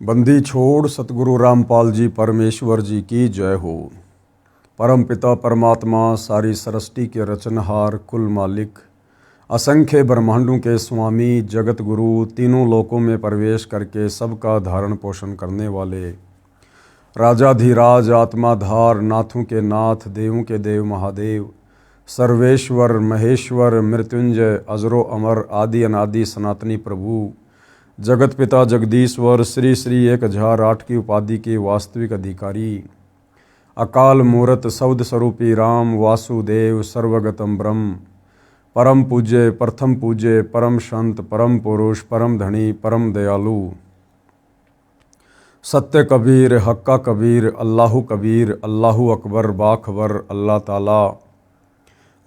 बंदी छोड़ सतगुरु रामपाल जी परमेश्वर जी की जय हो। परम पिता परमात्मा सारी सृष्टि के रचनहार कुल मालिक असंख्य ब्रह्मांडों के स्वामी जगत गुरु तीनों लोकों में प्रवेश करके सबका धारण पोषण करने वाले राजाधिराज आत्माधार नाथों के नाथ देवों के देव महादेव सर्वेश्वर महेश्वर मृत्युंजय अजरो अमर आदि अनादि सनातनी प्रभु जगत पिता जगदीश्वर श्री श्री 1008 की उपाधि के वास्तविक अधिकारी अकाल मूर्त सौद स्वरूपी राम वासुदेव सर्वगतम ब्रह्म परम पूज्य प्रथम पूज्य परम संत परम पुरुष परम धनी परम दयालु सत्य कबीर हक्का कबीर अल्लाहु अकबर बाखबर अल्लाह ताला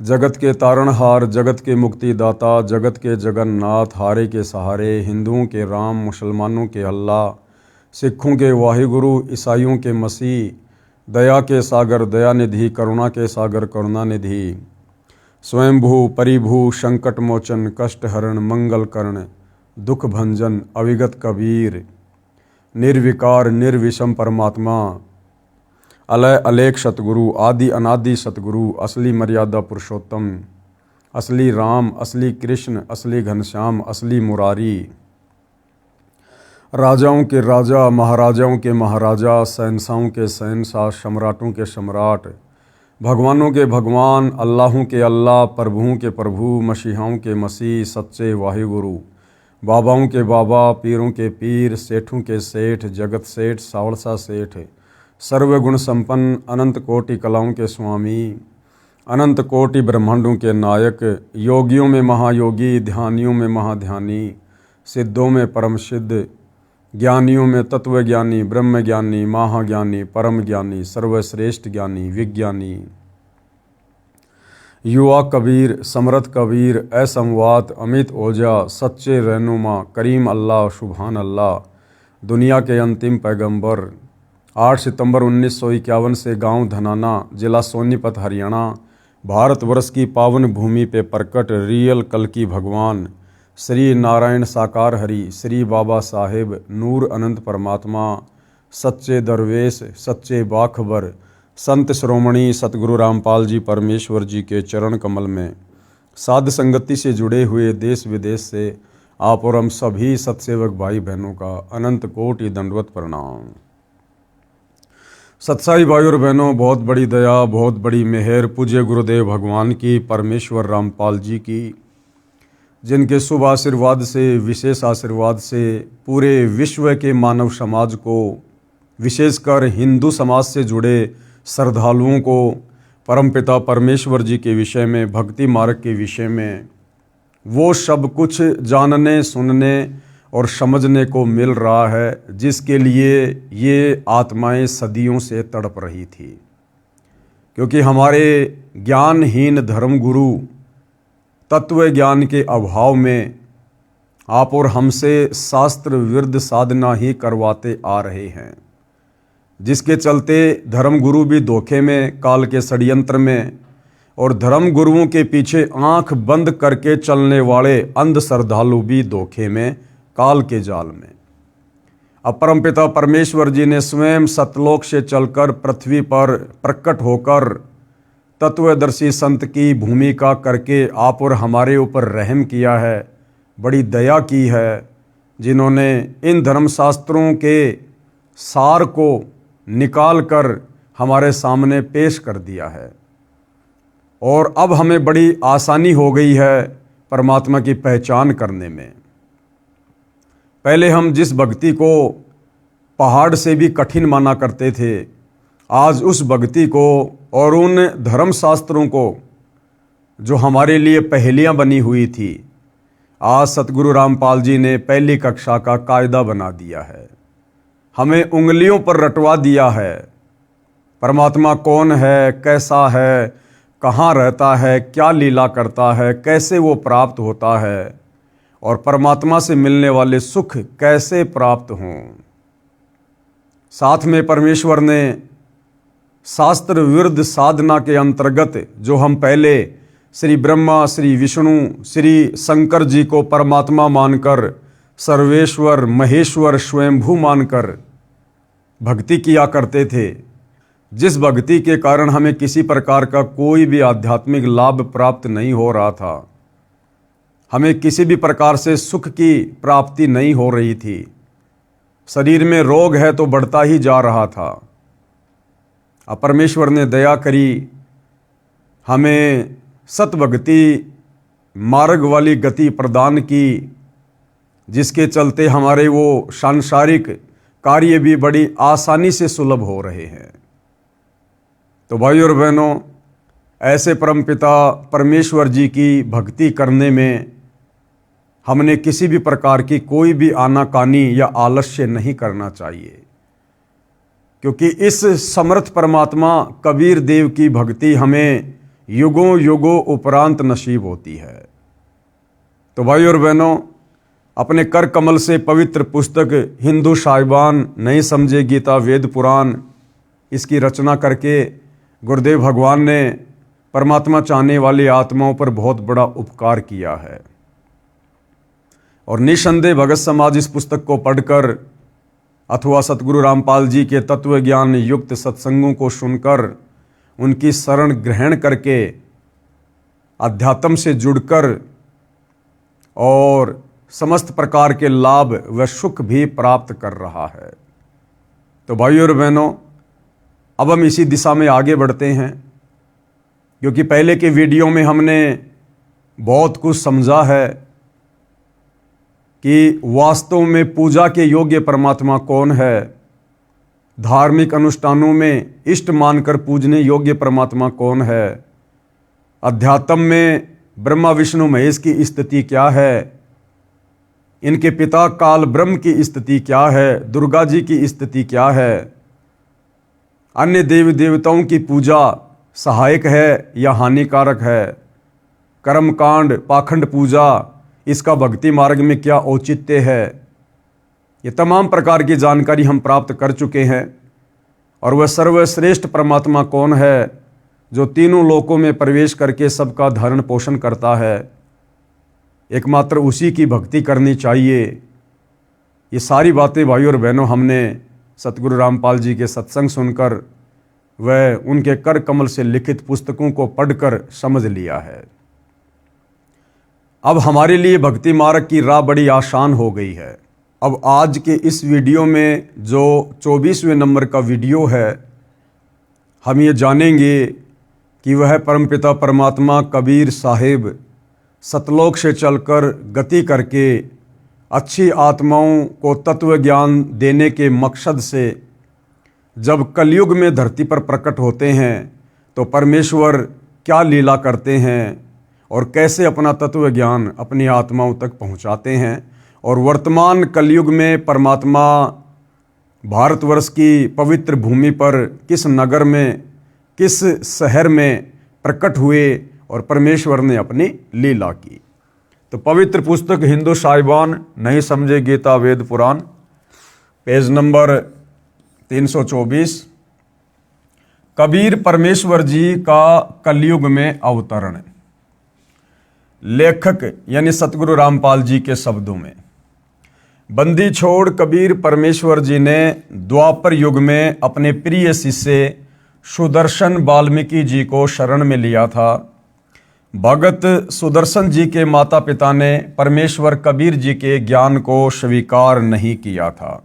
जगत के तारणहार जगत के मुक्तिदाता जगत के जगन्नाथ हारे के सहारे हिंदुओं के राम मुसलमानों के अल्लाह सिखों के वाहिगुरु ईसाइयों के मसीह दया के सागर दयानिधि करुणा के सागर करुणानिधि स्वयंभू परिभू संकट मोचन कष्ट हरण मंगल कर्ण दुख भंजन अविगत कबीर निर्विकार निर्विषम परमात्मा अलय अलेख सतगुरु आदि अनादि सतगुरु असली मर्यादा पुरुषोत्तम असली राम असली कृष्ण असली घनश्याम असली मुरारी राजाओं के राजा महाराजाओं के महाराजा शहंशाहों के शहंशाह सम्राटों के सम्राट भगवानों के भगवान अल्लाहों के अल्लाह प्रभुओं के प्रभु मसीहाओं के मसीह सच्चे वाहिगुरु बाबाओं के बाबा पीरों के पीर सेठों के सेठ जगत सेठ सावड़सा सेठ सर्वगुण संपन्न अनंत कोटि कलाओं के स्वामी अनंत कोटि ब्रह्मांडों के नायक योगियों में महायोगी ध्यानियों में महाध्यानी सिद्धों में परम सिद्ध ज्ञानियों में तत्वज्ञानी ब्रह्मज्ञानी महाज्ञानी परम ज्ञानी सर्वश्रेष्ठ ज्ञानी विज्ञानी युवा कबीर समर्थ कबीर असंवात अमित ओझा सच्चे रहनुमा करीम अल्लाह सुभान अल्लाह दुनिया के अंतिम पैगंबर 8 सितंबर 1951 से गांव धनाना जिला सोनीपत हरियाणा भारतवर्ष की पावन भूमि पे प्रकट रियल कल की भगवान श्री नारायण साकार हरि श्री बाबा साहेब नूर अनंत परमात्मा सच्चे दरवेश सच्चे बाखबर संत श्रोमणी सतगुरु रामपाल जी परमेश्वर जी के चरण कमल में साध संगति से जुड़े हुए देश विदेश से आप और हम सभी सत्सेवक भाई बहनों का अनंत कोटि दंडवत प्रणाम। सत्साई भाई और बहनों, बहुत बड़ी दया बहुत बड़ी मेहर पूज्य गुरुदेव भगवान की परमेश्वर रामपाल जी की, जिनके शुभ आशीर्वाद से विशेष आशीर्वाद से पूरे विश्व के मानव समाज को विशेषकर हिंदू समाज से जुड़े श्रद्धालुओं को परमपिता परमेश्वर जी के विषय में भक्ति मार्ग के विषय में वो सब कुछ जानने सुनने और समझने को मिल रहा है जिसके लिए ये आत्माएं सदियों से तड़प रही थी। क्योंकि हमारे ज्ञानहीन धर्मगुरु तत्व ज्ञान के अभाव में आप और हमसे शास्त्र विरुद्ध साधना ही करवाते आ रहे हैं, जिसके चलते धर्मगुरु भी धोखे में काल के षड्यंत्र में और धर्मगुरुओं के पीछे आंख बंद करके चलने वाले अंध श्रद्धालु भी धोखे में काल के जाल में। अब परमपिता परमेश्वर जी ने स्वयं सतलोक से चलकर पृथ्वी पर प्रकट होकर तत्वदर्शी संत की भूमिका करके आप और हमारे ऊपर रहम किया है, बड़ी दया की है, जिन्होंने इन धर्मशास्त्रों के सार को निकाल कर हमारे सामने पेश कर दिया है। और अब हमें बड़ी आसानी हो गई है परमात्मा की पहचान करने में। पहले हम जिस भक्ति को पहाड़ से भी कठिन माना करते थे, आज उस भक्ति को और उन धर्मशास्त्रों को जो हमारे लिए पहेलियां बनी हुई थी, आज सतगुरु रामपाल जी ने पहली कक्षा का कायदा बना दिया है, हमें उंगलियों पर रटवा दिया है। परमात्मा कौन है, कैसा है, कहाँ रहता है, क्या लीला करता है, कैसे वो प्राप्त होता है और परमात्मा से मिलने वाले सुख कैसे प्राप्त हों। साथ में परमेश्वर ने शास्त्र विरुद्ध साधना के अंतर्गत जो हम पहले श्री ब्रह्मा श्री विष्णु श्री शंकर जी को परमात्मा मानकर सर्वेश्वर महेश्वर स्वयंभू मानकर भक्ति किया करते थे, जिस भक्ति के कारण हमें किसी प्रकार का कोई भी आध्यात्मिक लाभ प्राप्त नहीं हो रहा था, हमें किसी भी प्रकार से सुख की प्राप्ति नहीं हो रही थी, शरीर में रोग है तो बढ़ता ही जा रहा था। अब परमेश्वर ने दया करी, हमें सतभक्ति मार्ग वाली गति प्रदान की, जिसके चलते हमारे वो सांसारिक कार्य भी बड़ी आसानी से सुलभ हो रहे हैं। तो भाइयों और बहनों, ऐसे परमपिता परमेश्वर जी की भक्ति करने में हमने किसी भी प्रकार की कोई भी आनाकानी या आलस्य नहीं करना चाहिए, क्योंकि इस समर्थ परमात्मा कबीर देव की भक्ति हमें युगों युगों उपरांत नसीब होती है। तो भाइयों और बहनों, अपने कर कमल से पवित्र पुस्तक हिंदू साहिबान नहीं समझे गीता वेद पुराण, इसकी रचना करके गुरुदेव भगवान ने परमात्मा चाहने वाली आत्माओं पर बहुत बड़ा उपकार किया है। और निसंदेह भगत समाज इस पुस्तक को पढ़कर अथवा सतगुरु रामपाल जी के तत्व ज्ञान युक्त सत्संगों को सुनकर उनकी शरण ग्रहण करके अध्यात्म से जुड़कर और समस्त प्रकार के लाभ व सुख भी प्राप्त कर रहा है। तो भाइयों और बहनों, अब हम इसी दिशा में आगे बढ़ते हैं, क्योंकि पहले के वीडियो में हमने बहुत कुछ समझा है कि वास्तव में पूजा के योग्य परमात्मा कौन है, धार्मिक अनुष्ठानों में इष्ट मानकर पूजने योग्य परमात्मा कौन है, अध्यात्म में ब्रह्मा विष्णु महेश की स्थिति क्या है, इनके पिता काल ब्रह्म की स्थिति क्या है, दुर्गा जी की स्थिति क्या है, अन्य देवी देवताओं की पूजा सहायक है या हानिकारक है, कर्मकांड पाखंड पूजा इसका भक्ति मार्ग में क्या औचित्य है, ये तमाम प्रकार की जानकारी हम प्राप्त कर चुके हैं। और वह सर्वश्रेष्ठ परमात्मा कौन है जो तीनों लोकों में प्रवेश करके सबका धारण पोषण करता है, एकमात्र उसी की भक्ति करनी चाहिए। ये सारी बातें भाइयों और बहनों हमने सतगुरु रामपाल जी के सत्संग सुनकर व उनके कर कमल से लिखित पुस्तकों को पढ़कर समझ लिया है। अब हमारे लिए भक्ति मार्ग की राह बड़ी आसान हो गई है। अब आज के इस वीडियो में जो 24वें नंबर का वीडियो है, हम ये जानेंगे कि वह परमपिता परमात्मा कबीर साहिब सतलोक से चलकर गति करके अच्छी आत्माओं को तत्व ज्ञान देने के मकसद से जब कलयुग में धरती पर प्रकट होते हैं तो परमेश्वर क्या लीला करते हैं और कैसे अपना तत्व ज्ञान अपनी आत्माओं तक पहुंचाते हैं, और वर्तमान कलयुग में परमात्मा भारतवर्ष की पवित्र भूमि पर किस नगर में किस शहर में प्रकट हुए और परमेश्वर ने अपनी लीला की। तो पवित्र पुस्तक हिंदू साहिबान नहीं समझे गीता वेद पुराण, पेज नंबर 324, कबीर परमेश्वर जी का कलयुग में अवतरण। लेखक यानी सतगुरु रामपाल जी के शब्दों में, बंदी छोड़ कबीर परमेश्वर जी ने द्वापर युग में अपने प्रिय शिष्य सुदर्शन वाल्मीकि जी को शरण में लिया था। भगत सुदर्शन जी के माता पिता ने परमेश्वर कबीर जी के ज्ञान को स्वीकार नहीं किया था।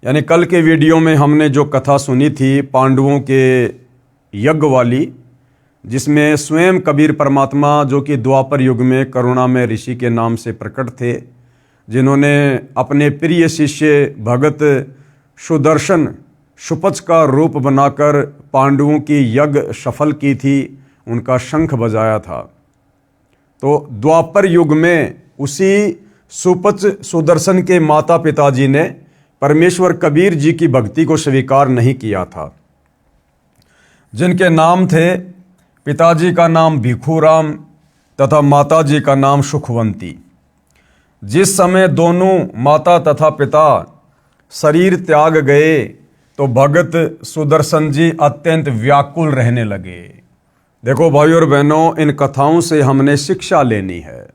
यानी कल के वीडियो में हमने जो कथा सुनी थी पांडवों के यज्ञ वाली, जिसमें स्वयं कबीर परमात्मा जो कि द्वापर युग में करुणामय ऋषि के नाम से प्रकट थे, जिन्होंने अपने प्रिय शिष्य भगत सुदर्शन सुपच का रूप बनाकर पांडवों की यज्ञ सफल की थी, उनका शंख बजाया था। तो द्वापर युग में उसी सुपच सुदर्शन के माता पिताजी ने परमेश्वर कबीर जी की भक्ति को स्वीकार नहीं किया था, जिनके नाम थे, पिताजी का नाम भिखुराम तथा माताजी का नाम सुखवंती। जिस समय दोनों माता तथा पिता शरीर त्याग गए तो भगत सुदर्शन जी अत्यंत व्याकुल रहने लगे। देखो भाइयों और बहनों, इन कथाओं से हमने शिक्षा लेनी है।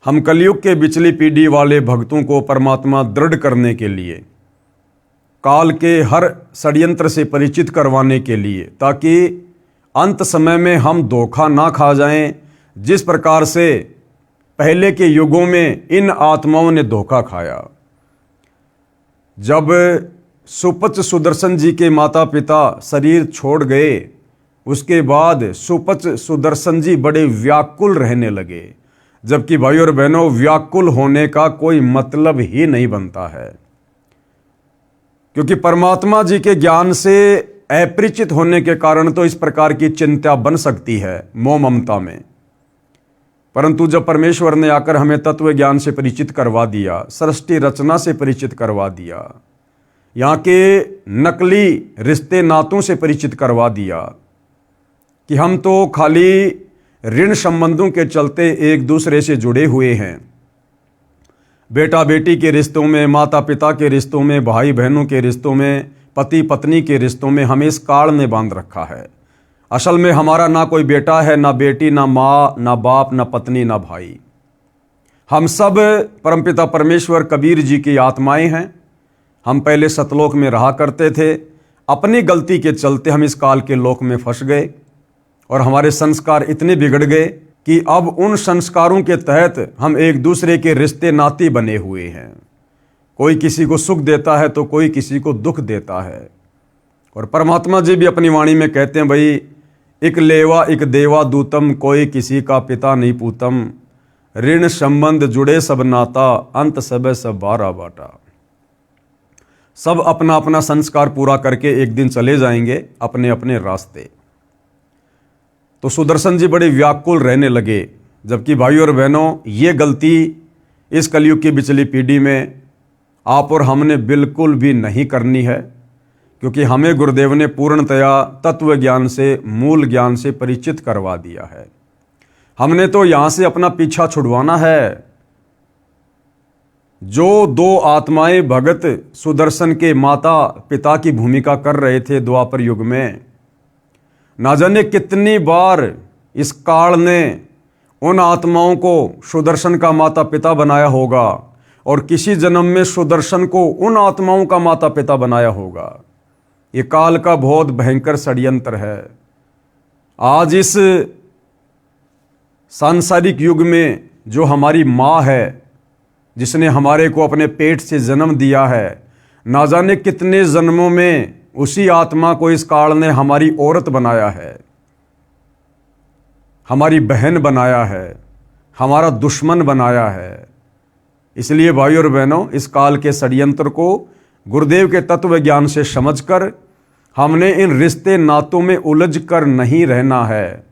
हम कलयुग के बिचली पीढ़ी वाले भक्तों को परमात्मा दृढ़ करने के लिए, काल के हर षड्यंत्र से परिचित करवाने के लिए, ताकि अंत समय में हम धोखा ना खा जाएं, जिस प्रकार से पहले के युगों में इन आत्माओं ने धोखा खाया। जब सुपच सुदर्शन जी के माता पिता शरीर छोड़ गए, उसके बाद सुपच सुदर्शन जी बड़े व्याकुल रहने लगे, जबकि भाई और बहनों व्याकुल होने का कोई मतलब ही नहीं बनता है, क्योंकि परमात्मा जी के ज्ञान से अपरिचित होने के कारण तो इस प्रकार की चिंता बन सकती है मोह ममता में। परंतु जब परमेश्वर ने आकर हमें तत्व ज्ञान से परिचित करवा दिया, सृष्टि रचना से परिचित करवा दिया, यहाँ के नकली रिश्ते नातों से परिचित करवा दिया कि हम तो खाली ऋण संबंधों के चलते एक दूसरे से जुड़े हुए हैं, बेटा बेटी के रिश्तों में, माता पिता के रिश्तों में, भाई बहनों के रिश्तों में, पति पत्नी के रिश्तों में हमें इस काल ने बांध रखा है। असल में हमारा ना कोई बेटा है, ना बेटी, ना माँ, ना बाप, ना पत्नी, ना भाई। हम सब परमपिता परमेश्वर कबीर जी की आत्माएं हैं। हम पहले सतलोक में रहा करते थे, अपनी गलती के चलते हम इस काल के लोक में फंस गए और हमारे संस्कार इतने बिगड़ गए कि अब उन संस्कारों के तहत हम एक दूसरे के रिश्ते नाते बने हुए हैं। कोई किसी को सुख देता है तो कोई किसी को दुख देता है। और परमात्मा जी भी अपनी वाणी में कहते हैं, भाई एक लेवा एक देवा दूतम, कोई किसी का पिता नहीं पूतम, ऋण संबंध जुड़े सब नाता, अंत सब सब बारा बाटा। सब अपना अपना संस्कार पूरा करके एक दिन चले जाएंगे अपने अपने रास्ते। तो सुदर्शन जी बड़े व्याकुल रहने लगे, जबकि भाई और बहनों ये गलती इस कलयुग की बिचली पीढ़ी में आप और हमने बिल्कुल भी नहीं करनी है, क्योंकि हमें गुरुदेव ने पूर्णतया तत्व ज्ञान से, मूल ज्ञान से परिचित करवा दिया है। हमने तो यहाँ से अपना पीछा छुड़वाना है। जो दो आत्माएं भगत सुदर्शन के माता पिता की भूमिका कर रहे थे द्वापर युग में, ना जाने कितनी बार इस काल ने उन आत्माओं को सुदर्शन का माता पिता बनाया होगा और किसी जन्म में सुदर्शन को उन आत्माओं का माता पिता बनाया होगा। ये काल का बहुत भयंकर षड्यंत्र है। आज इस सांसारिक युग में जो हमारी माँ है, जिसने हमारे को अपने पेट से जन्म दिया है, ना जाने कितने जन्मों में उसी आत्मा को इस काल ने हमारी औरत बनाया है, हमारी बहन बनाया है, हमारा दुश्मन बनाया है। इसलिए भाई और बहनों, इस काल के षड्यंत्र को गुरुदेव के तत्व ज्ञान से समझकर हमने इन रिश्ते नातों में उलझ कर नहीं रहना है।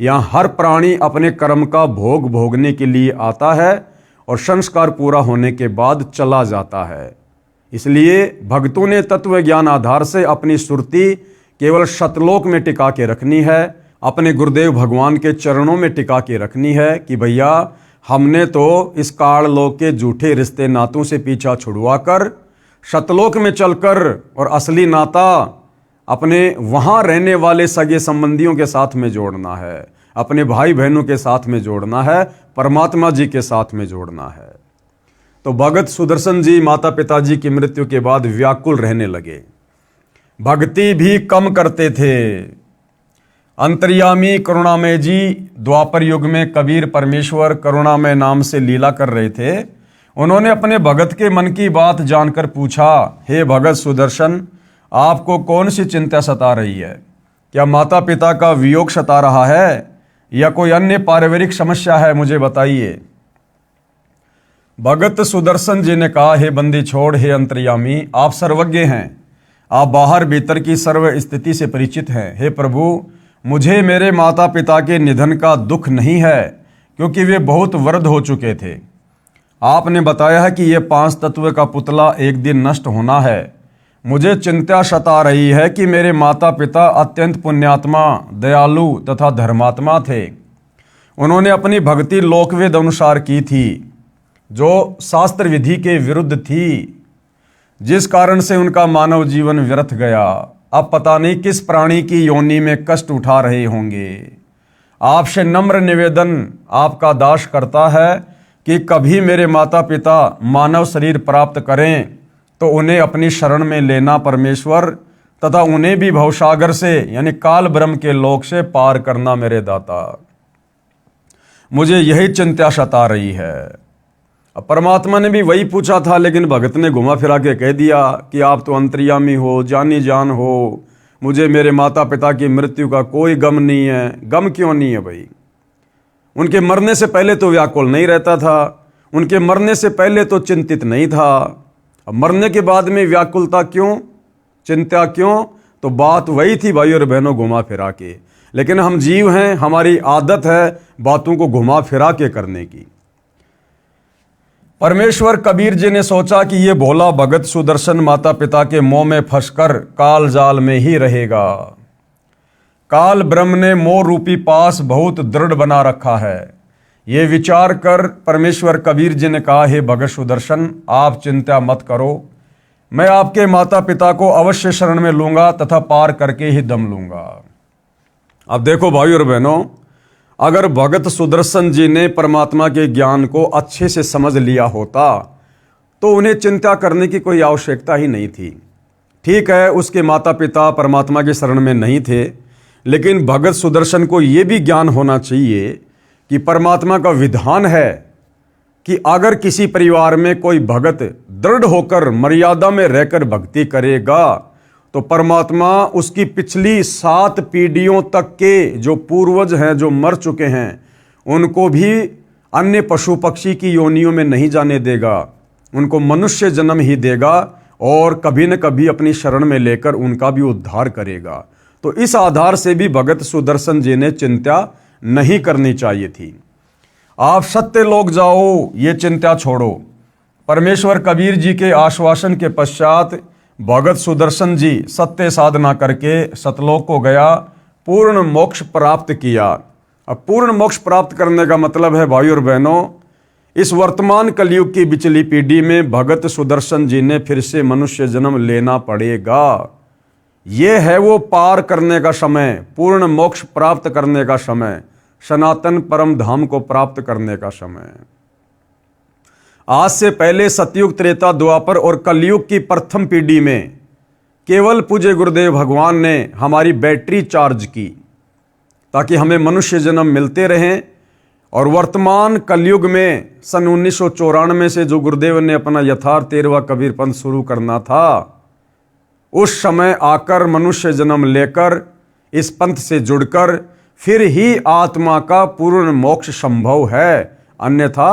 यहाँ हर प्राणी अपने कर्म का भोग भोगने के लिए आता है और संस्कार पूरा होने के बाद चला जाता है। इसलिए भक्तों ने तत्व ज्ञान आधार से अपनी सुरती केवल सतलोक में टिका के रखनी है, अपने गुरुदेव भगवान के चरणों में टिका के रखनी है कि भैया हमने तो इस काल लोक के झूठे रिश्ते नातों से पीछा छुड़वा कर सतलोक में चलकर और असली नाता अपने वहाँ रहने वाले सगे संबंधियों के साथ में जोड़ना है, अपने भाई बहनों के साथ में जोड़ना है, परमात्मा जी के साथ में जोड़ना है। तो भगत सुदर्शन जी माता पिता जी की मृत्यु के बाद व्याकुल रहने लगे, भक्ति भी कम करते थे। अंतर्यामी करुणामय जी द्वापर युग में कबीर परमेश्वर करुणामय नाम से लीला कर रहे थे। उन्होंने अपने भगत के मन की बात जानकर पूछा, हे भगत सुदर्शन, आपको कौन सी चिंता सता रही है? क्या माता पिता का वियोग सता रहा है या कोई अन्य पारिवारिक समस्या है? मुझे बताइए। भगत सुदर्शन जी ने कहा, हे बंदी छोड़, हे अंतर्यामी, आप सर्वज्ञ हैं, आप बाहर भीतर की सर्व स्थिति से परिचित हैं। हे प्रभु, मुझे मेरे माता पिता के निधन का दुख नहीं है, क्योंकि वे बहुत वृद्ध हो चुके थे। आपने बताया है कि ये 5 तत्व का पुतला एक दिन नष्ट होना है। मुझे चिंता सता रही है कि मेरे माता पिता अत्यंत पुण्यात्मा, दयालु तथा धर्मात्मा थे। उन्होंने अपनी भक्ति लोकवेद अनुसार की थी, जो शास्त्र विधि के विरुद्ध थी, जिस कारण से उनका मानव जीवन व्यर्थ गया। अब पता नहीं किस प्राणी की योनि में कष्ट उठा रहे होंगे। आपसे नम्र निवेदन आपका दास करता है, कि कभी मेरे माता पिता मानव शरीर प्राप्त करें तो उन्हें अपनी शरण में लेना परमेश्वर, तथा उन्हें भी भवसागर से यानी काल ब्रह्म के लोक से पार करना मेरे दाता। मुझे यही चिंता सता रही है। अब परमात्मा ने भी वही पूछा था, लेकिन भगत ने घुमा फिरा के कह दिया कि आप तो अंतर्यामी हो, जानी जान हो, मुझे मेरे माता पिता की मृत्यु का कोई गम नहीं है। गम क्यों नहीं है भाई? उनके मरने से पहले तो व्याकुल नहीं रहता था, उनके मरने से पहले तो चिंतित नहीं था। अब मरने के बाद में व्याकुलता क्यों, चिंता क्यों? तो बात वही थी भाई और बहनों, घुमा फिरा के। लेकिन हम जीव हैं, हमारी आदत है बातों को घुमा फिरा के करने की। परमेश्वर कबीर जी ने सोचा कि ये भोला भगत सुदर्शन माता पिता के मोह में फंसकर काल जाल में ही रहेगा। काल ब्रह्म ने मोह रूपी पास बहुत दृढ़ बना रखा है। ये विचार कर परमेश्वर कबीर जी ने कहा, हे भगत सुदर्शन, आप चिंता मत करो, मैं आपके माता पिता को अवश्य शरण में लूंगा तथा पार करके ही दम लूंगा। अब देखो भाई और बहनों, अगर भगत सुदर्शन जी ने परमात्मा के ज्ञान को अच्छे से समझ लिया होता तो उन्हें चिंता करने की कोई आवश्यकता ही नहीं थी। ठीक है, उसके माता पिता परमात्मा के शरण में नहीं थे, लेकिन भगत सुदर्शन को यह भी ज्ञान होना चाहिए कि परमात्मा का विधान है कि अगर किसी परिवार में कोई भगत दृढ़ होकर मर्यादा में रहकर भक्ति करेगा तो परमात्मा उसकी पिछली 7 पीढ़ियों तक के जो पूर्वज हैं, जो मर चुके हैं, उनको भी अन्य पशु पक्षी की योनियों में नहीं जाने देगा, उनको मनुष्य जन्म ही देगा और कभी न कभी अपनी शरण में लेकर उनका भी उद्धार करेगा। तो इस आधार से भी भगत सुदर्शन जी ने चिंता नहीं करनी चाहिए थी। आप सत्य लोग जाओ, ये चिंता छोड़ो। परमेश्वर कबीर जी के आश्वासन के पश्चात भगत सुदर्शन जी सत्य साधना करके सतलोक को गया, पूर्ण मोक्ष प्राप्त किया। अब पूर्ण मोक्ष प्राप्त करने का मतलब है भाई और बहनों, इस वर्तमान कलयुग की बिचली पीढ़ी में भगत सुदर्शन जी ने फिर से मनुष्य जन्म लेना पड़ेगा। ये है वो पार करने का समय, पूर्ण मोक्ष प्राप्त करने का समय, सनातन परम धाम को प्राप्त करने का समय। आज से पहले सतयुग, त्रेता, द्वापर और कलयुग की प्रथम पीढ़ी में केवल पूज्य गुरुदेव भगवान ने हमारी बैटरी चार्ज की ताकि हमें मनुष्य जन्म मिलते रहें। और वर्तमान कलयुग में सन 1994 से जो गुरुदेव ने अपना यथार्थ 13वां कबीर पंथ शुरू करना था, उस समय आकर मनुष्य जन्म लेकर इस पंथ से जुड़कर फिर ही आत्मा का पूर्ण मोक्ष संभव है, अन्यथा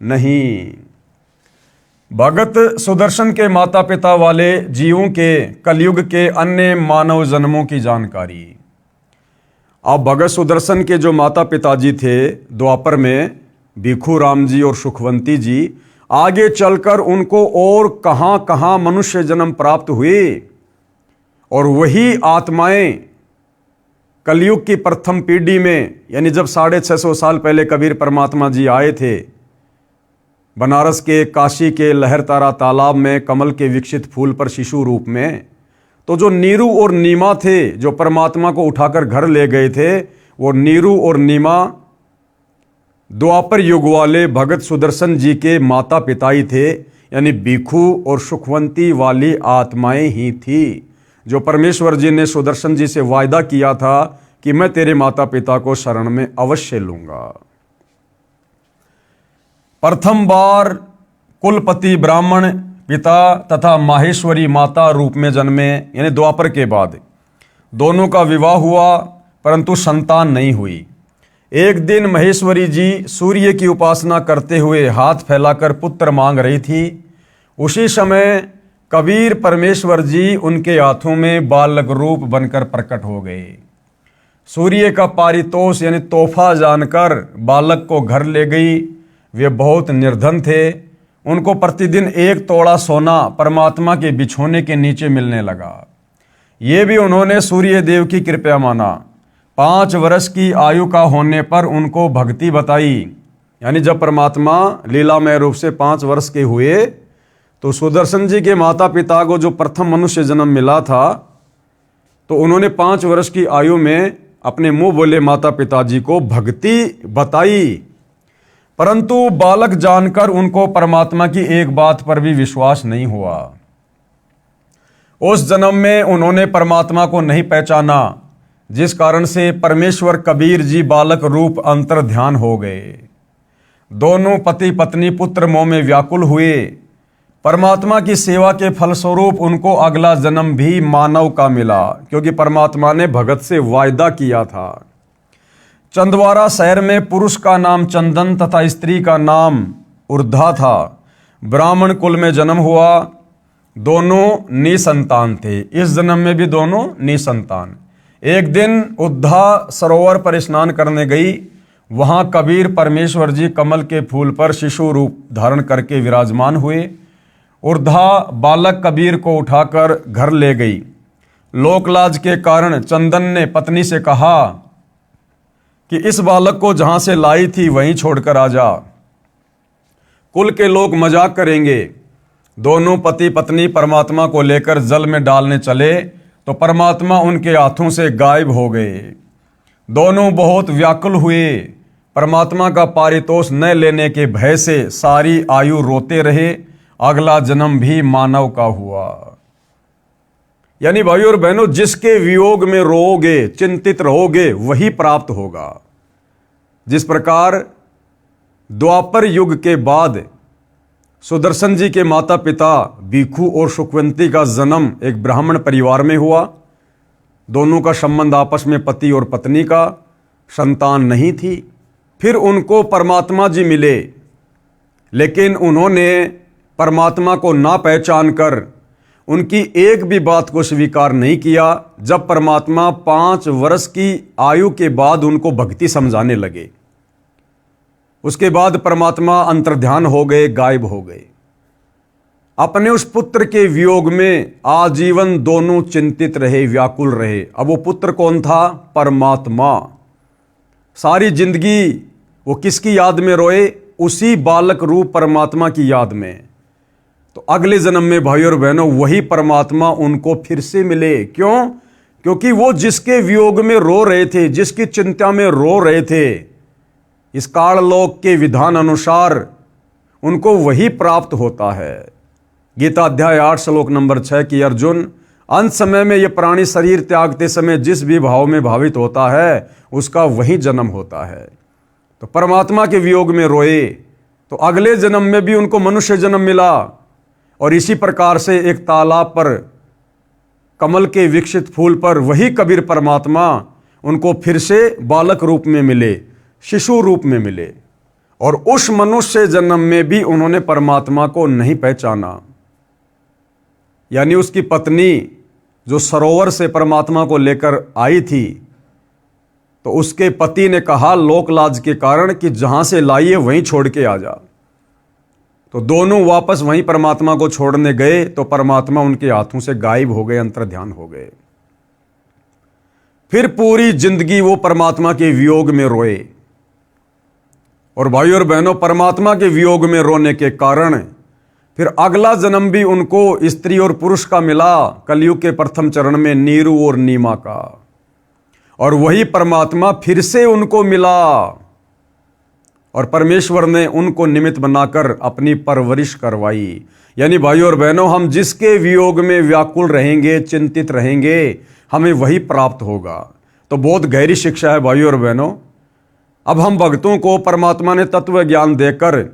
नहीं। भगत सुदर्शन के माता पिता वाले जीवों के कलयुग के अन्य मानव जन्मों की जानकारी। अब भगत सुदर्शन के जो माता पिताजी थे द्वापर में, भिखू राम जी और सुखवंती जी, आगे चलकर उनको और कहां कहां मनुष्य जन्म प्राप्त हुए और वही आत्माएं कलयुग की प्रथम पीढ़ी में, यानी जब 650 साल पहले कबीर परमात्मा जी आए थे बनारस के, काशी के लहरतारा तालाब में कमल के विकसित फूल पर शिशु रूप में, तो जो नीरू और नीमा थे जो परमात्मा को उठाकर घर ले गए थे, वो नीरू और नीमा द्वापर युग वाले भगत सुदर्शन जी के माता पिता ही थे, यानी भिखू और सुखवंती वाली आत्माएं ही थी जो परमेश्वर जी ने सुदर्शन जी से वायदा किया था कि मैं तेरे माता पिता को शरण में अवश्य लूंगा। प्रथम बार कुलपति ब्राह्मण पिता तथा माहेश्वरी माता रूप में जन्मे, यानी द्वापर के बाद दोनों का विवाह हुआ परंतु संतान नहीं हुई। एक दिन महेश्वरी जी सूर्य की उपासना करते हुए हाथ फैलाकर पुत्र मांग रही थी। उसी समय कबीर परमेश्वर जी उनके हाथों में बालक रूप बनकर प्रकट हो गए। सूर्य का पारितोष यानी तोहफा जानकर बालक को घर ले गई। वे बहुत निर्धन थे, उनको प्रतिदिन 1 तोड़ा सोना परमात्मा के बिछोने के नीचे मिलने लगा। ये भी उन्होंने सूर्य देव की कृपा माना। 5 वर्ष की आयु का होने पर उनको भक्ति बताई, यानी जब परमात्मा लीलामय रूप से 5 वर्ष के हुए तो सुदर्शन जी के माता पिता को जो प्रथम मनुष्य जन्म मिला था, तो उन्होंने 5 वर्ष की आयु में अपने मुंह बोले माता पिताजी को भक्ति बताई। परंतु बालक जानकर उनको परमात्मा की एक बात पर भी विश्वास नहीं हुआ। उस जन्म में उन्होंने परमात्मा को नहीं पहचाना, जिस कारण से परमेश्वर कबीर जी बालक रूप अंतर ध्यान हो गए। दोनों पति पत्नी पुत्र मोह में व्याकुल हुए। परमात्मा की सेवा के फलस्वरूप उनको अगला जन्म भी मानव का मिला, क्योंकि परमात्मा ने भगत से वायदा किया था। चंदवारा शहर में पुरुष का नाम चंदन तथा स्त्री का नाम उर्धा था। ब्राह्मण कुल में जन्म हुआ। दोनों निसंतान थे। इस जन्म में भी दोनों निसंतान। एक दिन उर्धा सरोवर पर स्नान करने गई। वहां कबीर परमेश्वर जी कमल के फूल पर शिशु रूप धारण करके विराजमान हुए। उर्धा बालक कबीर को उठाकर घर ले गई। लोकलाज के कारण चंदन ने पत्नी से कहा कि इस बालक को जहां से लाई थी वहीं छोड़कर आ जा, कुल के लोग मजाक करेंगे। दोनों पति पत्नी परमात्मा को लेकर जल में डालने चले तो परमात्मा उनके हाथों से गायब हो गए। दोनों बहुत व्याकुल हुए। परमात्मा का पारितोष न लेने के भय से सारी आयु रोते रहे। अगला जन्म भी मानव का हुआ। यानी भाइयों और बहनों, जिसके वियोग में रोओगे, चिंतित रहोगे, वही प्राप्त होगा। जिस प्रकार द्वापर युग के बाद सुदर्शन जी के माता पिता भिक्षु और सुखवंती का जन्म एक ब्राह्मण परिवार में हुआ। दोनों का संबंध आपस में पति और पत्नी का, संतान नहीं थी। फिर उनको परमात्मा जी मिले, लेकिन उन्होंने परमात्मा को ना पहचान कर उनकी एक भी बात को स्वीकार नहीं किया। जब परमात्मा 5 वर्ष की आयु के बाद उनको भक्ति समझाने लगे, उसके बाद परमात्मा अंतर्ध्यान हो गए, गायब हो गए। अपने उस पुत्र के वियोग में आजीवन दोनों चिंतित रहे, व्याकुल रहे। अब वो पुत्र कौन था? परमात्मा। सारी जिंदगी वो किसकी याद में रोए? उसी बालक रूप परमात्मा की याद में। तो अगले जन्म में भाइयों और बहनों वही परमात्मा उनको फिर से मिले। क्यों? क्योंकि वो जिसके वियोग में रो रहे थे, जिसकी चिंता में रो रहे थे, इस काललोक के विधान अनुसार उनको वही प्राप्त होता है। गीता अध्याय 8 श्लोक नंबर 6 की अर्जुन, अंत समय में यह प्राणी शरीर त्यागते समय जिस भी भाव में भावित होता है उसका वही जन्म होता है। तो परमात्मा के वियोग में रोए तो अगले जन्म में भी उनको मनुष्य जन्म मिला। और इसी प्रकार से एक तालाब पर कमल के विकसित फूल पर वही कबीर परमात्मा उनको फिर से बालक रूप में मिले, शिशु रूप में मिले। और उस मनुष्य जन्म में भी उन्होंने परमात्मा को नहीं पहचाना। यानी उसकी पत्नी जो सरोवर से परमात्मा को लेकर आई थी, तो उसके पति ने कहा लोकलाज के कारण कि जहां से लाई है वहीं छोड़ के आ जा। तो दोनों वापस वहीं परमात्मा को छोड़ने गए तो परमात्मा उनके हाथों से गायब हो गए, अंतर्ध्यान हो गए। फिर पूरी जिंदगी वो परमात्मा के वियोग में रोए। और भाइयों और बहनों, परमात्मा के वियोग में रोने के कारण फिर अगला जन्म भी उनको स्त्री और पुरुष का मिला, कलयुग के प्रथम चरण में नीरू और नीमा का। और वही परमात्मा फिर से उनको मिला और परमेश्वर ने उनको निमित्त बनाकर अपनी परवरिश करवाई। यानी भाइयों और बहनों, हम जिसके वियोग में व्याकुल रहेंगे, चिंतित रहेंगे, हमें वही प्राप्त होगा। तो बहुत गहरी शिक्षा है भाइयों और बहनों। अब हम भक्तों को परमात्मा ने तत्व ज्ञान देकर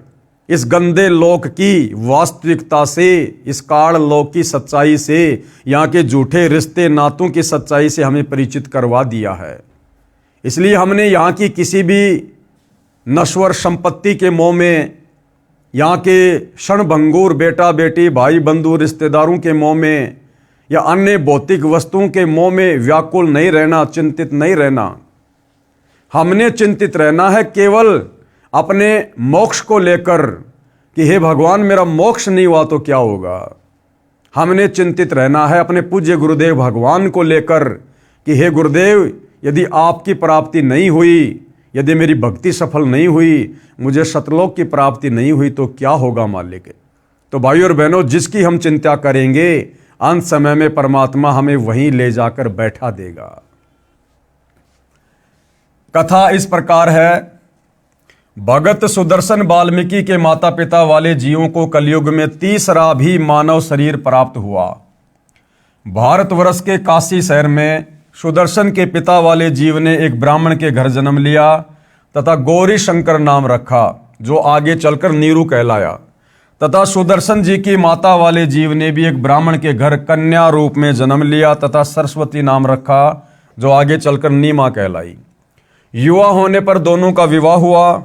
इस गंदे लोक की वास्तविकता से, इस काल लोक की सच्चाई से, यहाँ के झूठे रिश्ते नातों की सच्चाई से हमें परिचित करवा दिया है। इसलिए हमने यहाँ की किसी भी नश्वर संपत्ति के मोह में, यहाँ के क्षणभंगुर बेटा बेटी भाई बंधु रिश्तेदारों के मोह में या अन्य भौतिक वस्तुओं के मोह में व्याकुल नहीं रहना, चिंतित नहीं रहना। हमने चिंतित रहना है केवल अपने मोक्ष को लेकर कि हे भगवान, मेरा मोक्ष नहीं हुआ तो क्या होगा। हमने चिंतित रहना है अपने पूज्य गुरुदेव भगवान को लेकर कि हे गुरुदेव, यदि आपकी प्राप्ति नहीं हुई, यदि मेरी भक्ति सफल नहीं हुई, मुझे सतलोक की प्राप्ति नहीं हुई तो क्या होगा मालिक। तो भाइयों और बहनों, जिसकी हम चिंता करेंगे अंत समय में परमात्मा हमें वहीं ले जाकर बैठा देगा। कथा इस प्रकार है। भगत सुदर्शन वाल्मीकि के माता पिता वाले जीवों को कलयुग में तीसरा भी मानव शरीर प्राप्त हुआ। भारतवर्ष के काशी शहर में सुदर्शन के पिता वाले जीव ने एक ब्राह्मण के घर जन्म लिया तथा गौरी शंकर नाम रखा, जो आगे चलकर नीरू कहलाया। तथा सुदर्शन जी की माता वाले जीव ने भी एक ब्राह्मण के घर कन्या रूप में जन्म लिया तथा सरस्वती नाम रखा, जो आगे चलकर नीमा कहलाई। युवा होने पर दोनों का विवाह हुआ।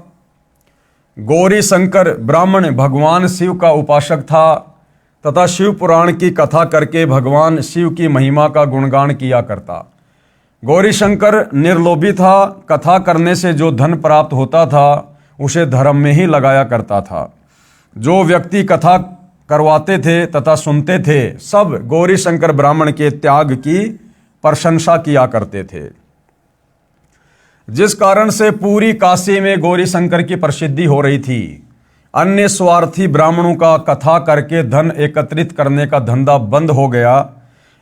गौरी शंकर ब्राह्मण भगवान शिव का उपासक था तथा शिव पुराण की कथा करके भगवान शिव की महिमा का गुणगान किया करता। गौरी शंकर निर्लोभी था। कथा करने से जो धन प्राप्त होता था उसे धर्म में ही लगाया करता था। जो व्यक्ति कथा करवाते थे तथा सुनते थे सब गौरी शंकर ब्राह्मण के त्याग की प्रशंसा किया करते थे, जिस कारण से पूरी काशी में गौरी शंकर की प्रसिद्धि हो रही थी। अन्य स्वार्थी ब्राह्मणों का कथा करके धन एकत्रित करने का धंधा बंद हो गया।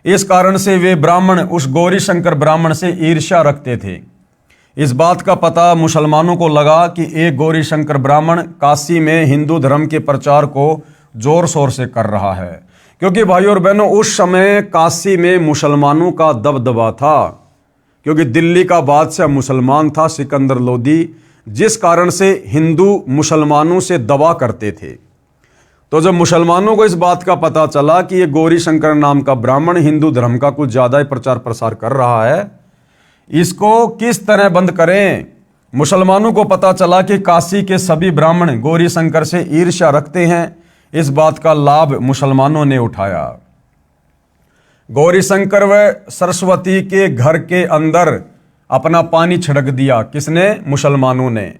इस कारण से वे ब्राह्मण उस गौरी शंकर ब्राह्मण से ईर्ष्या रखते थे। इस बात का पता मुसलमानों को लगा कि एक गौरी शंकर ब्राह्मण काशी में हिंदू धर्म के प्रचार को जोर शोर से कर रहा है, क्योंकि भाइयों और बहनों उस समय काशी में मुसलमानों का दबदबा था, क्योंकि दिल्ली का बादशाह मुसलमान था सिकंदर लोदी, जिस कारण से हिंदू मुसलमानों से दबा करते थे। तो जब मुसलमानों को इस बात का पता चला कि ये गौरी शंकर नाम का ब्राह्मण हिंदू धर्म का कुछ ज़्यादा ही प्रचार प्रसार कर रहा है, इसको किस तरह बंद करें। मुसलमानों को पता चला कि काशी के सभी ब्राह्मण गौरी शंकर से ईर्ष्या रखते हैं। इस बात का लाभ मुसलमानों ने उठाया। गौरी शंकर व सरस्वती के घर के अंदर अपना पानी छिड़क दिया। किसने? मुसलमानों ने।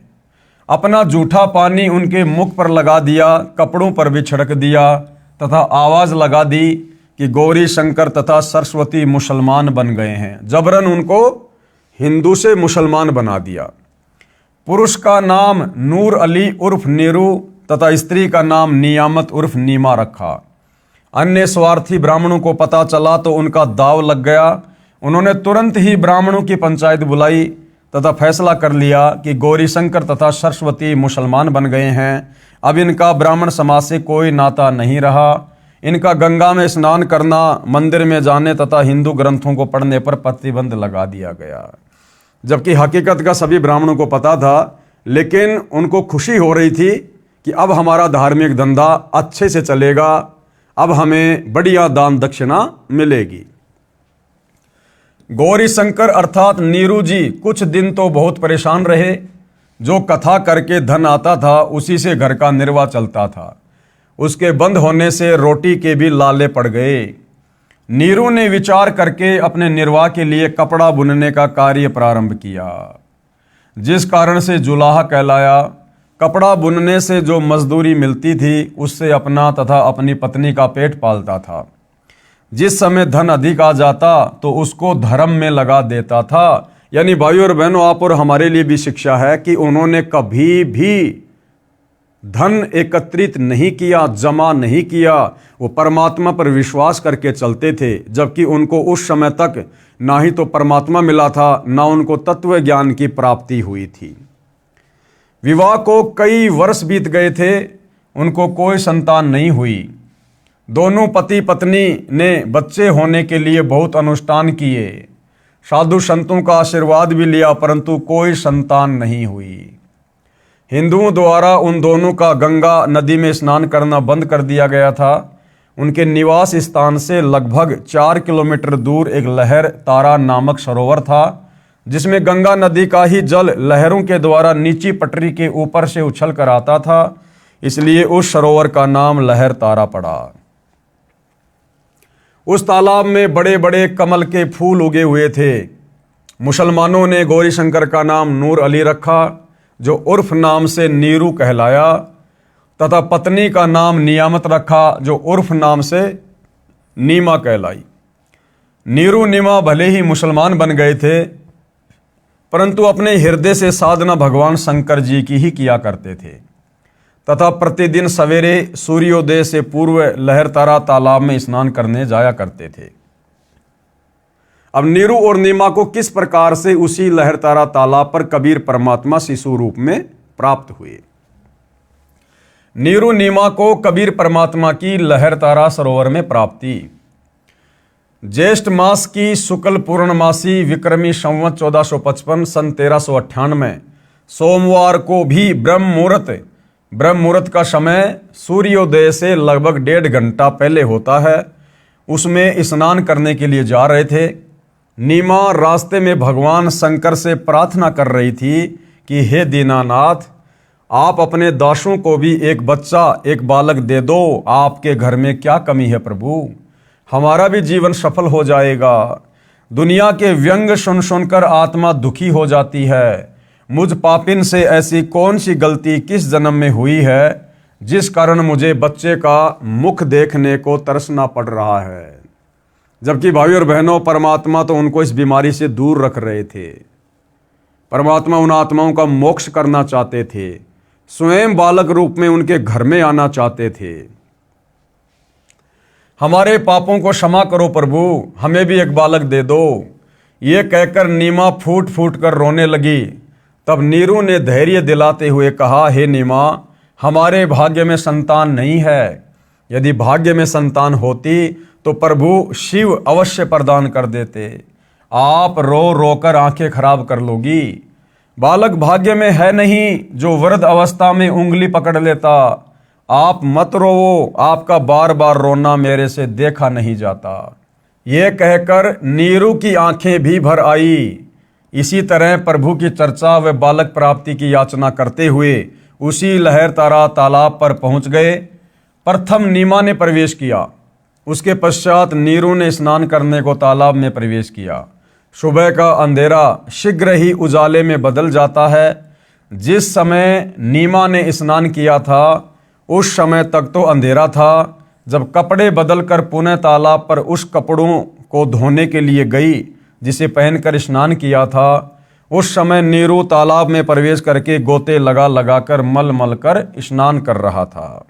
अपना जूठा पानी उनके मुख पर लगा दिया, कपड़ों पर भी छिड़क दिया तथा आवाज लगा दी कि गौरी शंकर तथा सरस्वती मुसलमान बन गए हैं। जबरन उनको हिंदू से मुसलमान बना दिया। पुरुष का नाम नूर अली उर्फ नीरू तथा स्त्री का नाम नियामत उर्फ नीमा रखा। अन्य स्वार्थी ब्राह्मणों को पता चला तो उनका दाव लग गया। उन्होंने तुरंत ही ब्राह्मणों की पंचायत बुलाई तथा फैसला कर लिया कि गौरी शंकर तथा सरस्वती मुसलमान बन गए हैं। अब इनका ब्राह्मण समाज से कोई नाता नहीं रहा। इनका गंगा में स्नान करना, मंदिर में जाने तथा हिंदू ग्रंथों को पढ़ने पर प्रतिबंध लगा दिया गया। जबकि हकीकत का सभी ब्राह्मणों को पता था, लेकिन उनको खुशी हो रही थी कि अब हमारा धार्मिक धंधा अच्छे से चलेगा, अब हमें बढ़िया दान दक्षिणा मिलेगी। गौरी शंकर अर्थात नीरू जी कुछ दिन तो बहुत परेशान रहे। जो कथा करके धन आता था उसी से घर का निर्वाह चलता था। उसके बंद होने से रोटी के भी लाले पड़ गए। नीरू ने विचार करके अपने निर्वाह के लिए कपड़ा बुनने का कार्य प्रारंभ किया, जिस कारण से जुलाहा कहलाया। कपड़ा बुनने से जो मजदूरी मिलती थी उससे अपना तथा अपनी पत्नी का पेट पालता था। जिस समय धन अधिक आ जाता तो उसको धर्म में लगा देता था। यानी भाइयों और बहनों, आप और हमारे लिए भी शिक्षा है कि उन्होंने कभी भी धन एकत्रित नहीं किया, जमा नहीं किया। वो परमात्मा पर विश्वास करके चलते थे, जबकि उनको उस समय तक ना ही तो परमात्मा मिला था, ना उनको तत्व ज्ञान की प्राप्ति हुई थी। विवाह को कई वर्ष बीत गए थे, उनको कोई संतान नहीं हुई। दोनों पति पत्नी ने बच्चे होने के लिए बहुत अनुष्ठान किए, साधु संतों का आशीर्वाद भी लिया, परंतु कोई संतान नहीं हुई। हिंदुओं द्वारा उन दोनों का गंगा नदी में स्नान करना बंद कर दिया गया था। उनके निवास स्थान से लगभग 4 किलोमीटर दूर एक लहर तारा नामक सरोवर था, जिसमें गंगा नदी का ही जल लहरों के द्वारा नीची पटरी के ऊपर से उछल कर आता था, इसलिए उस सरोवर का नाम लहर तारा पड़ा। उस तालाब में बड़े बड़े कमल के फूल उगे हुए थे। मुसलमानों ने गौरी शंकर का नाम नूर अली रखा, जो उर्फ नाम से नीरू कहलाया, तथा पत्नी का नाम नियामत रखा, जो उर्फ नाम से नीमा कहलाई। नीरू नीमा भले ही मुसलमान बन गए थे, परंतु अपने हृदय से साधना भगवान शंकर जी की ही किया करते थे तथा प्रतिदिन सवेरे सूर्योदय से पूर्व लहरतारा तालाब में स्नान करने जाया करते थे। अब नीरू और नीमा को किस प्रकार से उसी लहरतारा तालाब पर कबीर परमात्मा शिशु रूप में प्राप्त हुए। नीरू नीमा को कबीर परमात्मा की लहरतारा सरोवर में प्राप्ति। ज्येष्ठ मास की शुक्ल पूर्णमासी विक्रमी संवत 1455 सन 1398 सोमवार को भी ब्रह्म मुहूर्त का समय सूर्योदय से लगभग 1.5 घंटा पहले होता है, उसमें स्नान करने के लिए जा रहे थे। नीमा रास्ते में भगवान शंकर से प्रार्थना कर रही थी कि हे दीनानाथ, आप अपने दासों को भी एक बच्चा, एक बालक दे दो। आपके घर में क्या कमी है प्रभु, हमारा भी जीवन सफल हो जाएगा। दुनिया के व्यंग सुन सुनकर आत्मा दुखी हो जाती है। मुझ पापिन से ऐसी कौन सी गलती किस जन्म में हुई है जिस कारण मुझे बच्चे का मुख देखने को तरसना पड़ रहा है। जबकि भाई और बहनों, परमात्मा तो उनको इस बीमारी से दूर रख रहे थे। परमात्मा उन आत्माओं का मोक्ष करना चाहते थे, स्वयं बालक रूप में उनके घर में आना चाहते थे। हमारे पापों को क्षमा करो प्रभु, हमें भी एक बालक दे दो। ये कहकर नीमा फूट फूट कर रोने लगी। तब नीरू ने धैर्य दिलाते हुए कहा, हे नीमा, हमारे भाग्य में संतान नहीं है। यदि भाग्य में संतान होती तो प्रभु शिव अवश्य प्रदान कर देते। आप रो रो कर आंखें खराब कर लोगी। बालक भाग्य में है नहीं जो वृद्ध अवस्था में उंगली पकड़ लेता। आप मत रोवो, आपका बार बार रोना मेरे से देखा नहीं जाता। ये कहकर नीरू की आंखें भी भर आई। इसी तरह प्रभु की चर्चा व बालक प्राप्ति की याचना करते हुए उसी लहरतारा तालाब पर पहुंच गए। प्रथम नीमा ने प्रवेश किया, उसके पश्चात नीरू ने स्नान करने को तालाब में प्रवेश किया। सुबह का अंधेरा शीघ्र ही उजाले में बदल जाता है। जिस समय नीमा ने स्नान किया था उस समय तक तो अंधेरा था। जब कपड़े बदलकर पुनः तालाब पर उस कपड़ों को धोने के लिए गई जिसे पहनकर स्नान किया था, उस समय नीरू तालाब में प्रवेश करके गोते लगा लगाकर मल मल कर स्नान कर रहा था।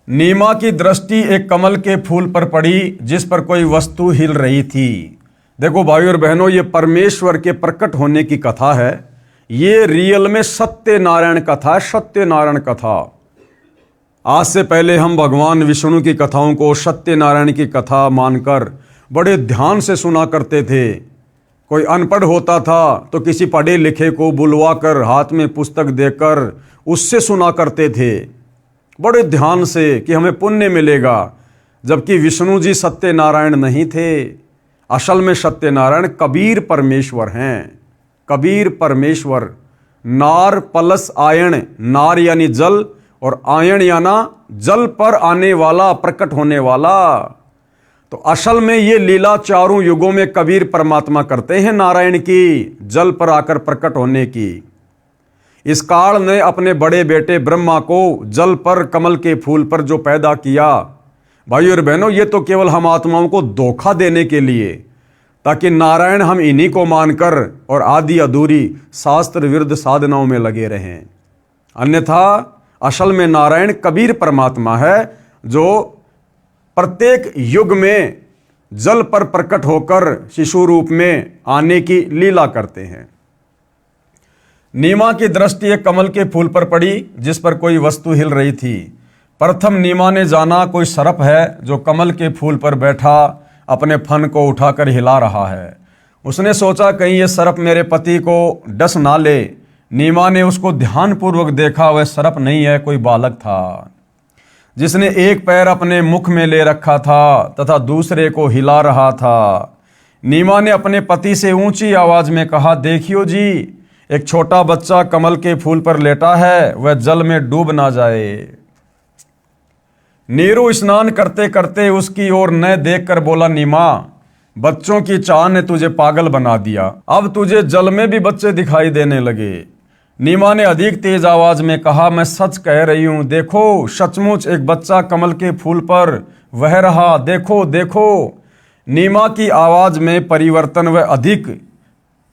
नीमा की दृष्टि एक कमल के फूल पर पड़ी जिस पर कोई वस्तु हिल रही थी। देखो भाई और बहनों, ये परमेश्वर के प्रकट होने की कथा है। ये रियल में सत्यनारायण कथा है, सत्यनारायण कथा। आज से पहले हम भगवान विष्णु की कथाओं को सत्यनारायण की कथा मानकर बड़े ध्यान से सुना करते थे। कोई अनपढ़ होता था तो किसी पढ़े लिखे को बुलवाकर हाथ में पुस्तक देकर उससे सुना करते थे बड़े ध्यान से कि हमें पुण्य मिलेगा। जबकि विष्णु जी सत्यनारायण नहीं थे। असल में सत्यनारायण कबीर परमेश्वर हैं। कबीर परमेश्वर। नार प्लस आयण, नार यानी जल और आयण याना जल पर आने वाला, प्रकट होने वाला। तो असल में ये लीला चारों युगों में कबीर परमात्मा करते हैं नारायण की, जल पर आकर प्रकट होने की। इस काल ने अपने बड़े बेटे ब्रह्मा को जल पर कमल के फूल पर जो पैदा किया, भाई और बहनों, ये तो केवल हम आत्माओं को धोखा देने के लिए, ताकि नारायण हम इन्हीं को मानकर और आदि अधूरी शास्त्र विरुद्ध साधनाओं में लगे रहें। अन्यथा असल में नारायण कबीर परमात्मा है जो प्रत्येक युग में जल पर प्रकट होकर शिशु रूप में आने की लीला करते हैं। नीमा की दृष्टि एक कमल के फूल पर पड़ी जिस पर कोई वस्तु हिल रही थी। प्रथम नीमा ने जाना कोई सर्प है जो कमल के फूल पर बैठा अपने फन को उठाकर हिला रहा है। उसने सोचा कहीं ये सर्प मेरे पति को डस ना ले। नीमा ने उसको ध्यानपूर्वक देखा, वह सर्प नहीं है, कोई बालक था जिसने एक पैर अपने मुख में ले रखा था तथा दूसरे को हिला रहा था। नीमा ने अपने पति से ऊंची आवाज में कहा, देखियो जी, एक छोटा बच्चा कमल के फूल पर लेटा है, वह जल में डूब ना जाए। नीरू स्नान करते करते उसकी ओर न देखकर बोला, नीमा, बच्चों की चाह ने तुझे पागल बना दिया, अब तुझे जल में भी बच्चे दिखाई देने लगे। नीमा ने अधिक तेज आवाज में कहा, मैं सच कह रही हूं, देखो सचमुच एक बच्चा कमल के फूल पर वह रहा, देखो देखो। नीमा की आवाज में परिवर्तन व अधिक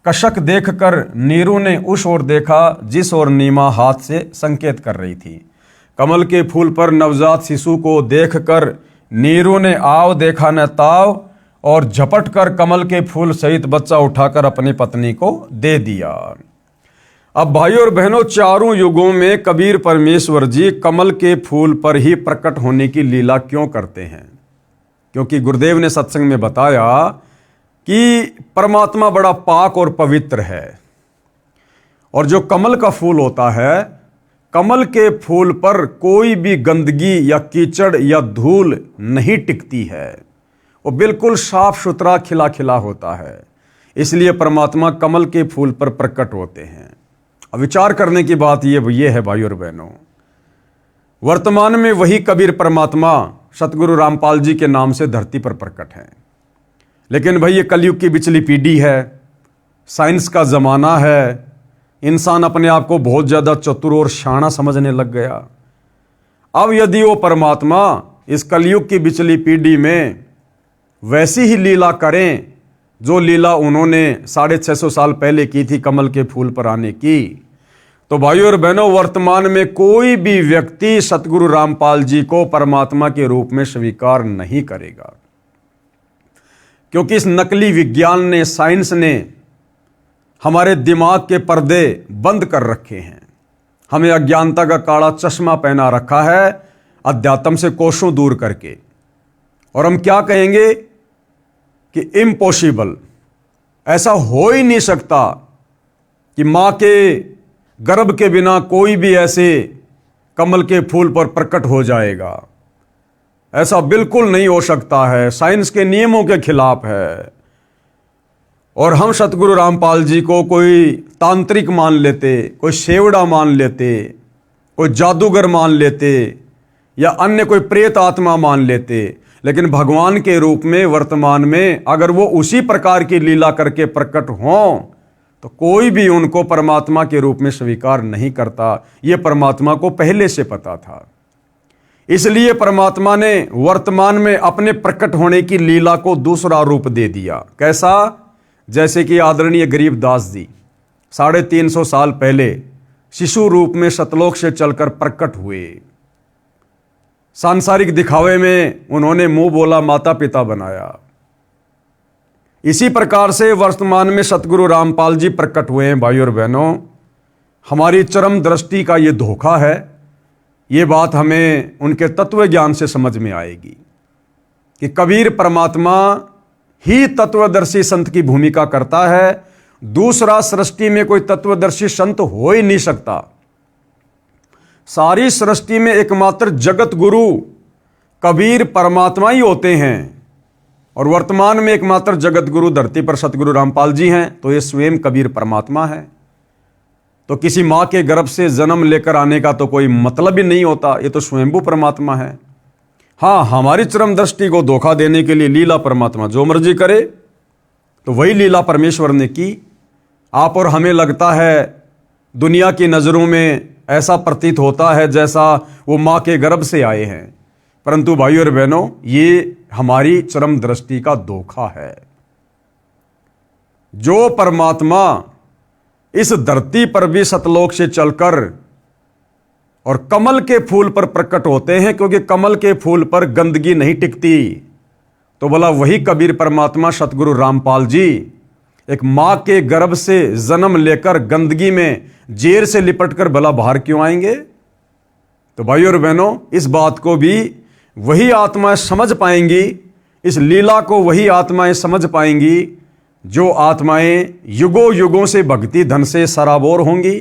कशक देखकर नीरू ने उस ओर देखा जिस ओर नीमा हाथ से संकेत कर रही थी। कमल के फूल पर नवजात शिशु को देखकर नीरू ने आव देखा न ताव और झपट कर कमल के फूल सहित बच्चा उठाकर अपनी पत्नी को दे दिया। अब भाइयों और बहनों, चारों युगों में कबीर परमेश्वर जी कमल के फूल पर ही प्रकट होने की लीला क्यों करते हैं? क्योंकि गुरुदेव ने सत्संग में बताया कि परमात्मा बड़ा पाक और पवित्र है, और जो कमल का फूल होता है, कमल के फूल पर कोई भी गंदगी या कीचड़ या धूल नहीं टिकती है। वो बिल्कुल साफ सुथरा खिला खिला होता है। इसलिए परमात्मा कमल के फूल पर प्रकट होते हैं। अब विचार करने की बात ये है भाइयों और बहनों, वर्तमान में वही कबीर परमात्मा सतगुरु रामपाल जी के नाम से धरती पर प्रकट हैं। लेकिन भाई, ये कलयुग की बिचली पीढ़ी है, साइंस का ज़माना है, इंसान अपने आप को बहुत ज़्यादा चतुर और शाना समझने लग गया। अब यदि वो परमात्मा इस कलयुग की बिचली पीढ़ी में वैसी ही लीला करें जो लीला उन्होंने 650 साल पहले की थी कमल के फूल पर आने की, तो भाइयों और बहनों, वर्तमान में कोई भी व्यक्ति सतगुरु रामपाल जी को परमात्मा के रूप में स्वीकार नहीं करेगा। क्योंकि इस नकली विज्ञान ने, साइंस ने हमारे दिमाग के पर्दे बंद कर रखे हैं। हमें अज्ञानता का काला चश्मा पहना रखा है, अध्यात्म से कोसों दूर करके। और हम क्या कहेंगे कि इम्पॉसिबल, ऐसा हो ही नहीं सकता कि मां के गर्भ के बिना कोई भी ऐसे कमल के फूल पर प्रकट हो जाएगा। ऐसा बिल्कुल नहीं हो सकता है, साइंस के नियमों के खिलाफ है। और हम सतगुरु रामपाल जी को कोई तांत्रिक मान लेते, कोई सेवड़ा मान लेते, कोई जादूगर मान लेते, या अन्य कोई प्रेत आत्मा मान लेते। लेकिन भगवान के रूप में वर्तमान में अगर वो उसी प्रकार की लीला करके प्रकट हों तो कोई भी उनको परमात्मा के रूप में स्वीकार नहीं करता। ये परमात्मा को पहले से पता था। इसलिए परमात्मा ने वर्तमान में अपने प्रकट होने की लीला को दूसरा रूप दे दिया। कैसा? जैसे कि आदरणीय गरीबदास जी 350 साल पहले शिशु रूप में सतलोक से चलकर प्रकट हुए। सांसारिक दिखावे में उन्होंने मुंह बोला माता पिता बनाया। इसी प्रकार से वर्तमान में सतगुरु रामपाल जी प्रकट हुए हैं। भाइयों और बहनों, हमारी चरम दृष्टि का ये धोखा है। ये बात हमें उनके तत्व ज्ञान से समझ में आएगी कि कबीर परमात्मा ही तत्वदर्शी संत की भूमिका करता है। दूसरा सृष्टि में कोई तत्वदर्शी संत हो ही नहीं सकता। सारी सृष्टि में एकमात्र जगत गुरु कबीर परमात्मा ही होते हैं। और वर्तमान में एकमात्र जगत गुरु धरती पर सतगुरु रामपाल जी हैं, तो ये स्वयं कबीर परमात्मा है। तो किसी मां के गर्भ से जन्म लेकर आने का तो कोई मतलब ही नहीं होता, ये तो स्वयंभू परमात्मा है। हाँ, हमारी चरम दृष्टि को धोखा देने के लिए लीला परमात्मा जो मर्जी करे, तो वही लीला परमेश्वर ने की। आप और हमें लगता है, दुनिया की नज़रों में ऐसा प्रतीत होता है जैसा वो माँ के गर्भ से आए हैं, परंतु भाइयों और बहनों, ये हमारी चरम दृष्टि का धोखा है। जो परमात्मा इस धरती पर भी सतलोक से चलकर और कमल के फूल पर प्रकट होते हैं, क्योंकि कमल के फूल पर गंदगी नहीं टिकती, तो बोला वही कबीर परमात्मा सतगुरु रामपाल जी एक मां के गर्भ से जन्म लेकर गंदगी में जेर से लिपटकर भला बाहर क्यों आएंगे? तो भाइयों और बहनों, इस बात को भी वही आत्माएं समझ पाएंगी, इस लीला को वही आत्माएं समझ पाएंगी जो आत्माएं युगों युगों से भक्ति धन से सराबोर होंगी,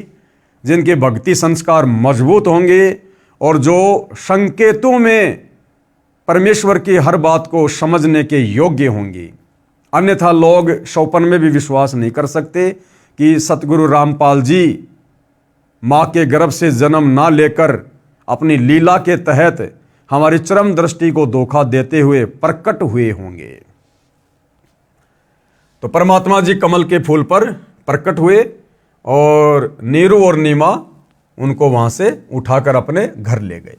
जिनके भक्ति संस्कार मजबूत होंगे और जो संकेतों में परमेश्वर की हर बात को समझने के योग्य होंगी। अन्यथा लोग सौपन में भी विश्वास नहीं कर सकते कि सतगुरु रामपाल जी माँ के गर्भ से जन्म ना लेकर अपनी लीला के तहत हमारी चरम दृष्टि को धोखा देते हुए प्रकट हुए होंगे। तो परमात्मा जी कमल के फूल पर प्रकट हुए और नीरू और नीमा उनको वहां से उठाकर अपने घर ले गए।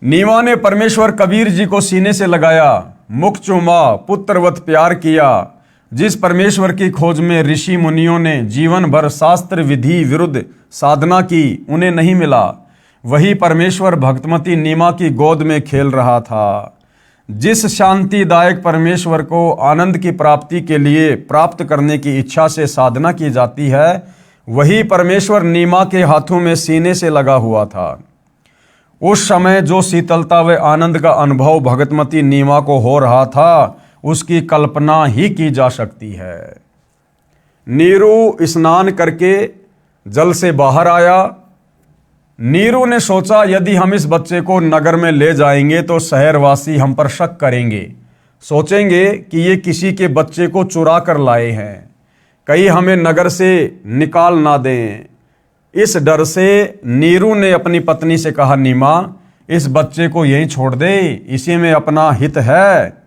नीमा ने परमेश्वर कबीर जी को सीने से लगाया, मुख चूमा, पुत्रवत प्यार किया। जिस परमेश्वर की खोज में ऋषि मुनियों ने जीवन भर शास्त्र विधि विरुद्ध साधना की, उन्हें नहीं मिला, वही परमेश्वर भक्तमती नीमा की गोद में खेल रहा था। जिस शांतिदायक परमेश्वर को आनंद की प्राप्ति के लिए प्राप्त करने की इच्छा से साधना की जाती है, वही परमेश्वर नीमा के हाथों में सीने से लगा हुआ था। उस समय जो शीतलता व आनंद का अनुभव भगतमती नीमा को हो रहा था, उसकी कल्पना ही की जा सकती है। नीरू स्नान करके जल से बाहर आया। नीरू ने सोचा, यदि हम इस बच्चे को नगर में ले जाएंगे तो शहरवासी हम पर शक करेंगे, सोचेंगे कि ये किसी के बच्चे को चुरा कर लाए हैं, कहीं हमें नगर से निकाल ना दें। इस डर से नीरू ने अपनी पत्नी से कहा, नीमा, इस बच्चे को यहीं छोड़ दे, इसी में अपना हित है।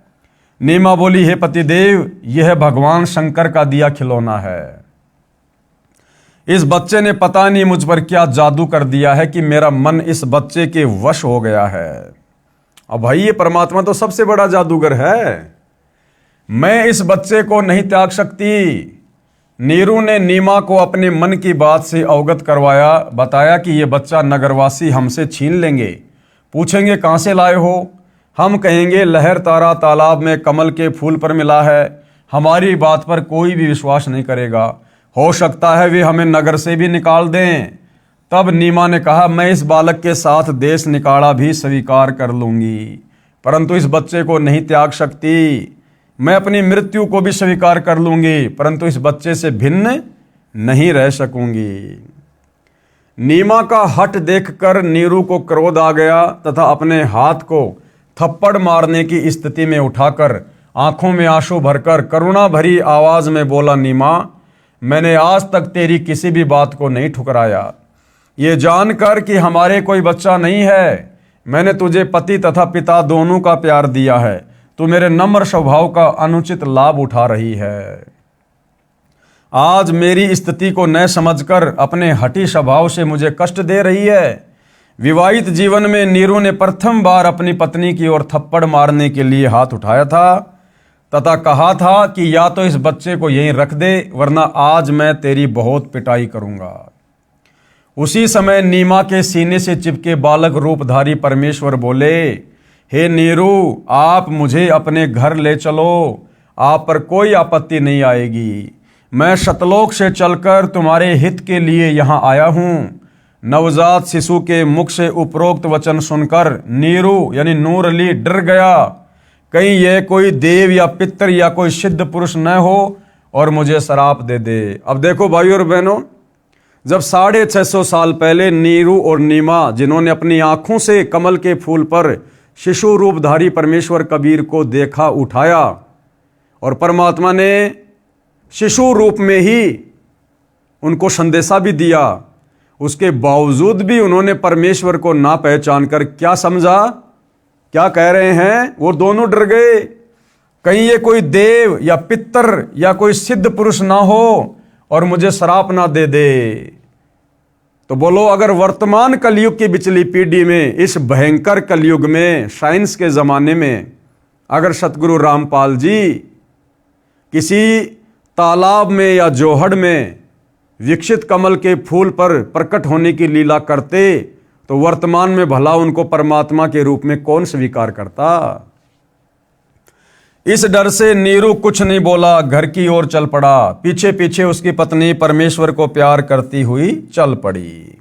नीमा बोली, हे पतिदेव, यह भगवान शंकर का दिया खिलौना है। इस बच्चे ने पता नहीं मुझ पर क्या जादू कर दिया है कि मेरा मन इस बच्चे के वश हो गया है। अब भाई, ये परमात्मा तो सबसे बड़ा जादूगर है, मैं इस बच्चे को नहीं त्याग सकती। नीरू ने नीमा को अपने मन की बात से अवगत करवाया, बताया कि ये बच्चा नगरवासी हमसे छीन लेंगे, पूछेंगे कहाँ से लाए हो, हम कहेंगे लहर तारा तालाब में कमल के फूल पर मिला है, हमारी बात पर कोई भी विश्वास नहीं करेगा, हो सकता है वे हमें नगर से भी निकाल दें। तब नीमा ने कहा, मैं इस बालक के साथ देश निकाला भी स्वीकार कर लूंगी, परंतु इस बच्चे को नहीं त्याग सकती। मैं अपनी मृत्यु को भी स्वीकार कर लूंगी, परंतु इस बच्चे से भिन्न नहीं रह सकूंगी। नीमा का हठ देखकर नीरू को क्रोध आ गया तथा अपने हाथ को थप्पड़ मारने की स्थिति में उठाकर आंखों में आंसू भरकर करुणा भरी आवाज में बोला, नीमा, मैंने आज तक तेरी किसी भी बात को नहीं ठुकराया। ये जानकर कि हमारे कोई बच्चा नहीं है, मैंने तुझे पति तथा पिता दोनों का प्यार दिया है, तू मेरे नम्र स्वभाव का अनुचित लाभ उठा रही है। आज मेरी स्थिति को न समझकर अपने हठी स्वभाव से मुझे कष्ट दे रही है। विवाहित जीवन में नीरू ने प्रथम बार अपनी पत्नी की ओर थप्पड़ मारने के लिए हाथ उठाया था तथा कहा था कि या तो इस बच्चे को यहीं रख दे, वरना आज मैं तेरी बहुत पिटाई करूंगा। उसी समय नीमा के सीने से चिपके बालक रूपधारी परमेश्वर बोले, हे नीरू, आप मुझे अपने घर ले चलो, आप पर कोई आपत्ति नहीं आएगी। मैं शतलोक से चलकर तुम्हारे हित के लिए यहाँ आया हूँ। नवजात शिशु के मुख से उपरोक्त वचन सुनकर नीरू यानी नूर अली डर गया, कहीं यह कोई देव या पितर या कोई सिद्ध पुरुष न हो और मुझे श्राप दे दे। अब देखो भाइयों और बहनों, जब 650 साल पहले नीरू और नीमा, जिन्होंने अपनी आंखों से कमल के फूल पर शिशु रूपधारी परमेश्वर कबीर को देखा, उठाया, और परमात्मा ने शिशु रूप में ही उनको संदेशा भी दिया, उसके बावजूद भी उन्होंने परमेश्वर को ना पहचान कर क्या समझा, क्या कह रहे हैं, वो दोनों डर गए, कहीं ये कोई देव या पितर या कोई सिद्ध पुरुष ना हो और मुझे श्राप ना दे दे। तो बोलो, अगर वर्तमान कलयुग की बिचली पीढ़ी में, इस भयंकर कलयुग में, साइंस के ज़माने में, अगर सतगुरु रामपाल जी किसी तालाब में या जोहड़ में विकसित कमल के फूल पर प्रकट होने की लीला करते, तो वर्तमान में भला उनको परमात्मा के रूप में कौन स्वीकार करता। इस डर से नीरू कुछ नहीं बोला, घर की ओर चल पड़ा। पीछे पीछे उसकी पत्नी परमेश्वर को प्यार करती हुई चल पड़ी।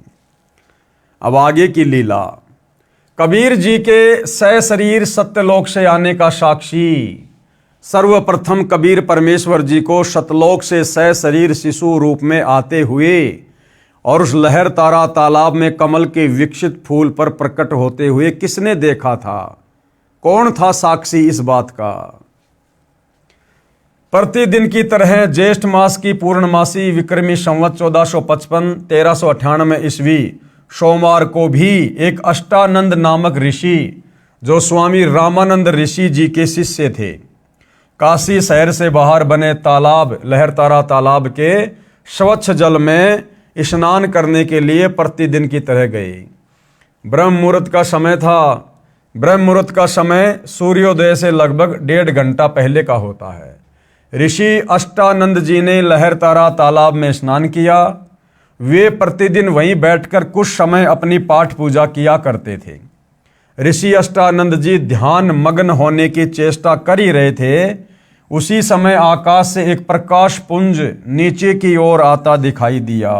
अब आगे की लीला। कबीर जी के सशरीर सत्यलोक से आने का साक्षी, सर्वप्रथम कबीर परमेश्वर जी को सतलोक से सशरीर शिशु रूप में आते हुए और उस लहर तारा तालाब में कमल के विकसित फूल पर प्रकट होते हुए किसने देखा था? कौन था साक्षी इस बात का? प्रतिदिन की तरह ज्येष्ठ मास की पूर्णमासी विक्रमी संवत 1455 1398 ईस्वी सोमवार को भी एक अष्टानंद नामक ऋषि, जो स्वामी रामानंद ऋषि जी के शिष्य थे, काशी शहर से बाहर बने तालाब लहर तारा तालाब के स्वच्छ जल में स्नान करने के लिए प्रतिदिन की तरह गए। ब्रह्म मुहूर्त का समय था। ब्रह्म मुहूर्त का समय सूर्योदय से लगभग 1.5 घंटा पहले का होता है। ऋषि अष्टानंद जी ने लहर तारा तालाब में स्नान किया। वे प्रतिदिन वहीं बैठकर कुछ समय अपनी पाठ पूजा किया करते थे। ऋषि अष्टानंद जी ध्यान मग्न होने की चेष्टा कर ही रहे थे, उसी समय आकाश से एक प्रकाश पुंज नीचे की ओर आता दिखाई दिया।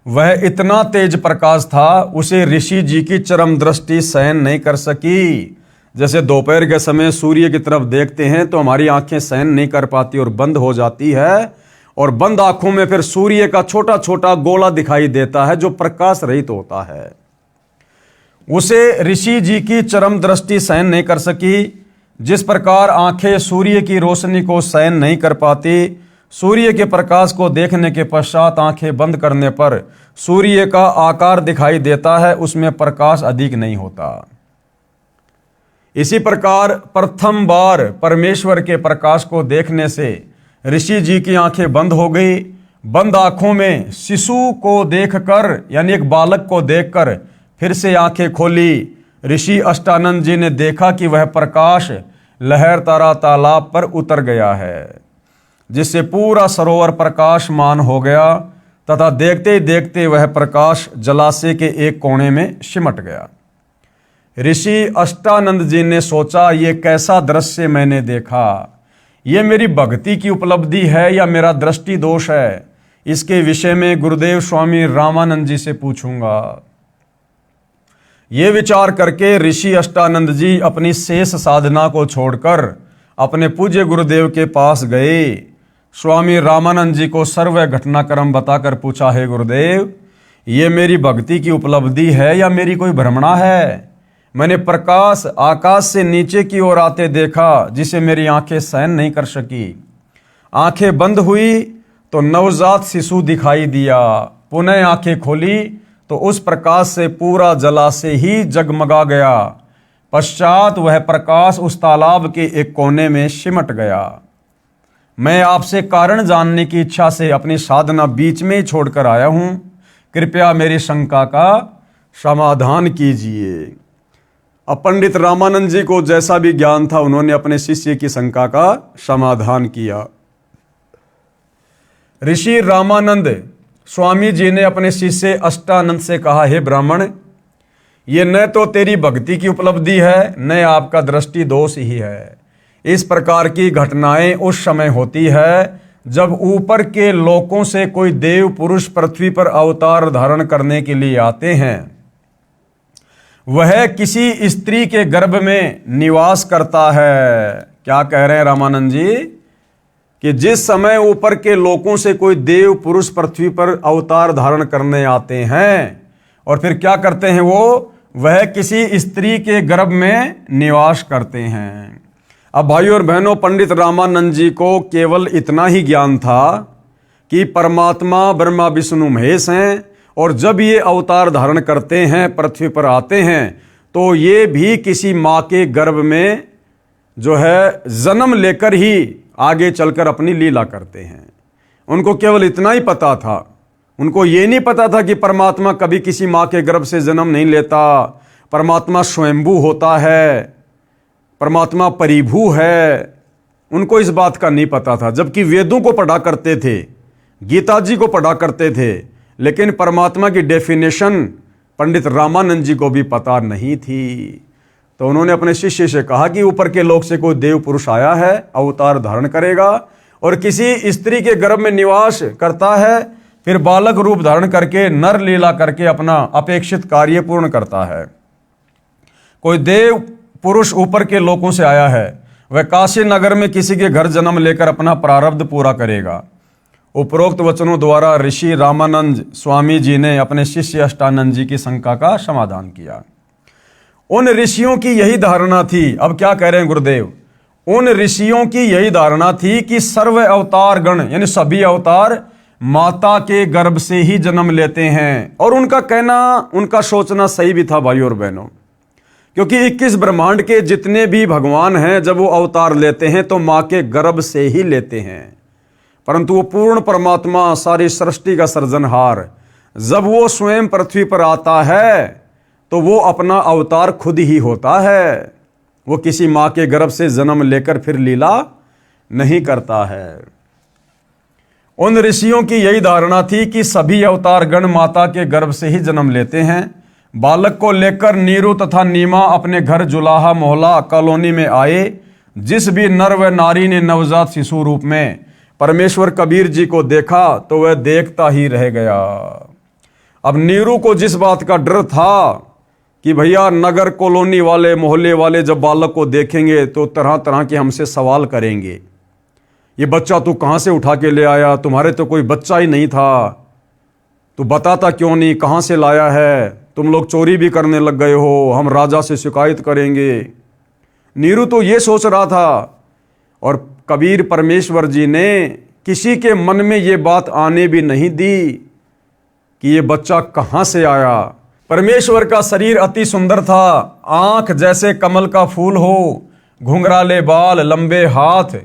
वह इतना तेज प्रकाश था, उसे ऋषि जी की चरम दृष्टि सहन नहीं कर सकी। जैसे दोपहर के समय सूर्य की तरफ देखते हैं तो हमारी आंखें सहन नहीं कर पाती और बंद हो जाती है, और बंद आंखों में फिर सूर्य का छोटा छोटा गोला दिखाई देता है जो प्रकाश रहित होता है। उसे ऋषि जी की चरम दृष्टि सहन नहीं कर सकी। जिस प्रकार आंखें सूर्य की रोशनी को सहन नहीं कर पाती, सूर्य के प्रकाश को देखने के पश्चात आंखें बंद करने पर सूर्य का आकार दिखाई देता है, उसमें प्रकाश अधिक नहीं होता। इसी प्रकार प्रथम बार परमेश्वर के प्रकाश को देखने से ऋषि जी की आंखें बंद हो गई। बंद आंखों में शिशु को देखकर, यानी एक बालक को देखकर फिर से आंखें खोली। ऋषि अष्टानंद जी ने देखा कि वह प्रकाश लहरतारा तालाब पर उतर गया है, जिससे पूरा सरोवर प्रकाशमान हो गया तथा देखते ही देखते वह प्रकाश जलाशय के एक कोने में सिमट गया। ऋषि अष्टानंद जी ने सोचा, ये कैसा दृश्य मैंने देखा, ये मेरी भक्ति की उपलब्धि है या मेरा दृष्टि दोष है। इसके विषय में गुरुदेव स्वामी रामानंद जी से पूछूंगा। ये विचार करके ऋषि अष्टानंद जी अपनी शेष साधना को छोड़कर अपने पूज्य गुरुदेव के पास गए। स्वामी रामानंद जी को सर्व घटनाक्रम बताकर पूछा, हे गुरुदेव, ये मेरी भक्ति की उपलब्धि है या मेरी कोई भ्रमणा है? मैंने प्रकाश आकाश से नीचे की ओर आते देखा, जिसे मेरी आंखें सहन नहीं कर सकी। आंखें बंद हुई तो नवजात शिशु दिखाई दिया। पुनः आंखें खोली तो उस प्रकाश से पूरा जलाशय ही जगमगा गया। पश्चात वह प्रकाश उस तालाब के एक कोने में सिमट गया। मैं आपसे कारण जानने की इच्छा से अपनी साधना बीच में ही छोड़कर आया हूं। कृपया मेरी शंका का समाधान कीजिए। अब पंडित रामानंद जी को जैसा भी ज्ञान था, उन्होंने अपने शिष्य की शंका का समाधान किया। ऋषि रामानंद स्वामी जी ने अपने शिष्य अष्टानंद से कहा, हे ब्राह्मण, ये न तो तेरी भक्ति की उपलब्धि है, न आपका दृष्टि दोष ही है। इस प्रकार की घटनाएं उस समय होती है जब ऊपर के लोकों से कोई देव पुरुष पृथ्वी पर अवतार धारण करने के लिए आते हैं। वह किसी स्त्री के गर्भ में निवास करता है। क्या कह रहे हैं रामानंद जी? कि जिस समय ऊपर के लोकों से कोई देव पुरुष पृथ्वी पर अवतार धारण करने आते हैं और फिर क्या करते हैं, वह किसी स्त्री के गर्भ में निवास करते हैं। अब भाइयों और बहनों, पंडित रामानंद जी को केवल इतना ही ज्ञान था कि परमात्मा ब्रह्मा विष्णु महेश हैं, और जब ये अवतार धारण करते हैं, पृथ्वी पर आते हैं, तो ये भी किसी माँ के गर्भ में जो है जन्म लेकर ही आगे चलकर अपनी लीला करते हैं। उनको केवल इतना ही पता था। उनको ये नहीं पता था कि परमात्मा कभी किसी माँ के गर्भ से जन्म नहीं लेता, परमात्मा स्वयंभू होता है, परमात्मा परिभू है। उनको इस बात का नहीं पता था। जबकि वेदों को पढ़ा करते थे, गीता जी को पढ़ा करते थे, लेकिन परमात्मा की डेफिनेशन पंडित रामानंद जी को भी पता नहीं थी। तो उन्होंने अपने शिष्य से कहा कि ऊपर के लोक से कोई देव पुरुष आया है, अवतार धारण करेगा और किसी स्त्री के गर्भ में निवास करता है, फिर बालक रूप धारण करके नर लीला करके अपना अपेक्षित कार्य पूर्ण करता है। कोई देव पुरुष ऊपर के लोकों से आया है, वह काशी नगर में किसी के घर जन्म लेकर अपना प्रारब्ध पूरा करेगा। उपरोक्त वचनों द्वारा ऋषि रामानंद स्वामी जी ने अपने शिष्य अष्टानंद जी की शंका का समाधान किया। उन ऋषियों की यही धारणा थी। अब क्या कह रहे हैं गुरुदेव? उन ऋषियों की यही धारणा थी कि सर्व अवतार गण, यानी सभी अवतार माता के गर्भ से ही जन्म लेते हैं। और उनका कहना, उनका सोचना सही भी था भाइयों और बहनों, क्योंकि 21 ब्रह्मांड के जितने भी भगवान हैं, जब वो अवतार लेते हैं तो माँ के गर्भ से ही लेते हैं। परंतु वो पूर्ण परमात्मा, सारी सृष्टि का सृजनहार, जब वो स्वयं पृथ्वी पर आता है तो वो अपना अवतार खुद ही होता है। वो किसी माँ के गर्भ से जन्म लेकर फिर लीला नहीं करता है। उन ऋषियों की यही धारणा थी कि सभी अवतार गण माता के गर्भ से ही जन्म लेते हैं। बालक को लेकर नीरू तथा नीमा अपने घर जुलाहा मोहल्ला कॉलोनी में आए, जिस भी नर व नारी ने नवजात शिशु रूप में परमेश्वर कबीर जी को देखा तो वह देखता ही रह गया। अब नीरू को जिस बात का डर था कि भैया नगर कॉलोनी वाले मोहल्ले वाले जब बालक को देखेंगे तो तरह तरह के हमसे सवाल करेंगे, ये बच्चा तू कहाँ से उठा के ले आया, तुम्हारे तो कोई बच्चा ही नहीं था, तू बताता क्यों नहीं, कहाँ से लाया है, तुम लोग चोरी भी करने लग गए हो, हम राजा से शिकायत करेंगे। नीरू तो ये सोच रहा था, और कबीर परमेश्वर जी ने किसी के मन में ये बात आने भी नहीं दी कि ये बच्चा कहाँ से आया। परमेश्वर का शरीर अति सुंदर था, आंख जैसे कमल का फूल हो, घुंघराले बाल, लंबे हाथ,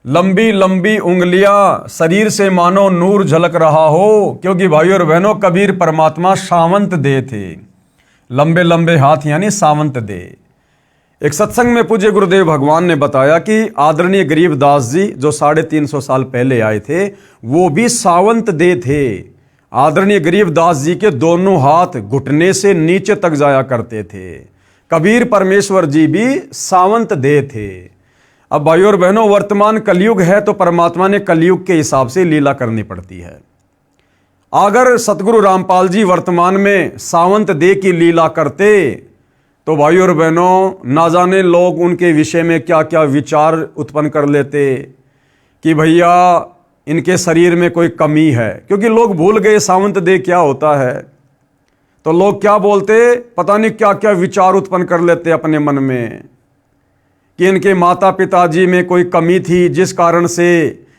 लंबी लंबी उंगलियां, शरीर से मानो नूर झलक रहा हो, क्योंकि भाइयों और बहनों कबीर परमात्मा सावंत दे थे। लंबे लंबे हाथ यानी सावंत दे। एक सत्संग में पूज्य गुरुदेव भगवान ने बताया कि आदरणीय गरीबदास जी जो 350 साल पहले आए थे वो भी सावंत दे थे। आदरणीय गरीबदास जी के दोनों हाथ घुटने से नीचे तक जाया करते थे। कबीर परमेश्वर जी भी सावंत दे थे। अब भाइयों और बहनों, वर्तमान कलयुग है तो परमात्मा ने कलयुग के हिसाब से लीला करनी पड़ती है। अगर सतगुरु रामपाल जी वर्तमान में सावंत दे की लीला करते तो भाइयों और बहनों ना जाने लोग उनके विषय में क्या क्या विचार उत्पन्न कर लेते कि भैया इनके शरीर में कोई कमी है, क्योंकि लोग भूल गए सावंत दे क्या होता है। तो लोग क्या बोलते, पता नहीं क्या क्या विचार उत्पन्न कर लेते अपने मन में कि इनके माता पिताजी में कोई कमी थी जिस कारण से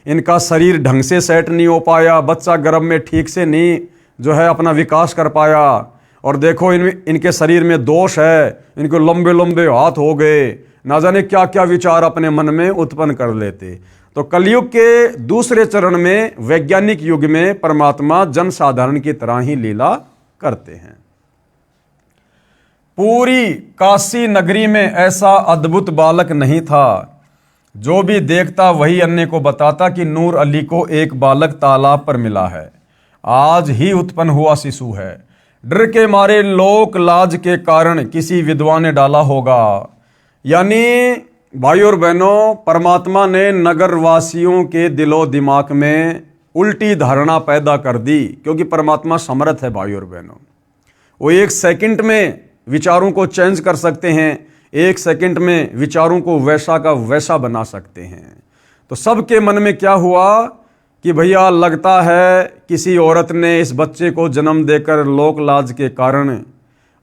इनका शरीर ढंग से सेट नहीं हो पाया, बच्चा गर्भ में ठीक से नहीं जो है अपना विकास कर पाया, और देखो इनके शरीर में दोष है, इनको लंबे लंबे हाथ हो गए, ना जाने क्या क्या विचार अपने मन में उत्पन्न कर लेते। तो कलयुग के दूसरे चरण में वैज्ञानिक युग में परमात्मा जनसाधारण की तरह ही लीला करते हैं। पूरी काशी नगरी में ऐसा अद्भुत बालक नहीं था, जो भी देखता वही अन्य को बताता कि नूर अली को एक बालक तालाब पर मिला है, आज ही उत्पन्न हुआ शिशु है। डर के मारे लोक लाज के कारण किसी विधवा ने डाला होगा। यानी भाइयों और बहनों, परमात्मा ने नगर वासियों के दिलो दिमाग में उल्टी धारणा पैदा कर दी, क्योंकि परमात्मा समर्थ है भाइयों और बहनों। वो एक सेकंड में विचारों को चेंज कर सकते हैं, एक सेकंड में विचारों को वैसा का वैसा बना सकते हैं। तो सबके मन में क्या हुआ कि भैया लगता है किसी औरत ने इस बच्चे को जन्म देकर लोक लाज के कारण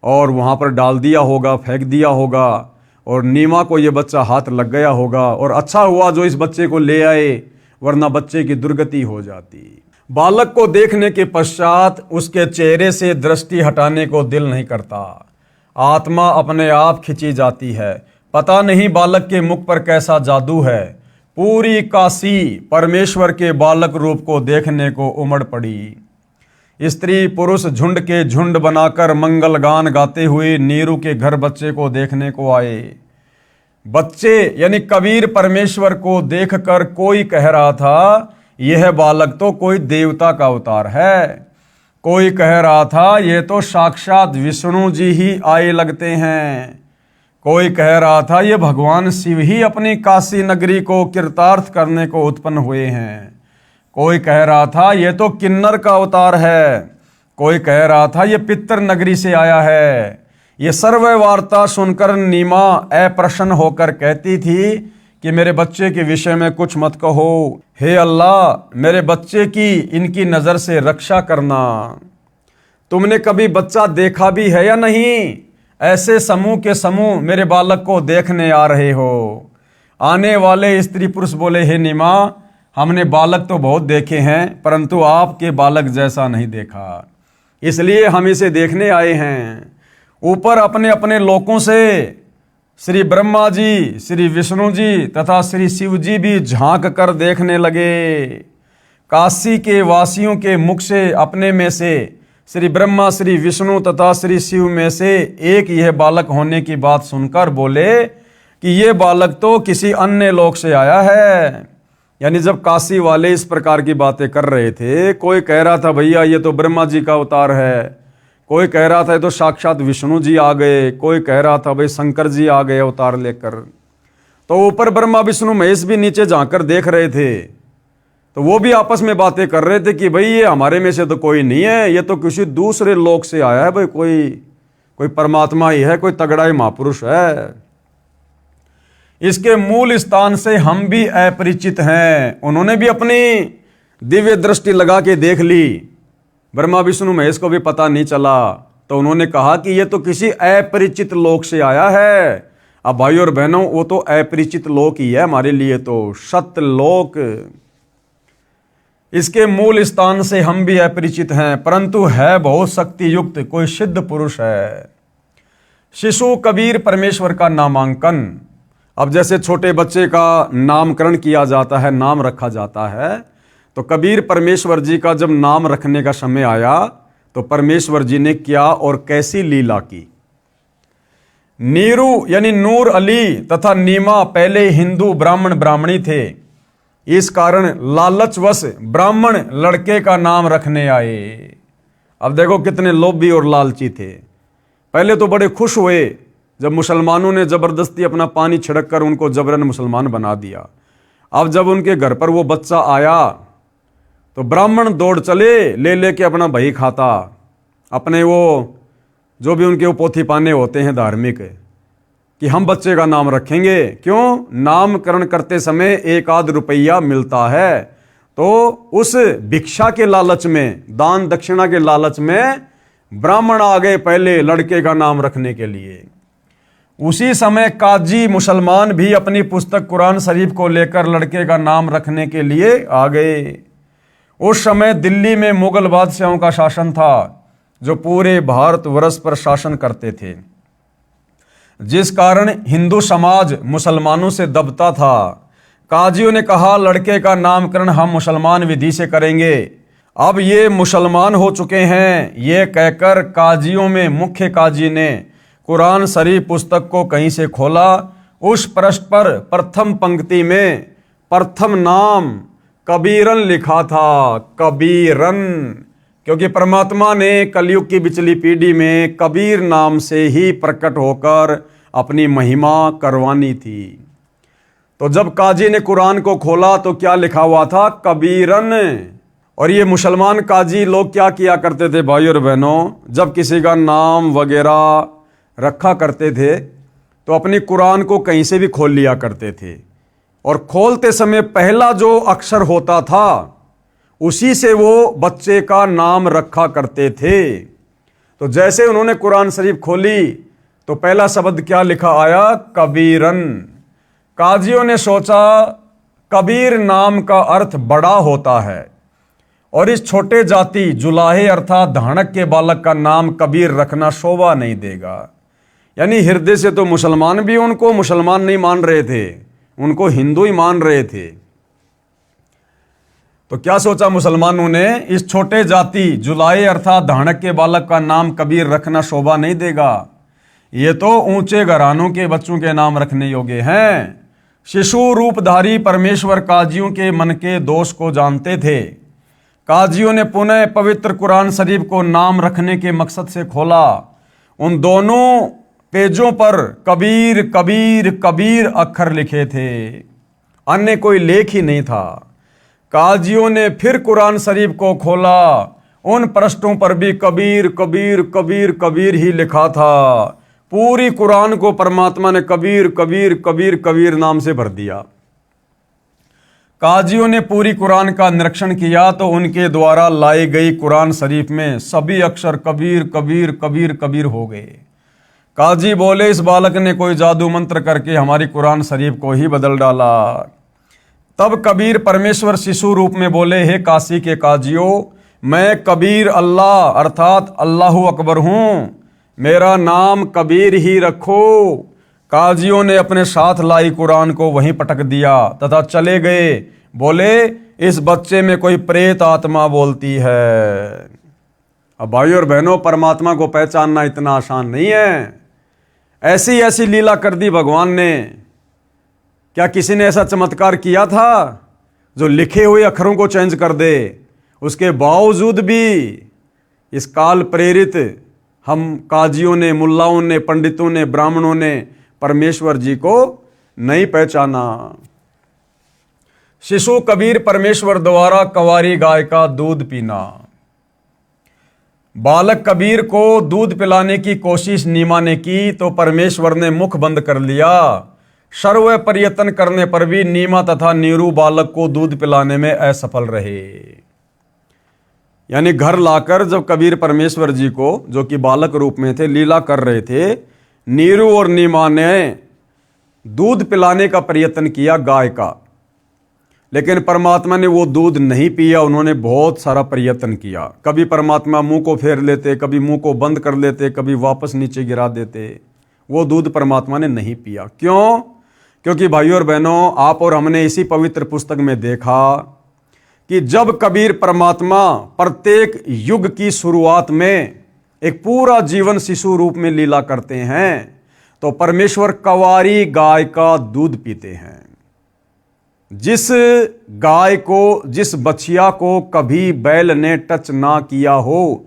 और वहाँ पर डाल दिया होगा, फेंक दिया होगा, और नीमा को ये बच्चा हाथ लग गया होगा, और अच्छा हुआ जो इस बच्चे को ले आए, वरना बच्चे की दुर्गति हो जाती। बालक को देखने के पश्चात उसके चेहरे से दृष्टि हटाने को दिल नहीं करता, आत्मा अपने आप खिंची जाती है। पता नहीं बालक के मुख पर कैसा जादू है, पूरी काशी परमेश्वर के बालक रूप को देखने को उमड़ पड़ी। स्त्री पुरुष झुंड के झुंड बनाकर मंगल गान गाते हुए नीरू के घर बच्चे को देखने को आए। बच्चे यानी कबीर परमेश्वर को देखकर कोई कह रहा था यह बालक तो कोई देवता का अवतार है, कोई कह रहा था ये तो साक्षात विष्णु जी ही आए लगते हैं, कोई कह रहा था ये भगवान शिव ही अपनी काशी नगरी को कृतार्थ करने को उत्पन्न हुए हैं, कोई कह रहा था ये तो किन्नर का अवतार है, कोई कह रहा था ये पितर नगरी से आया है। ये सर्व वार्ता सुनकर नीमा अप्रसन्न होकर कहती थी कि मेरे बच्चे के विषय में कुछ मत कहो, हे अल्लाह मेरे बच्चे की इनकी नज़र से रक्षा करना। तुमने कभी बच्चा देखा भी है या नहीं? ऐसे समूह के समूह मेरे बालक को देखने आ रहे हो। आने वाले स्त्री पुरुष बोले, हे नीमा हमने बालक तो बहुत देखे हैं परंतु आपके बालक जैसा नहीं देखा, इसलिए हम इसे देखने आए हैं। ऊपर अपने अपने लोकों से श्री ब्रह्मा जी, श्री विष्णु जी तथा श्री शिव जी भी झांक कर देखने लगे। काशी के वासियों के मुख से अपने में से श्री ब्रह्मा, श्री विष्णु तथा श्री शिव में से एक यह बालक होने की बात सुनकर बोले कि यह बालक तो किसी अन्य लोक से आया है। यानी जब काशी वाले इस प्रकार की बातें कर रहे थे, कोई कह रहा था भैया ये तो ब्रह्मा जी का अवतार है, कोई कह रहा था ये तो साक्षात विष्णु जी आ गए, कोई कह रहा था भाई शंकर जी आ गए अवतार लेकर। तो ऊपर ब्रह्मा विष्णु महेश भी नीचे झांक कर देख रहे थे। तो वो भी आपस में बातें कर रहे थे कि भाई ये हमारे में से तो कोई नहीं है, ये तो किसी दूसरे लोक से आया है, भाई कोई परमात्मा ही है, कोई तगड़ा ही महापुरुष है। इसके मूल स्थान से हम भी अपरिचित हैं। उन्होंने भी अपनी दिव्य दृष्टि लगा के देख ली, ब्रह्मा विष्णु महेश को भी पता नहीं चला। तो उन्होंने कहा कि ये तो किसी अपरिचित लोक से आया है। अब भाई और बहनों, वो तो अपरिचित लोक ही है हमारे लिए, तो सत्यलोक। इसके मूल स्थान से हम भी अपरिचित हैं, परंतु है बहुत शक्ति युक्त, कोई सिद्ध पुरुष है। शिशु कबीर परमेश्वर का नामांकन। अब जैसे छोटे बच्चे का नामकरण किया जाता है, नाम रखा जाता है, तो कबीर परमेश्वर जी का जब नाम रखने का समय आया तो परमेश्वर जी ने क्या और कैसी लीला की। नीरू यानी नूर अली तथा नीमा पहले हिंदू ब्राह्मण ब्राह्मणी थे। इस कारण लालचवश ब्राह्मण लड़के का नाम रखने आए। अब देखो कितने लोभी और लालची थे। पहले तो बड़े खुश हुए जब मुसलमानों ने जबरदस्ती अपना पानी छिड़क कर उनको जबरन मुसलमान बना दिया। अब जब उनके घर पर वो बच्चा आया तो ब्राह्मण दौड़ चले, ले लेके अपना बही खाता, अपने वो जो भी उनके वो पोथी पाने होते हैं धार्मिक, कि हम बच्चे का नाम रखेंगे। क्यों? नामकरण करते समय 1 रुपया मिलता है। तो उस भिक्षा के लालच में, दान दक्षिणा के लालच में ब्राह्मण आ गए पहले लड़के का नाम रखने के लिए। उसी समय काजी मुसलमान भी अपनी पुस्तक कुरान शरीफ को लेकर लड़के का नाम रखने के लिए आ गए। उस समय दिल्ली में मुगल बादशाहों का शासन था, जो पूरे भारतवर्ष पर शासन करते थे, जिस कारण हिंदू समाज मुसलमानों से दबता था। काजियों ने कहा लड़के का नामकरण हम मुसलमान विधि से करेंगे। अब ये मुसलमान हो चुके हैं, ये कहकर काजियों में मुख्य काजी ने कुरान शरीफ पुस्तक को कहीं से खोला। उस पृष्ठ पर प्रथम पंक्ति में प्रथम नाम कबीरन लिखा था। कबीरन, क्योंकि परमात्मा ने कलयुग की बिचली पीढ़ी में कबीर नाम से ही प्रकट होकर अपनी महिमा करवानी थी। तो जब काजी ने कुरान को खोला तो क्या लिखा हुआ था? कबीरन। और ये मुसलमान काजी लोग क्या किया करते थे भाई और बहनों, जब किसी का नाम वगैरह रखा करते थे तो अपनी कुरान को कहीं से भी खोल लिया करते थे, और खोलते समय पहला जो अक्षर होता था उसी से वो बच्चे का नाम रखा करते थे। तो जैसे उन्होंने कुरान शरीफ खोली तो पहला शब्द क्या लिखा आया? कबीरन। काजियों ने सोचा कबीर नाम का अर्थ बड़ा होता है, और इस छोटे जाति जुलाहे अर्थात धानक के बालक का नाम कबीर रखना शोभा नहीं देगा। यानी हृदय से तो मुसलमान भी उनको मुसलमान नहीं मान रहे थे, उनको हिंदू ही मान रहे थे। तो क्या सोचा मुसलमानों ने? इस छोटे जाति जुलाहे अर्थात धानक के बालक का नाम कबीर रखना शोभा नहीं देगा, ये तो ऊंचे घरानों के बच्चों के नाम रखने योग्य हैं। शिशु रूपधारी परमेश्वर काजियों के मन के दोष को जानते थे। काजियों ने पुनः पवित्र कुरान शरीफ को नाम रखने के मकसद से खोला। उन दोनों पेजों पर कबीर कबीर कबीर अक्षर लिखे थे, अन्य कोई लेख ही नहीं था। काजियों ने फिर कुरान शरीफ को खोला, उन पृष्ठों पर भी कबीर कबीर कबीर कबीर ही लिखा था। पूरी कुरान को परमात्मा ने कबीर कबीर कबीर कबीर नाम से भर दिया। काजियों ने पूरी कुरान का निरीक्षण किया तो उनके द्वारा लाई गई कुरान शरीफ में सभी अक्षर कबीर कबीर कबीर कबीर हो गए। काजी बोले इस बालक ने कोई जादू मंत्र करके हमारी कुरान शरीफ को ही बदल डाला। तब कबीर परमेश्वर शिशु रूप में बोले, हे काशी के काजियों, मैं कबीर अल्लाह अर्थात अल्लाहु अकबर हूँ, मेरा नाम कबीर ही रखो। काजियों ने अपने साथ लाई कुरान को वहीं पटक दिया तथा चले गए। बोले इस बच्चे में कोई प्रेत आत्मा बोलती है। अब भाइयों और बहनों, परमात्मा को पहचानना इतना आसान नहीं है। ऐसी ऐसी लीला कर दी भगवान ने। क्या किसी ने ऐसा चमत्कार किया था जो लिखे हुए अक्षरों को चेंज कर दे? उसके बावजूद भी इस काल प्रेरित हम काजियों ने, मुल्लाओं ने, पंडितों ने, ब्राह्मणों ने परमेश्वर जी को नहीं पहचाना। शिशु कबीर परमेश्वर द्वारा कंवारी गाय का दूध पीना। बालक कबीर को दूध पिलाने की कोशिश नीमा ने की तो परमेश्वर ने मुख बंद कर लिया। सर्व प्रयत्न करने पर भी नीमा तथा नीरू बालक को दूध पिलाने में असफल रहे। यानी घर लाकर जब कबीर परमेश्वर जी को, जो कि बालक रूप में थे, लीला कर रहे थे, नीरू और नीमा ने दूध पिलाने का प्रयत्न किया गाय का, लेकिन परमात्मा ने वो दूध नहीं पिया। उन्होंने बहुत सारा प्रयत्न किया। कभी परमात्मा मुंह को फेर लेते, कभी मुंह को बंद कर लेते, कभी वापस नीचे गिरा देते। वो दूध परमात्मा ने नहीं पिया। क्यों? क्योंकि भाइयों और बहनों, आप और हमने इसी पवित्र पुस्तक में देखा कि जब कबीर परमात्मा प्रत्येक युग की शुरुआत में एक पूरा जीवन शिशु रूप में लीला करते हैं तो परमेश्वर कंवारी गाय का दूध पीते हैं। जिस गाय को, जिस बछिया को कभी बैल ने टच ना किया हो,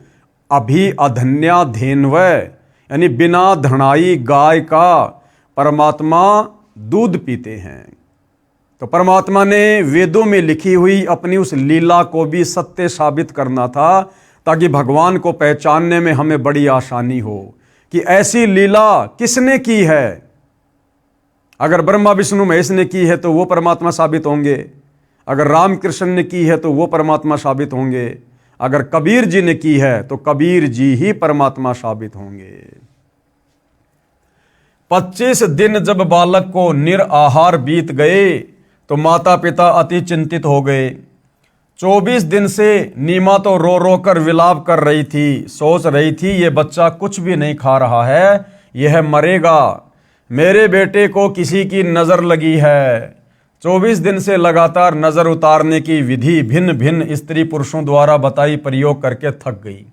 अभी अधन्या धेनव, यानी बिना धनाई गाय का परमात्मा दूध पीते हैं। तो परमात्मा ने वेदों में लिखी हुई अपनी उस लीला को भी सत्य साबित करना था, ताकि भगवान को पहचानने में हमें बड़ी आसानी हो कि ऐसी लीला किसने की है। अगर ब्रह्मा विष्णु महेश ने की है तो वो परमात्मा साबित होंगे, अगर रामकृष्ण ने की है तो वो परमात्मा साबित होंगे, अगर कबीर जी ने की है तो कबीर जी ही परमात्मा साबित होंगे। 25 दिन जब बालक को निराहार बीत गए तो माता पिता अति चिंतित हो गए। 24 दिन से नीमा तो रो रो कर विलाप कर रही थी, सोच रही थी ये बच्चा कुछ भी नहीं खा रहा है, यह मरेगा, मेरे बेटे को किसी की नज़र लगी है। 24 दिन से लगातार नज़र उतारने की विधि भिन्न भिन्न स्त्री पुरुषों द्वारा बताई प्रयोग करके थक गई,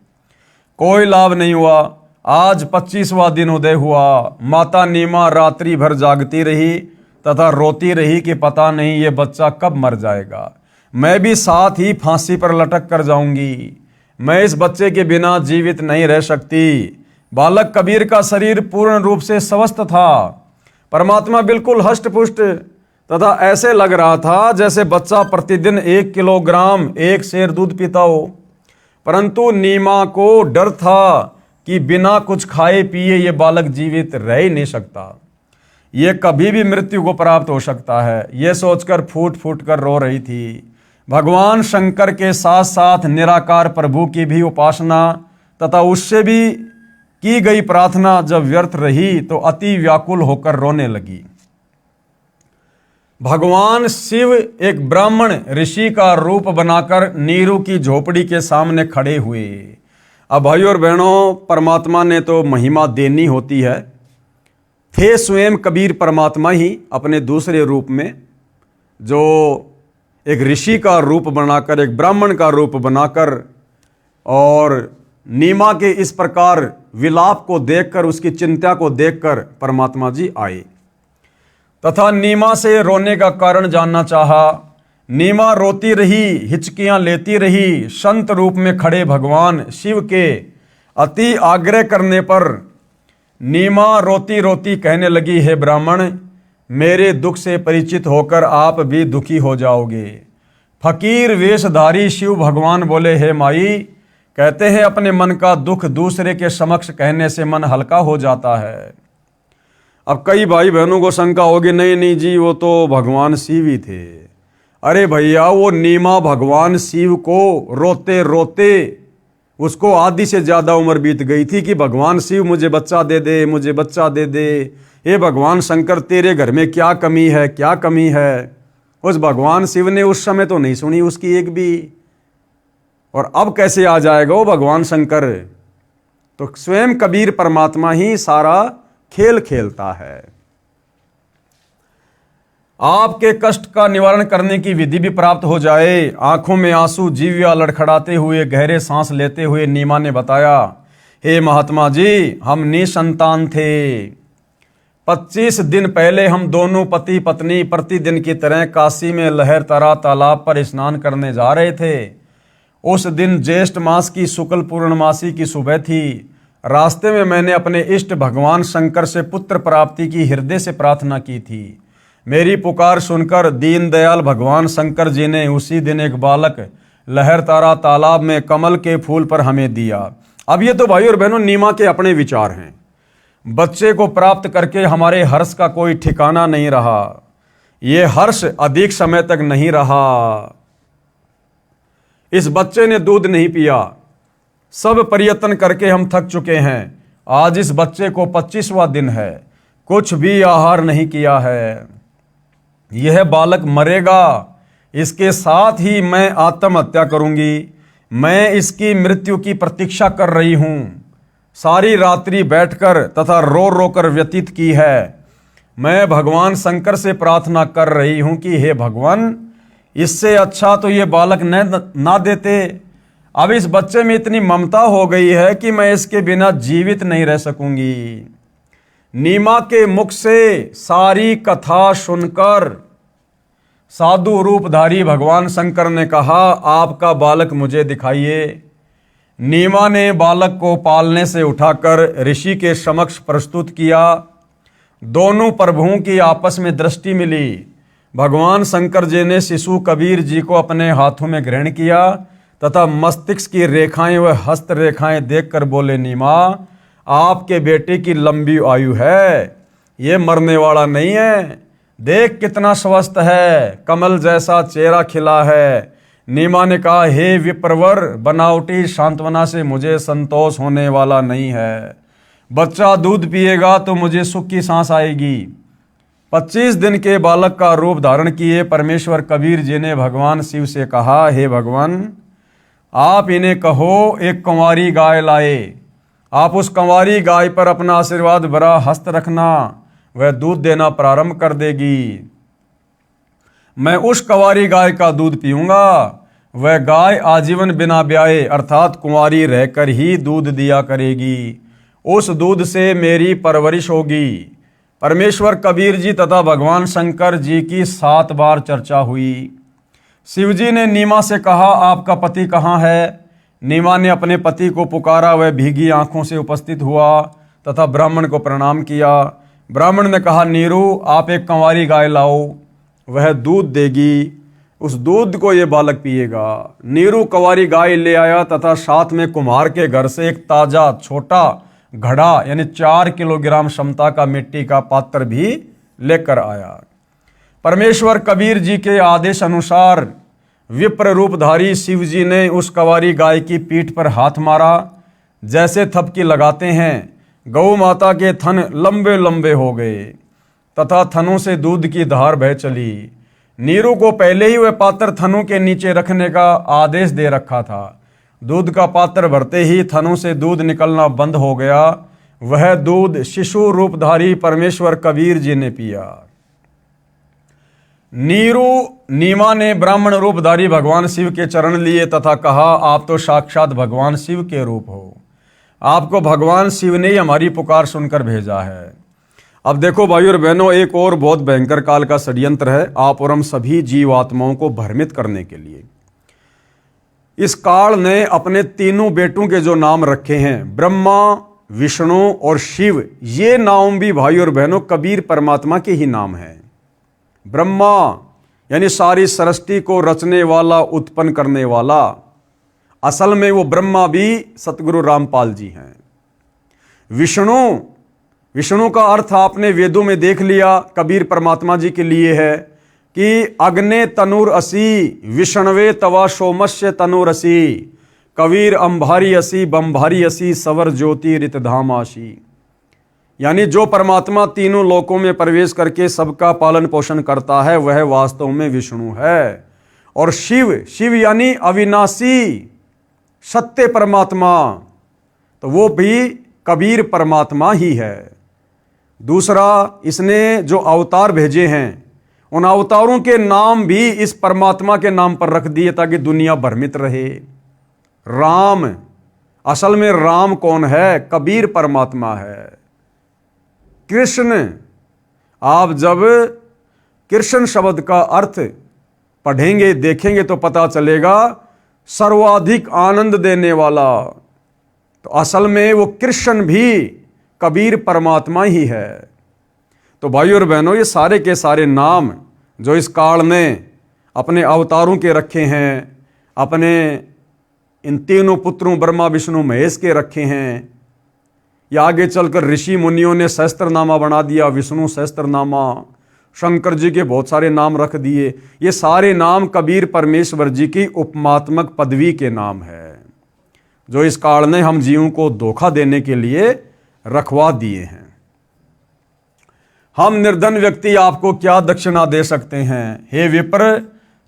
कोई लाभ नहीं हुआ। आज 25वां दिन उदय हुआ। माता नीमा रात्रि भर जागती रही तथा रोती रही कि पता नहीं ये बच्चा कब मर जाएगा, मैं भी साथ ही फांसी पर लटक कर जाऊंगी, मैं इस बच्चे के बिना जीवित नहीं रह सकती। बालक कबीर का शरीर पूर्ण रूप से स्वस्थ था। परमात्मा बिल्कुल हष्ट पुष्ट तथा ऐसे लग रहा था जैसे बच्चा प्रतिदिन 1 किलोग्राम 1 सेर दूध पीता हो। परंतु नीमा को डर था कि बिना कुछ खाए पिए ये बालक जीवित रह ही नहीं सकता, ये कभी भी मृत्यु को प्राप्त हो सकता है। ये सोचकर फूट फूट कर रो रही थी। भगवान शंकर के साथ साथ निराकार प्रभु की भी उपासना तथा उससे भी की गई प्रार्थना जब व्यर्थ रही तो अति व्याकुल होकर रोने लगी। भगवान शिव एक ब्राह्मण ऋषि का रूप बनाकर नीरू की झोपड़ी के सामने खड़े हुए। अब भाइयों और बहनों, परमात्मा ने तो महिमा देनी होती है। थे स्वयं कबीर परमात्मा ही अपने दूसरे रूप में, जो एक ऋषि का रूप बनाकर, एक ब्राह्मण का रूप बनाकर, और नीमा के इस प्रकार विलाप को देखकर, उसकी चिंता को देखकर परमात्मा जी आए तथा नीमा से रोने का कारण जानना चाहा। नीमा रोती रही, हिचकियां लेती रही। संत रूप में खड़े भगवान शिव के अति आग्रह करने पर नीमा रोती रोती कहने लगी, हे ब्राह्मण, मेरे दुख से परिचित होकर आप भी दुखी हो जाओगे। फकीर वेशधारी शिव भगवान बोले, हे माई, कहते हैं अपने मन का दुख दूसरे के समक्ष कहने से मन हल्का हो जाता है। अब कई भाई बहनों को शंका होगी, नहीं नहीं जी, वो तो भगवान शिव ही थे। अरे भैया, वो नीमा भगवान शिव को रोते रोते उसको आधी से ज़्यादा उम्र बीत गई थी कि भगवान शिव मुझे बच्चा दे दे, मुझे बच्चा दे दे। हे भगवान शंकर, तेरे घर में क्या कमी है, क्या कमी है? उस भगवान शिव ने उस समय तो नहीं सुनी उसकी एक भी, और अब कैसे आ जाएगा वो भगवान शंकर? तो स्वयं कबीर परमात्मा ही सारा खेल खेलता है। आपके कष्ट का निवारण करने की विधि भी प्राप्त हो जाए। आंखों में आंसू, जीव्या लड़खड़ाते हुए, गहरे सांस लेते हुए नीमा ने बताया, हे महात्मा जी, हम निसंतान थे। 25 दिन पहले हम दोनों पति पत्नी प्रतिदिन की तरह काशी में लहरतरा तालाब पर स्नान करने जा रहे थे। उस दिन ज्येष्ठ मास की शुक्ल पूर्णमासी की सुबह थी। रास्ते में मैंने अपने इष्ट भगवान शंकर से पुत्र प्राप्ति की हृदय से प्रार्थना की थी। मेरी पुकार सुनकर दीनदयाल भगवान शंकर जी ने उसी दिन एक बालक लहरतारा तालाब में कमल के फूल पर हमें दिया। अब ये तो भाई और बहनों नीमा के अपने विचार हैं। बच्चे को प्राप्त करके हमारे हर्ष का कोई ठिकाना नहीं रहा। ये हर्ष अधिक समय तक नहीं रहा। इस बच्चे ने दूध नहीं पिया। सब प्रयत्न करके हम थक चुके हैं। आज इस बच्चे को 25वां दिन है, कुछ भी आहार नहीं किया है। यह बालक मरेगा, इसके साथ ही मैं आत्महत्या करूंगी। मैं इसकी मृत्यु की प्रतीक्षा कर रही हूं। सारी रात्रि बैठकर तथा रो रो कर व्यतीत की है। मैं भगवान शंकर से प्रार्थना कर रही हूं कि हे भगवान, इससे अच्छा तो ये बालक ना देते। अब इस बच्चे में इतनी ममता हो गई है कि मैं इसके बिना जीवित नहीं रह सकूंगी। नीमा के मुख से सारी कथा सुनकर साधु रूपधारी भगवान शंकर ने कहा, आपका बालक मुझे दिखाइए। नीमा ने बालक को पालने से उठाकर ऋषि के समक्ष प्रस्तुत किया। दोनों प्रभुओं की आपस में दृष्टि मिली। भगवान शंकर जी ने शिशु कबीर जी को अपने हाथों में ग्रहण किया तथा मस्तिष्क की रेखाएं व हस्त रेखाएं देखकर बोले, नीमा, आपके बेटे की लंबी आयु है, ये मरने वाला नहीं है। देख कितना स्वस्थ है, कमल जैसा चेहरा खिला है। नीमा ने कहा, हे विप्रवर, बनावटी सांत्वना से मुझे संतोष होने वाला नहीं है। बच्चा दूध पिएगा तो मुझे सुख की सांस आएगी। 25 दिन के बालक का रूप धारण किए परमेश्वर कबीर जी ने भगवान शिव से कहा, हे भगवान, आप इन्हें कहो एक कंवारी गाय लाए। आप उस कंवारी गाय पर अपना आशीर्वाद भरा हस्त रखना, वह दूध देना प्रारंभ कर देगी। मैं उस कंवारी गाय का दूध पीऊंगा। वह गाय आजीवन बिना ब्याए अर्थात कुंवारी रहकर ही दूध दिया करेगी। उस दूध से मेरी परवरिश होगी। परमेश्वर कबीर जी तथा भगवान शंकर जी की 7 बार चर्चा हुई। शिवजी ने नीमा से कहा, आपका पति कहाँ है? नीमा ने अपने पति को पुकारा। वह भीगी आंखों से उपस्थित हुआ तथा ब्राह्मण को प्रणाम किया। ब्राह्मण ने कहा, नीरू, आप एक कंवारी गाय लाओ, वह दूध देगी। उस दूध को ये बालक पिएगा। नीरू कंवारी गाय ले आया तथा साथ में कुम्हार के घर से एक ताजा छोटा घड़ा यानी 4 किलोग्राम क्षमता का मिट्टी का पात्र भी लेकर आया। परमेश्वर कबीर जी के आदेश अनुसार विप्र रूपधारी शिव जी ने उस कंवारी गाय की पीठ पर हाथ मारा। जैसे थपकी लगाते हैं, गौ माता के थन लंबे लंबे हो गए तथा थनों से दूध की धार बह चली। नीरू को पहले ही वह पात्र थनों के नीचे रखने का आदेश दे रखा था। दूध का पात्र भरते ही थनों से दूध निकलना बंद हो गया। वह दूध शिशु रूपधारी परमेश्वर कबीर जी ने पिया। नीमा ने ब्राह्मण रूपधारी भगवान शिव के चरण लिए तथा कहा, आप तो साक्षात भगवान शिव के रूप हो। आपको भगवान शिव ने ही हमारी पुकार सुनकर भेजा है। अब देखो भाई और बहनों, एक और बहुत भयंकर काल का षड्यंत्र है आप और हम सभी जीवात्माओं को भ्रमित करने के लिए। इस काल ने अपने तीनों बेटों के जो नाम रखे हैं, ब्रह्मा, विष्णु और शिव, ये नाम भी भाई और बहनों कबीर परमात्मा के ही नाम हैं। ब्रह्मा यानी सारी सृष्टि को रचने वाला, उत्पन्न करने वाला। असल में वो ब्रह्मा भी सतगुरु रामपाल जी हैं। विष्णु का अर्थ आपने वेदों में देख लिया, कबीर परमात्मा जी के लिए है कि अग्ने तनुर असी, विष्णवे तवा सोमस्य तनुर असी, कबीर अंभारी असी, बंभारी असी, सवर ज्योति रितधाम आशी। यानी जो परमात्मा तीनों लोकों में प्रवेश करके सबका पालन पोषण करता है, वह वास्तव में विष्णु है। और शिव यानी अविनाशी सत्य परमात्मा, तो वो भी कबीर परमात्मा ही है। दूसरा, इसने जो अवतार भेजे हैं, उन अवतारों के नाम भी इस परमात्मा के नाम पर रख दिए ताकि दुनिया भ्रमित रहे। राम, असल में राम कौन है? कबीर परमात्मा है। कृष्ण, आप जब कृष्ण शब्द का अर्थ पढ़ेंगे, देखेंगे तो पता चलेगा सर्वाधिक आनंद देने वाला। तो असल में वो कृष्ण भी कबीर परमात्मा ही है। तो भाइयों और बहनों, ये सारे के सारे नाम जो इस काल ने अपने अवतारों के रखे हैं, अपने इन तीनों पुत्रों ब्रह्मा विष्णु महेश के रखे हैं, या आगे चलकर ऋषि मुनियों ने सहस्त्रनामा बना दिया, विष्णु सहस्त्रनामा, शंकर जी के बहुत सारे नाम रख दिए। ये सारे नाम कबीर परमेश्वर जी की उपमात्मक पदवी के नाम है, जो इस काल ने हम जीवों को धोखा देने के लिए रखवा दिए हैं। हम निर्धन व्यक्ति आपको क्या दक्षिणा दे सकते हैं? हे विप्र,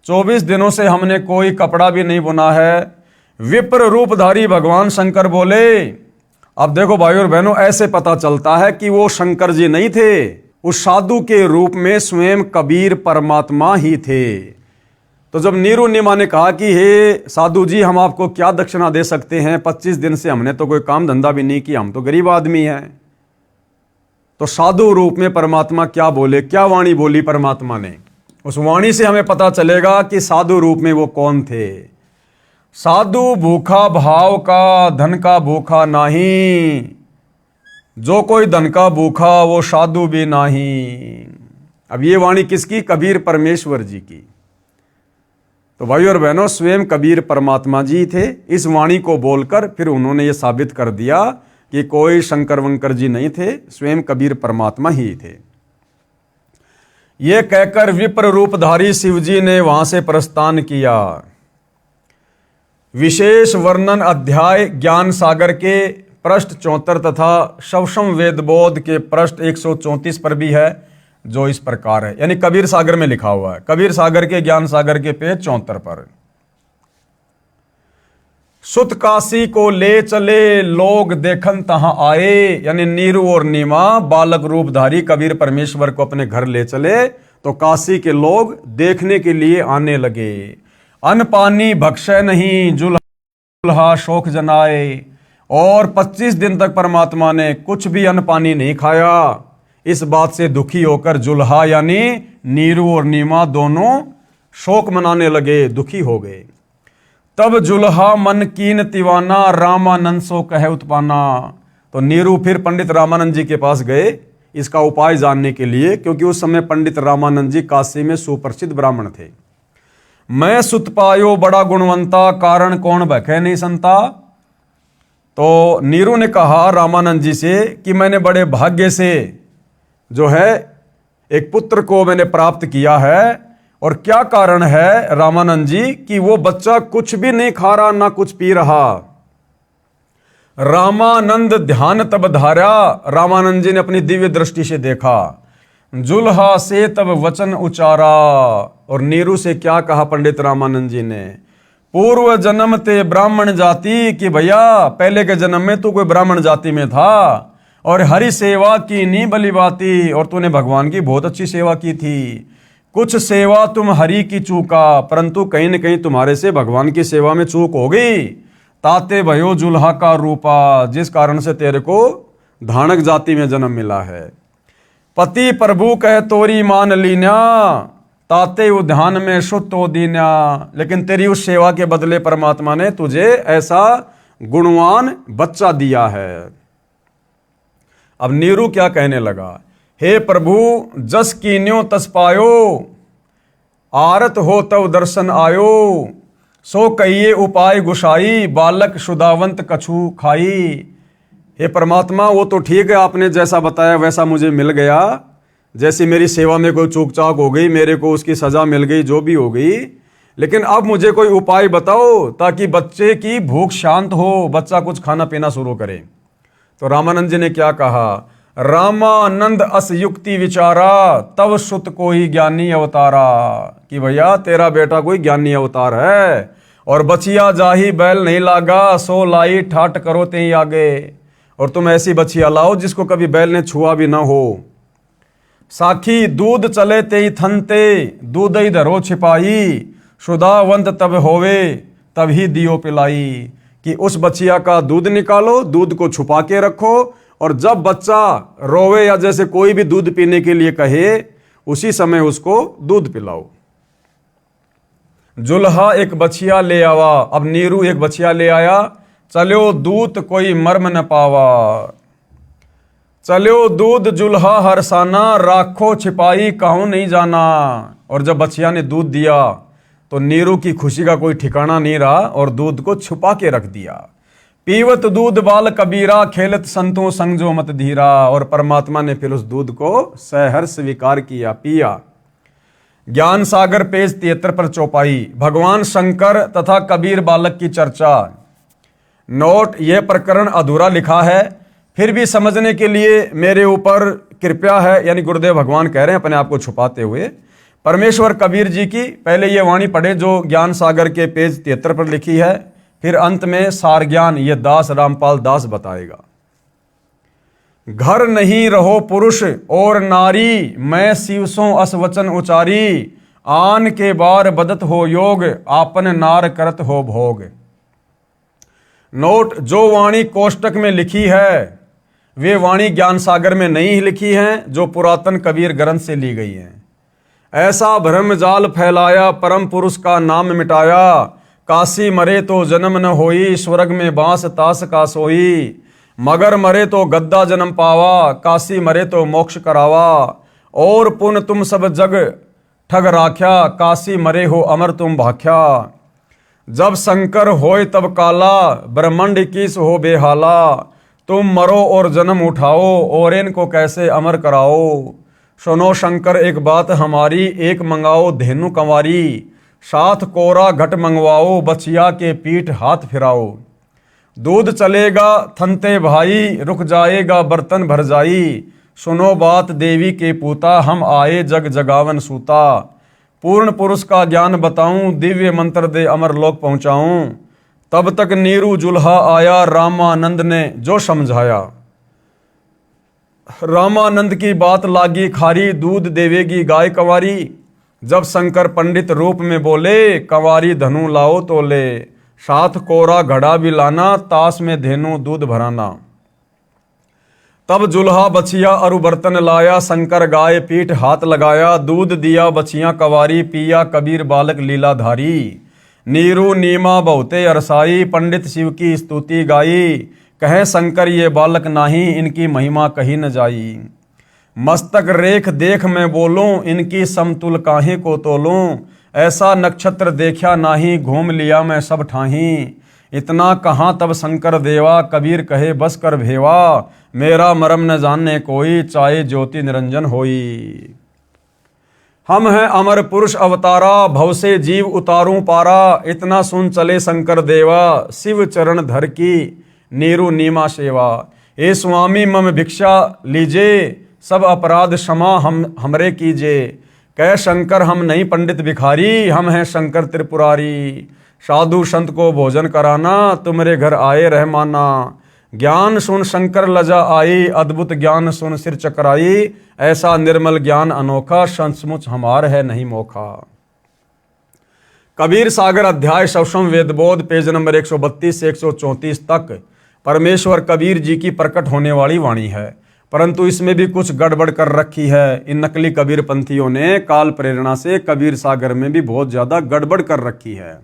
24 दिनों से हमने कोई कपड़ा भी नहीं बुना है। विप्र रूपधारी भगवान शंकर बोले। अब देखो भाइयों और बहनों, ऐसे पता चलता है कि वो शंकर जी नहीं थे, उस साधु के रूप में स्वयं कबीर परमात्मा ही थे। तो जब नीरू निमा ने कहा कि हे साधु जी, हम आपको क्या दक्षिणा दे सकते हैं, 25 दिन से हमने तो कोई काम धंधा भी नहीं किया, हम तो गरीब आदमी हैं। तो साधु रूप में परमात्मा क्या बोले, क्या वाणी बोली परमात्मा ने? उस वाणी से हमें पता चलेगा कि साधु रूप में वो कौन थे। साधु भूखा भाव का, धन का भूखा नहीं। जो कोई धन का भूखा, वो साधु भी नहीं। अब ये वाणी किसकी? कबीर परमेश्वर जी की। तो भाइयों और बहनों, स्वयं कबीर परमात्मा जी थे। इस वाणी को बोलकर फिर उन्होंने ये साबित कर दिया कि कोई शंकर वंकर जी नहीं थे, स्वयं कबीर परमात्मा ही थे। ये कहकर विप्र रूपधारी शिव जी ने वहां से प्रस्थान किया। विशेष वर्णन अध्याय ज्ञान सागर के पृष्ठ 74 तथा शवशम वेदबोध के पृष्ठ 134 पर भी है, जो इस प्रकार है, यानी कबीर सागर में लिखा हुआ है। कबीर सागर के ज्ञान सागर के पेज 74 पर। सुत काशी को ले चले लोग देखन तहां आए, यानी नीरू और नीमा बालक रूपधारी कबीर परमेश्वर को अपने घर ले चले तो काशी के लोग देखने के लिए आने लगे। अन्न पानी भक्षय नहीं, जुल्हा शोक जनाए। और 25 दिन तक परमात्मा ने कुछ भी अन्न पानी नहीं खाया। इस बात से दुखी होकर जुल्हा यानी नीरू और नीमा दोनों शोक मनाने लगे, दुखी हो गए। तब जुल्हा मन कीन तिवाना, रामानंद सो कहे उत्पाना। तो नीरू फिर पंडित रामानंद जी के पास गए इसका उपाय जानने के लिए, क्योंकि उस समय पंडित रामानंद जी काशी में सुप्रसिद्ध ब्राह्मण थे। मैं सुत पायो बड़ा गुणवंता, कारण कौन भखे नहीं संता। तो नीरू ने कहा रामानंद जी से कि मैंने बड़े भाग्य से जो है एक पुत्र को मैंने प्राप्त किया है। और क्या कारण है रामानंद जी? कि वो बच्चा कुछ भी नहीं खा रहा, ना कुछ पी रहा। रामानंद ध्यान तब धारा, रामानंद जी ने अपनी दिव्य दृष्टि से देखा। जुल्हा से तब वचन उचारा। और नीरू से क्या कहा पंडित रामानंद जी ने? पूर्व जन्म ते ब्राह्मण जाति, कि भैया पहले के जन्म में तू कोई ब्राह्मण जाति में था और हरि सेवा की नी बली बाती, और तूने भगवान की बहुत अच्छी सेवा की थी। कुछ सेवा तुम हरि की चूका, परंतु कहीं न कहीं तुम्हारे से भगवान की सेवा में चूक हो गई। ताते भयो जुल्हा का रूपा, जिस कारण से तेरे को धानक जाति में जन्म मिला है। पति प्रभु कह तोरी मान लीना, ताते उद्यान में शुद्ध दीना। लेकिन तेरी उस सेवा के बदले परमात्मा ने तुझे ऐसा गुणवान बच्चा दिया है। अब नीरू क्या कहने लगा? हे प्रभु, जस कीन्यो तस पायो, आरत हो तव दर्शन आयो। सो कहिए उपाय गुसाई, बालक शुदावंत कछु खाई। हे परमात्मा, वो तो ठीक है, आपने जैसा बताया वैसा मुझे मिल गया। जैसी मेरी सेवा में कोई चूक चाक हो गई, मेरे को उसकी सजा मिल गई, जो भी हो गई, लेकिन अब मुझे कोई उपाय बताओ ताकि बच्चे की भूख शांत हो, बच्चा कुछ खाना पीना शुरू करे। तो रामानंद जी ने क्या कहा? रामानंद अस युक्ति विचारा, तब सुत को ही ज्ञानी अवतारा। कि भैया तेरा बेटा कोई ज्ञानी अवतार है। और बचिया जाही बैल नहीं लागा, सो लाई ठाट करो ते आगे। और तुम ऐसी बचिया लाओ जिसको कभी बैल ने छुआ भी ना हो। साखी दूध चले ते ही थनते, दूध ही धरो छिपाई। शुदावंत तब होवे, तब ही दियो पिलाई। कि उस बचिया का दूध निकालो, दूध को छुपा के रखो, और जब बच्चा रोवे या जैसे कोई भी दूध पीने के लिए कहे, उसी समय उसको दूध पिलाओ। जुल्हा एक बछिया ले आवा। अब नीरू एक बछिया ले आया। चलो दूत कोई मर्म न पावा। चलो दूध जुल्हा हरसाना, राखो छिपाई कहूं नहीं जाना। और जब बछिया ने दूध दिया तो नीरू की खुशी का कोई ठिकाना नहीं रहा और दूध को छुपा के रख दिया। पीवत दूध बाल कबीरा, खेलत संतों संग जो मत धीरा। और परमात्मा ने फिर उस दूध को सहर्ष स्वीकार किया, पिया। ज्ञान सागर पेज 73 पर चौपाई। भगवान शंकर तथा कबीर बालक की चर्चा। नोट, यह प्रकरण अधूरा लिखा है, फिर भी समझने के लिए मेरे ऊपर कृपया है, यानी गुरुदेव भगवान कह रहे हैं अपने आप को छुपाते हुए। परमेश्वर कबीर जी की पहले ये वाणी पढ़े जो ज्ञान सागर के पेज 73 पर लिखी है, फिर अंत में सार ज्ञान ये दास रामपाल दास बताएगा। घर नहीं रहो पुरुष और नारी, मैं शिवसों अस वचन उचारी। आन के बार बदत हो योग, आपन नार करत हो भोग। नोट, जो वाणी कोष्टक में लिखी है वे वाणी ज्ञान सागर में नहीं लिखी हैं, जो पुरातन कबीर ग्रंथ से ली गई हैं। ऐसा भ्रम जाल फैलाया, परम पुरुष का नाम मिटाया। काशी मरे तो जन्म न होई, स्वर्ग में बांस तास का सोई। मगर मरे तो गद्दा जन्म पावा, काशी मरे तो मोक्ष करावा। और पुन तुम सब जग ठग राख्या, काशी मरे हो अमर तुम भाख्या। जब शंकर होय तब काला, ब्रह्मांड किस हो बेहाला। तुम मरो और जन्म उठाओ, और इनको कैसे अमर कराओ। सुनो शंकर एक बात हमारी, एक मंगाओ धेनु कंवारी। साथ कोरा घट मंगवाओ, बछिया के पीठ हाथ फिराओ। दूध चलेगा थनते भाई, रुक जाएगा बर्तन भर जाई। सुनो बात देवी के पूता, हम आए जग जगावन सूता। पूर्ण पुरुष का ज्ञान बताऊं, दिव्य मंत्र दे अमर लोक पहुंचाऊं। तब तक नीरू जुल्हा आया, रामानंद ने जो समझाया। रामानंद की बात लागी खारी, दूध देवेगी गाय कंवारी। जब शंकर पंडित रूप में बोले, कंवारी धनु लाओ तो ले। साथ कोरा घड़ा भी लाना, तास में धेनु दूध भराना। तब जुल्हा बछिया अरु बर्तन लाया, शंकर गाय पीठ हाथ लगाया। दूध दिया बछिया कंवारी, पिया कबीर बालक लीलाधारी। नीरू नीमा बहुते अरसाई, पंडित शिव की स्तुति गाई। कहे शंकर ये बालक नाही, इनकी महिमा कही न जाई। मस्तक रेख देख मैं बोलूं, इनकी समतुल काहे को तोलूं। ऐसा नक्षत्र देखा नाही, घूम लिया मैं सब ठाही। इतना कहाँ तब शंकर देवा, कबीर कहे बस कर भेवा। मेरा मरम न जानने कोई, चाहे ज्योति निरंजन होई। हम हैं अमर पुरुष अवतारा, भव से जीव उतारूं पारा। इतना सुन चले शंकर देवा, शिव चरण धर की नीरू नीमा सेवा। ए स्वामी मम भिक्षा लीजे, सब अपराध क्षमा हमरे कीजे। कह शंकर हम नहीं पंडित भिखारी, हम हैं शंकर त्रिपुरारी। साधु संत को भोजन कराना, तुम्हारे घर आए रहमाना। ज्ञान सुन शंकर लजा आई, अद्भुत ज्ञान सुन सिर चकराई। ऐसा निर्मल ज्ञान अनोखा, सचमुच हमार है नहीं मोखा। कबीर सागर अध्याय सवसम वेदबोध पेज नंबर 132 से 134 तक परमेश्वर कबीर जी की प्रकट होने वाली वाणी है, परंतु इसमें भी कुछ गड़बड़ कर रखी है। इन नकली कबीर पंथियों ने काल प्रेरणा से कबीर सागर में भी बहुत ज्यादा गड़बड़ कर रखी है।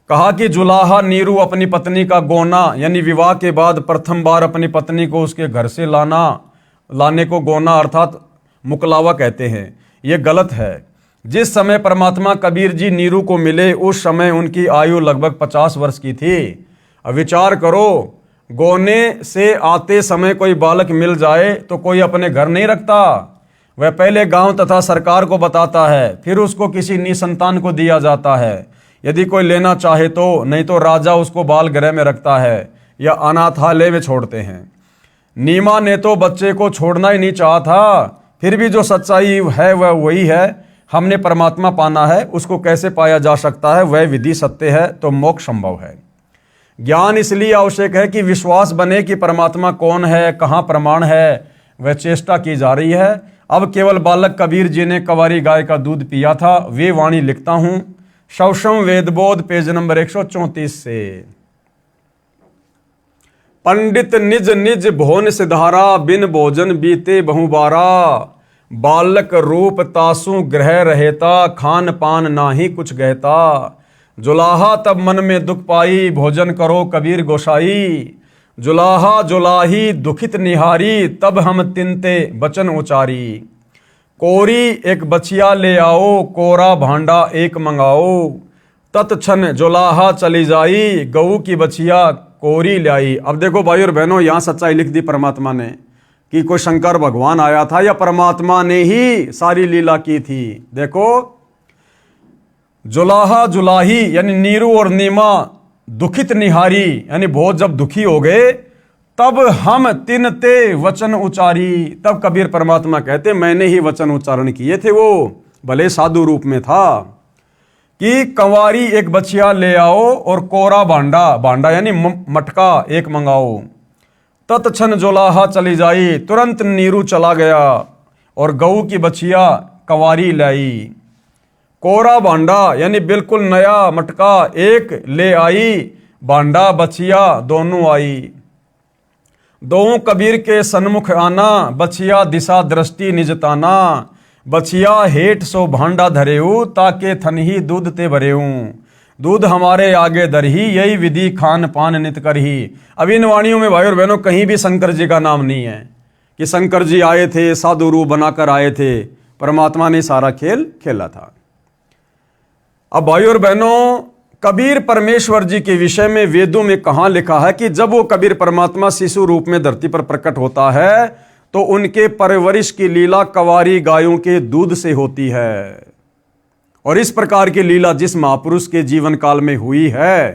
कहा कि जुलाहा नीरू अपनी पत्नी का गोना, यानी विवाह के बाद प्रथम बार अपनी पत्नी को उसके घर से लाने को गोना अर्थात मुकलावा कहते हैं। ये गलत है। जिस समय परमात्मा कबीर जी नीरू को मिले उस समय उनकी आयु लगभग 50 वर्ष की थी। अब विचार करो, गोने से आते समय कोई बालक मिल जाए तो कोई अपने घर नहीं रखता, वह पहले गांव तथा सरकार को बताता है, फिर उसको किसी निसंतान को दिया जाता है यदि कोई लेना चाहे तो, नहीं तो राजा उसको बाल गृह में रखता है या अनाथालय में छोड़ते हैं। नीमा ने तो बच्चे को छोड़ना ही नहीं चाहा था, फिर भी जो सच्चाई है वह वही है। हमने परमात्मा पाना है, उसको कैसे पाया जा सकता है, वह विधि सत्य है तो मोक्ष संभव है। ज्ञान इसलिए आवश्यक है कि विश्वास बने कि परमात्मा कौन है, कहाँ प्रमाण है, वह चेष्टा की जा रही है। अब केवल बालक कबीर जी ने कंवारी गाय का दूध पिया था, वे वाणी लिखता हूं सवसम वेदबोध पेज नंबर 134 से। पंडित निज निज भोन सिधारा, बिन भोजन बीते बहुबारा। बालक रूप तासु ग्रह रहेता, खान पान नाही कुछ गहता। जुलाहा तब मन में दुख पाई, भोजन करो कबीर गोसाई। जुलाहा जुलाही दुखित निहारी, तब हम तिनते बचन उचारी। कोरी एक बछिया ले आओ, कोरा भांडा एक मंगाओ। तत्क्षण जुलाहा चली जाई, गऊ की बछिया कोरी लाई। अब देखो भाई और बहनों, यहां सच्चाई लिख दी परमात्मा ने कि कोई शंकर भगवान आया था या परमात्मा ने ही सारी लीला की थी। देखो, जुलाहा जुलाही यानी नीरू और नीमा, दुखित निहारी यानी बहुत जब दुखी हो गए, तब हम तिनते वचन उचारी। तब कबीर परमात्मा कहते मैंने ही वचन उच्चारण किए थे, वो भले साधु रूप में था, कि कंवारी एक बछिया ले आओ और कोरा भांडा, भांडा यानी मटका एक मंगाओ। तत्क्षण जुलाहा चली जाई, तुरंत नीरू चला गया और गऊ की बछिया कंवारी लाई। कोरा भांडा यानी बिल्कुल नया मटका एक ले आई, भांडा बछिया दोनों आई। दोनों कबीर के सन्मुख आना, बछिया दिशा दृष्टि निजताना। बछिया हेठ सो भांडा धरेऊ, ताके थनही दूध ते भरेऊ। दूध हमारे आगे दरही, यही विधि खान पान नित करही। अब इन वाणियों में भाई और बहनों कहीं भी शंकर जी का नाम नहीं है कि शंकर जी आए थे, साधु रूप बनाकर आए थे। परमात्मा ने सारा खेल खेला था। अब भाई और बहनों, कबीर परमेश्वर जी के विषय में वेदों में कहां लिखा है कि जब वो कबीर परमात्मा शिशु रूप में धरती पर प्रकट होता है तो उनके परवरिश की लीला कंवारी गायों के दूध से होती है। और इस प्रकार की लीला जिस महापुरुष के जीवन काल में हुई है,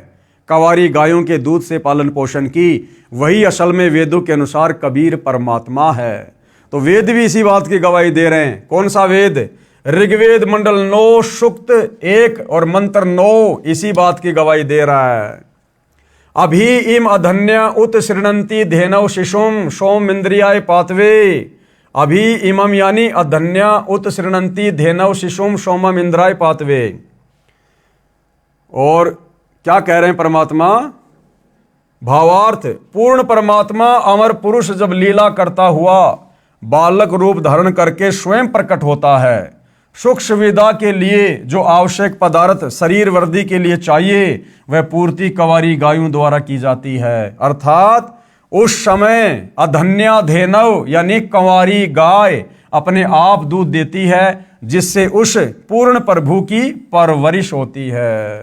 कंवारी गायों के दूध से पालन पोषण की, वही असल में वेदों के अनुसार कबीर परमात्मा है। तो वेद भी इसी बात की गवाही दे रहे हैं। कौन सा वेद? ऋग्वेद मंडल 9 सूक्त 1 और मंत्र 9 इसी बात की गवाही दे रहा है। अभी इम अधन्या उत श्रृणंती धेनव शिशुम सोम इंद्रियाय पातवे। अभी इमम यानी अधन्या उत श्रृणंती धेनव शिशुम सोमम इंद्राय पातवे। और क्या कह रहे हैं परमात्मा? भावार्थ, पूर्ण परमात्मा अमर पुरुष जब लीला करता हुआ बालक रूप धारण करके स्वयं प्रकट होता है, सुख सुविधा के लिए जो आवश्यक पदार्थ शरीर वर्दी के लिए चाहिए वह पूर्ति कंवारी गायों द्वारा की जाती है। अर्थात उस समय अधन्या धेनव यानी कंवारी गाय अपने आप दूध देती है, जिससे उस पूर्ण प्रभु की परवरिश होती है।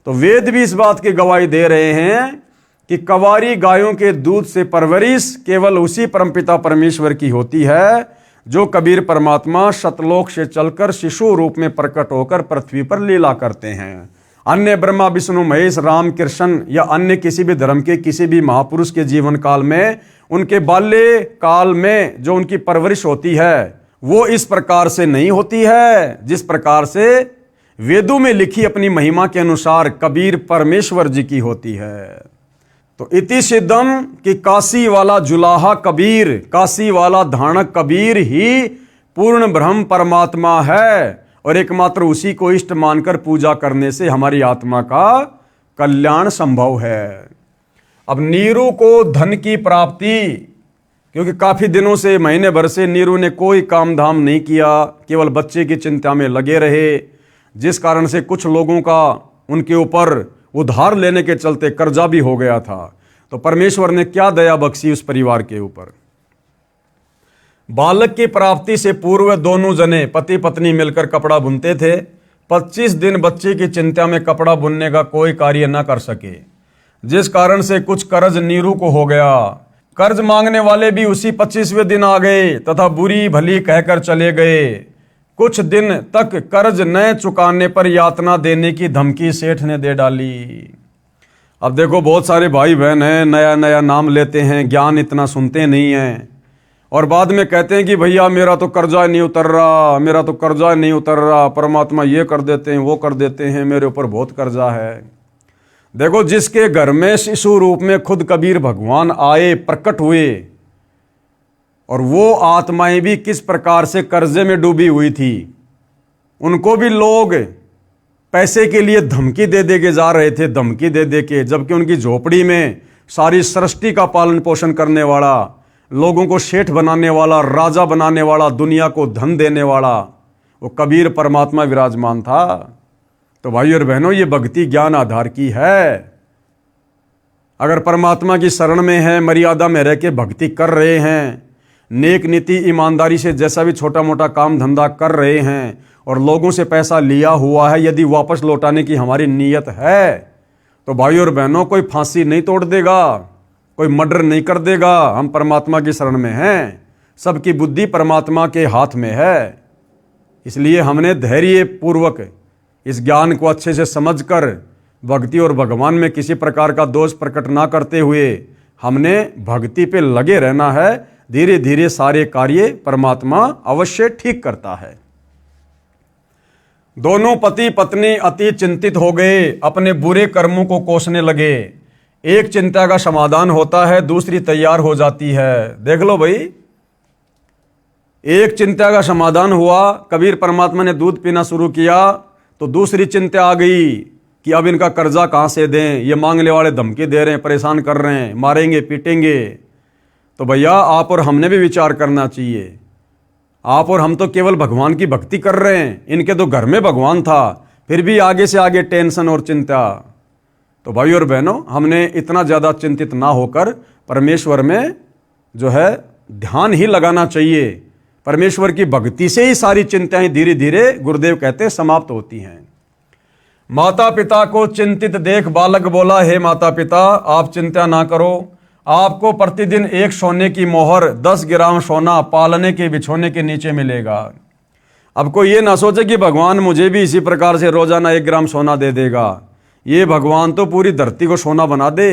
तो वेद भी इस बात की गवाही दे रहे हैं कि कंवारी गायों के दूध से परवरिश केवल उसी परमपिता परमेश्वर की होती है जो कबीर परमात्मा सतलोक से चलकर शिशु रूप में प्रकट होकर पृथ्वी पर लीला करते हैं। अन्य ब्रह्मा विष्णु महेश राम कृष्ण या अन्य किसी भी धर्म के किसी भी महापुरुष के जीवन काल में उनके बाल्य काल में जो उनकी परवरिश होती है वो इस प्रकार से नहीं होती है जिस प्रकार से वेदों में लिखी अपनी महिमा के अनुसार कबीर परमेश्वर जी की होती है। तो इति सिद्धम कि काशी वाला जुलाहा कबीर, काशी वाला धाणक कबीर ही पूर्ण ब्रह्म परमात्मा है और एकमात्र उसी को इष्ट मानकर पूजा करने से हमारी आत्मा का कल्याण संभव है। अब नीरू को धन की प्राप्ति, क्योंकि काफी दिनों से महीने भर से नीरू ने कोई काम धाम नहीं किया, केवल बच्चे की चिंता में लगे रहे, जिस कारण से कुछ लोगों का उनके ऊपर उधार लेने के चलते कर्जा भी हो गया था। तो परमेश्वर ने क्या दया बख्शी उस परिवार के ऊपर। बालक की प्राप्ति से पूर्व दोनों जने पति पत्नी मिलकर कपड़ा बुनते थे। 25 दिन बच्चे की चिंता में कपड़ा बुनने का कोई कार्य न कर सके, जिस कारण से कुछ कर्ज नीरू को हो गया। कर्ज मांगने वाले भी उसी 25वें दिन आ गए तथा बुरी भली कहकर चले गए। कुछ दिन तक कर्ज न चुकाने पर यातना देने की धमकी सेठ ने दे डाली। अब देखो, बहुत सारे भाई बहन हैं, नया नया नाम लेते हैं, ज्ञान इतना सुनते नहीं हैं और बाद में कहते हैं कि भैया मेरा तो कर्जा नहीं उतर रहा, मेरा तो कर्जा नहीं उतर रहा, परमात्मा ये कर देते हैं वो कर देते हैं, मेरे ऊपर बहुत कर्जा है। देखो, जिसके घर में शिशु रूप में खुद कबीर भगवान आए, प्रकट हुए, और वो आत्माएं भी किस प्रकार से कर्जे में डूबी हुई थी, उनको भी लोग पैसे के लिए धमकी दे दे के जा रहे थे, धमकी दे दे के, जबकि उनकी झोपड़ी में सारी सृष्टि का पालन पोषण करने वाला, लोगों को सेठ बनाने वाला, राजा बनाने वाला, दुनिया को धन देने वाला वो कबीर परमात्मा विराजमान था। तो भाई और बहनों, ये भक्ति ज्ञान आधार की है। अगर परमात्मा की शरण में है, मर्यादा में रह के भक्ति कर रहे हैं, नेक नीति ईमानदारी से जैसा भी छोटा मोटा काम धंधा कर रहे हैं और लोगों से पैसा लिया हुआ है, यदि वापस लौटाने की हमारी नीयत है तो भाई और बहनों, कोई फांसी नहीं तोड़ देगा, कोई मर्डर नहीं कर देगा। हम परमात्मा की शरण में हैं, सबकी बुद्धि परमात्मा के हाथ में है। इसलिए हमने धैर्य पूर्वक इस ज्ञान को अच्छे से समझकर भक्ति और भगवान में किसी प्रकार का दोष प्रकट ना करते हुए हमने भक्ति पे लगे रहना है। धीरे धीरे सारे कार्य परमात्मा अवश्य ठीक करता है। दोनों पति पत्नी अति चिंतित हो गए, अपने बुरे कर्मों को कोसने लगे। एक चिंता का समाधान होता है, दूसरी तैयार हो जाती है। देख लो भाई, एक चिंता का समाधान हुआ, कबीर परमात्मा ने दूध पीना शुरू किया तो दूसरी चिंता आ गई कि अब इनका कर्जा कहां से दें, ये मांगने वाले धमकी दे रहे हैं, परेशान कर रहे हैं, मारेंगे पीटेंगे। तो भैया आप और हमने भी विचार करना चाहिए। आप और हम तो केवल भगवान की भक्ति कर रहे हैं, इनके तो घर में भगवान था, फिर भी आगे से आगे टेंशन और चिंता। तो भाई और बहनों, हमने इतना ज़्यादा चिंतित ना होकर परमेश्वर में जो है ध्यान ही लगाना चाहिए। परमेश्वर की भक्ति से ही सारी चिंताएं धीरे धीरे, गुरुदेव कहते हैं, समाप्त होती हैं। माता पिता को चिंतित देख बालक बोला, हे माता पिता आप चिंता ना करो, आपको प्रतिदिन एक सोने की मोहर 10 ग्राम सोना पालने के बिछोने के नीचे मिलेगा। अब कोई ये ना सोचे कि भगवान मुझे भी इसी प्रकार से रोजाना 1 ग्राम सोना दे देगा। ये भगवान तो पूरी धरती को सोना बना दे,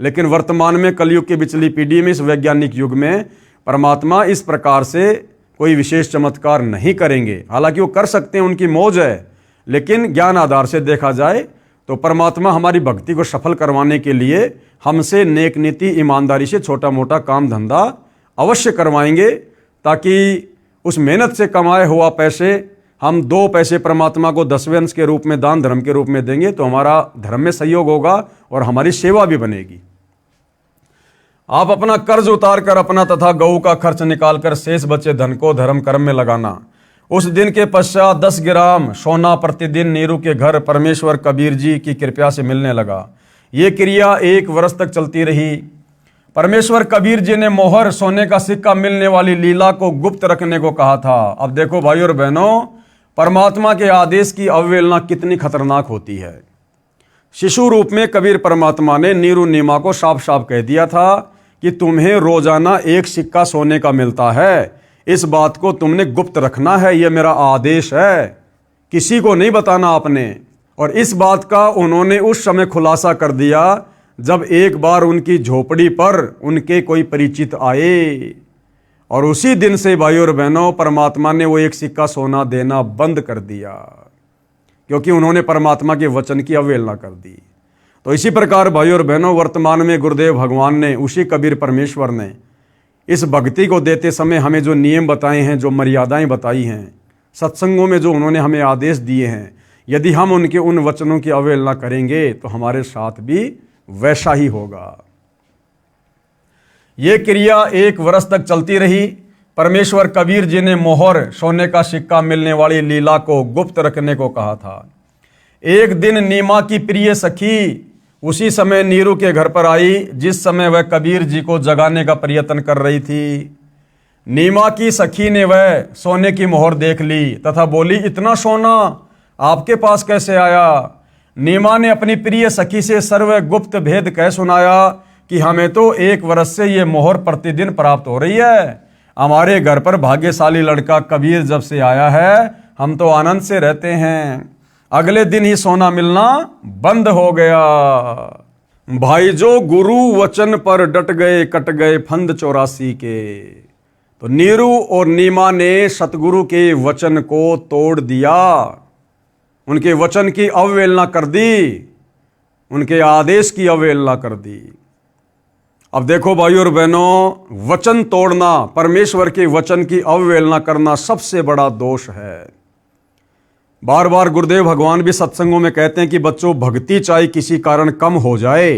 लेकिन वर्तमान में कलयुग की बिचली पीढ़ी में, इस वैज्ञानिक युग में परमात्मा इस प्रकार से कोई विशेष चमत्कार नहीं करेंगे। हालांकि वो कर सकते हैं, उनकी मौज है, लेकिन ज्ञान आधार से देखा जाए तो परमात्मा हमारी भक्ति को सफल करवाने के लिए हमसे नेक नीति ईमानदारी से छोटा मोटा काम धंधा अवश्य करवाएंगे, ताकि उस मेहनत से कमाए हुआ पैसे हम 2 पैसे परमात्मा को 10वें अंश के रूप में, दान धर्म के रूप में देंगे तो हमारा धर्म में सहयोग होगा और हमारी सेवा भी बनेगी। आप अपना कर्ज उतार कर अपना तथा गऊ का खर्च निकालकर शेष बचे धन को धर्म कर्म में लगाना। उस दिन के पश्चात 10 ग्राम सोना प्रतिदिन नीरू के घर परमेश्वर कबीर जी की कृपा से मिलने लगा। ये क्रिया 1 वर्ष तक चलती रही। परमेश्वर कबीर जी ने मोहर सोने का सिक्का मिलने वाली लीला को गुप्त रखने को कहा था। अब देखो भाई और बहनों, परमात्मा के आदेश की अवहेलना कितनी खतरनाक होती है। शिशु रूप में कबीर परमात्मा ने नीरू नीमा को साफ साफ कह दिया था कि तुम्हें रोजाना 1 सिक्का सोने का मिलता है, इस बात को तुमने गुप्त रखना है, यह मेरा आदेश है, किसी को नहीं बताना आपने। और इस बात का उन्होंने उस समय खुलासा कर दिया जब एक बार उनकी झोपड़ी पर उनके कोई परिचित आए, और उसी दिन से भाई और बहनों परमात्मा ने वो 1 सिक्का सोना देना बंद कर दिया, क्योंकि उन्होंने परमात्मा के वचन की अवहेलना कर दी। तो इसी प्रकार भाई और बहनों, वर्तमान में गुरुदेव भगवान ने, उसी कबीर परमेश्वर ने इस भक्ति को देते समय हमें जो नियम बताए हैं, जो मर्यादाएं बताई हैं, सत्संगों में जो उन्होंने हमें आदेश दिए हैं, यदि हम उनके उन वचनों की अवहेलना करेंगे तो हमारे साथ भी वैसा ही होगा। ये क्रिया 1 वर्ष तक चलती रही। परमेश्वर कबीर जी ने मोहर सोने का सिक्का मिलने वाली लीला को गुप्त रखने को कहा था। एक दिन नीमा की प्रिय सखी उसी समय नीरू के घर पर आई जिस समय वह कबीर जी को जगाने का प्रयत्न कर रही थी। नीमा की सखी ने वह सोने की मोहर देख ली तथा बोली, इतना सोना आपके पास कैसे आया? नीमा ने अपनी प्रिय सखी से सर्व गुप्त भेद कह सुनाया कि हमें तो 1 वर्ष से ये मोहर प्रतिदिन प्राप्त हो रही है। हमारे घर पर भाग्यशाली लड़का कबीर जब से आया है, हम तो आनंद से रहते हैं। अगले दिन ही सोना मिलना बंद हो गया। भाई जो गुरु वचन पर डट गए, कट गए फंद 84 के। तो नीरू और नीमा ने सतगुरु के वचन को तोड़ दिया, उनके वचन की अवहेलना कर दी, उनके आदेश की अवहेलना कर दी। अब देखो भाई और बहनों, वचन तोड़ना, परमेश्वर के वचन की अवहेलना करना सबसे बड़ा दोष है। बार बार गुरुदेव भगवान भी सत्संगों में कहते हैं कि बच्चों, भक्ति चाहे किसी कारण कम हो जाए,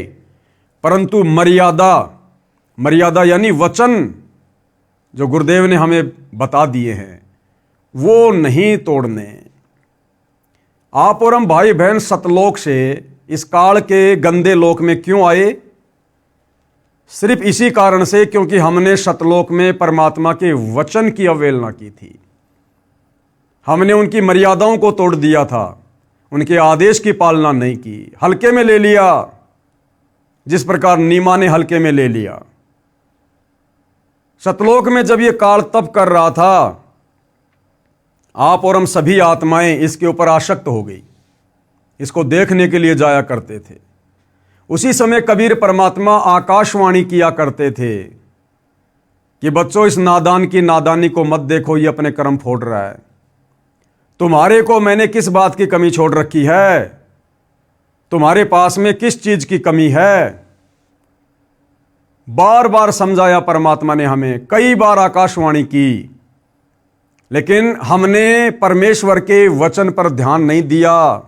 परंतु मर्यादा यानी वचन जो गुरुदेव ने हमें बता दिए हैं वो नहीं तोड़ने। आप और हम भाई बहन सतलोक से इस काल के गंदे लोक में क्यों आए? सिर्फ इसी कारण से क्योंकि हमने सतलोक में परमात्मा के वचन की अवहेलना की थी। हमने उनकी मर्यादाओं को तोड़ दिया था, उनके आदेश की पालना नहीं की, हल्के में ले लिया, जिस प्रकार नीमा ने हल्के में ले लिया। सतलोक में जब यह काल तप कर रहा था, आप और हम सभी आत्माएं इसके ऊपर आसक्त हो गई, इसको देखने के लिए जाया करते थे। उसी समय कबीर परमात्मा आकाशवाणी किया करते थे कि बच्चों, इस नादान की नादानी को मत देखो, ये अपने कर्म फोड़ रहा है। तुम्हारे को मैंने किस बात की कमी छोड़ रखी है? तुम्हारे पास में किस चीज की कमी है? बार बार समझाया परमात्मा ने हमें, कई बार आकाशवाणी की, लेकिन हमने परमेश्वर के वचन पर ध्यान नहीं दिया।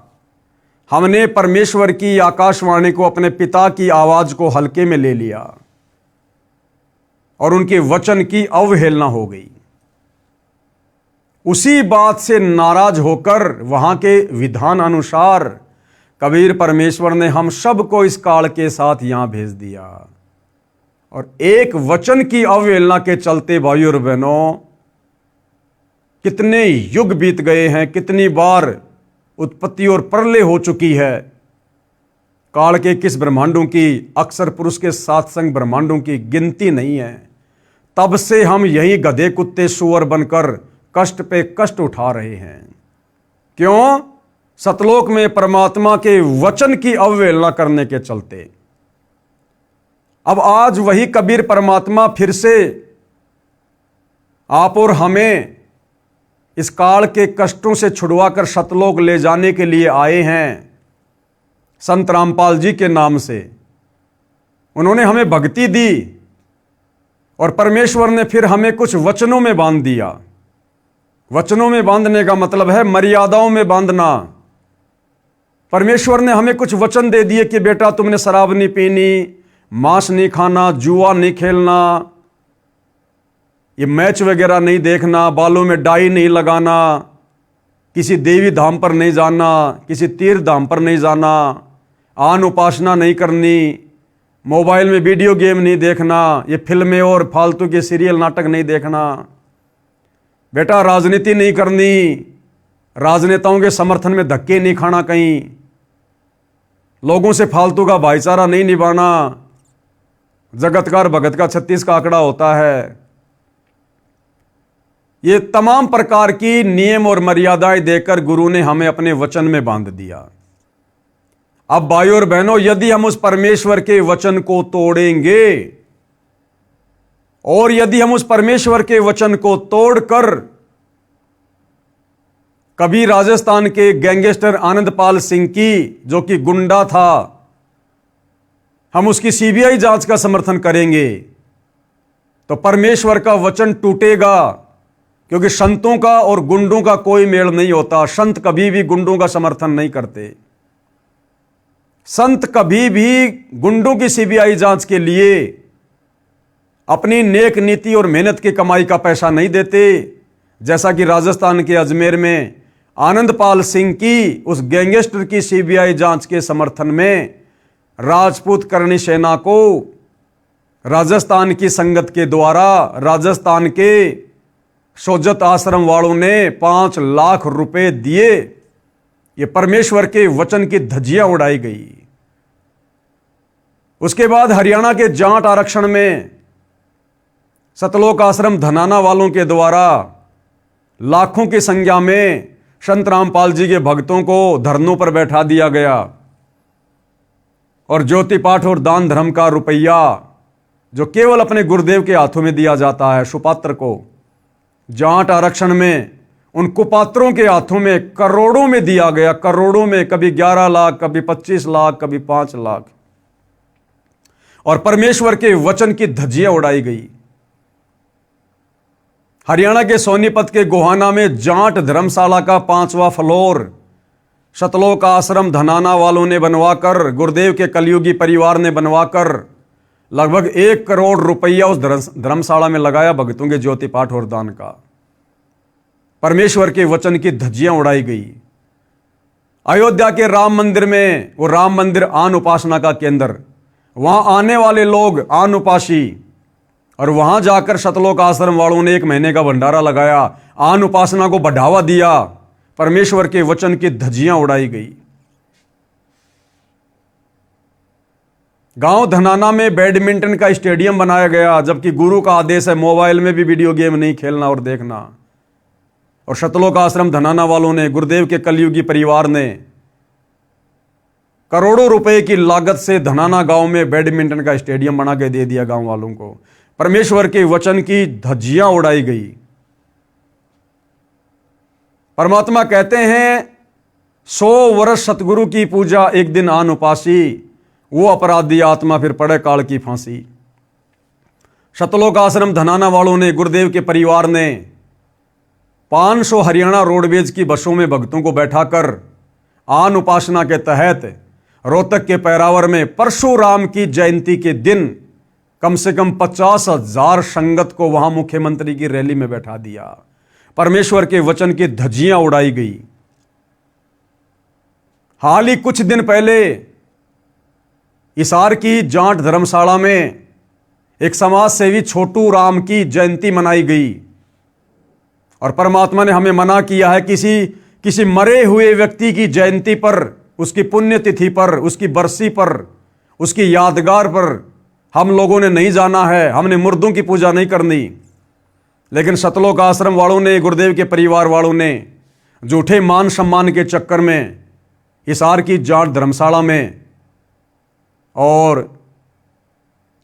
हमने परमेश्वर की आकाशवाणी को, अपने पिता की आवाज को हल्के में ले लिया और उनके वचन की अवहेलना हो गई। उसी बात से नाराज होकर वहां के विधान अनुसार कबीर परमेश्वर ने हम सबको इस काल के साथ यहां भेज दिया। और एक वचन की अवहेलना के चलते भाइयों और बहनों, कितने युग बीत गए हैं, कितनी बार उत्पत्ति और प्रलय हो चुकी है। काल के किस ब्रह्मांडों की, अक्षर पुरुष के सातसंग ब्रह्मांडों की गिनती नहीं है। तब से हम यही गधे कुत्ते सुअर बनकर कष्ट पे कष्ट उठा रहे हैं। क्यों? सतलोक में परमात्मा के वचन की अवहेलना करने के चलते। अब आज वही कबीर परमात्मा फिर से आप और हमें इस काल के कष्टों से छुड़वाकर सतलोक ले जाने के लिए आए हैं। संत रामपाल जी के नाम से उन्होंने हमें भक्ति दी और परमेश्वर ने फिर हमें कुछ वचनों में बांध दिया। वचनों में बांधने का मतलब है मर्यादाओं में बांधना। परमेश्वर ने हमें कुछ वचन दे दिए कि बेटा, तुमने शराब नहीं पीनी, मांस नहीं खाना, जुआ नहीं खेलना, ये मैच वगैरह नहीं देखना, बालों में डाई नहीं लगाना, किसी देवी धाम पर नहीं जाना, किसी तीर्थ धाम पर नहीं जाना, आन उपासना नहीं करनी, मोबाइल में वीडियो गेम नहीं देखना, ये फिल्में और फालतू के सीरियल नाटक नहीं देखना। बेटा, राजनीति नहीं करनी, राजनेताओं के समर्थन में धक्के नहीं खाना, कहीं लोगों से फालतू का भाईचारा नहीं निभाना। जगतकार भगत का 36 का आंकड़ा होता है। ये तमाम प्रकार की नियम और मर्यादाएं देकर गुरु ने हमें अपने वचन में बांध दिया। अब भाइयों और बहनों, यदि हम उस परमेश्वर के वचन को तोड़ेंगे और यदि हम उस परमेश्वर के वचन को तोड़कर कभी राजस्थान के गैंगस्टर आनंदपाल सिंह की, जो कि गुंडा था, हम उसकी सीबीआई जांच का समर्थन करेंगे तो परमेश्वर का वचन टूटेगा। क्योंकि संतों का और गुंडों का कोई मेल नहीं होता। संत कभी भी गुंडों का समर्थन नहीं करते। संत कभी भी गुंडों की सीबीआई जांच के लिए अपनी नेक नीति और मेहनत की कमाई का पैसा नहीं देते। जैसा कि राजस्थान के अजमेर में आनंदपाल सिंह की उस गैंगस्टर की सीबीआई जांच के समर्थन में राजपूत करणी सेना को राजस्थान की संगत के द्वारा राजस्थान के सोजत आश्रम वालों ने 5 लाख रुपए दिए। ये परमेश्वर के वचन की धज्जियां उड़ाई गई। उसके बाद हरियाणा के जाट आरक्षण में सतलोक आश्रम धनाना वालों के द्वारा लाखों की संख्या में संत रामपाल जी के भक्तों को धरनों पर बैठा दिया गया और ज्योति पाठ और दान धर्म का रुपया जो केवल अपने गुरुदेव के हाथों में दिया जाता है, सुपात्र को, जाट आरक्षण में उन कुपात्रों के हाथों में करोड़ों में दिया गया। करोड़ों में, कभी 11 लाख, कभी 25 लाख, कभी 5 लाख। और परमेश्वर के वचन की धज्जियां उड़ाई गई। हरियाणा के सोनीपत के गोहाना में जाट धर्मशाला का 5वां फ्लोर सतलोक आश्रम धनाना वालों ने बनवाकर, गुरुदेव के कलयुगी परिवार ने बनवाकर लगभग 1 करोड़ रुपया उस धर्मशाला में लगाया भक्तों के ज्योति पाठ और दान का। परमेश्वर के वचन की धज्जियां उड़ाई गई। अयोध्या के राम मंदिर में, वो राम मंदिर आन उपासना का केंद्र, वहां आने वाले लोग आन उपासी, और वहां जाकर सतलोक आश्रम वालों ने 1 महीने का भंडारा लगाया, आन उपासना को बढ़ावा दिया, परमेश्वर के वचन की धज्जियां उड़ाई गई। गांव धनाना में बैडमिंटन का स्टेडियम बनाया गया, जबकि गुरु का आदेश है मोबाइल में भी वीडियो गेम नहीं खेलना और देखना। और सतलोक आश्रम धनाना वालों ने, गुरुदेव के कलयुगी परिवार ने करोड़ों रुपए की लागत से धनाना गांव में बैडमिंटन का स्टेडियम बना के दे दिया गांव वालों को। परमेश्वर के वचन की धज्जियां उड़ाई गई। परमात्मा कहते हैं 100 वर्ष सतगुरु की पूजा, एक दिन आन उपासी, वो अपराधी आत्मा फिर पड़े काल की फांसी। सतलोक आश्रम धनाना वालों ने, गुरुदेव के परिवार ने 500 हरियाणा रोडवेज की बसों में भक्तों को बैठाकर आन उपासना के तहत रोहतक के पैरावर में परशुराम की जयंती के दिन कम से कम 50,000 संगत को वहां मुख्यमंत्री की रैली में बैठा दिया। परमेश्वर के वचन की धज्जियां उड़ाई गई। हाल ही कुछ दिन पहले हिसार की जाट धर्मशाला में एक समाज सेवी छोटू राम की जयंती मनाई गई, और परमात्मा ने हमें मना किया है किसी मरे हुए व्यक्ति की जयंती पर, उसकी पुण्यतिथि पर, उसकी बरसी पर, उसकी यादगार पर हम लोगों ने नहीं जाना है। हमने मुर्दों की पूजा नहीं करनी। लेकिन सतलोक आश्रम वालों ने, गुरुदेव के परिवार वालों ने झूठे मान सम्मान के चक्कर में हिसार की जाट धर्मशाला में और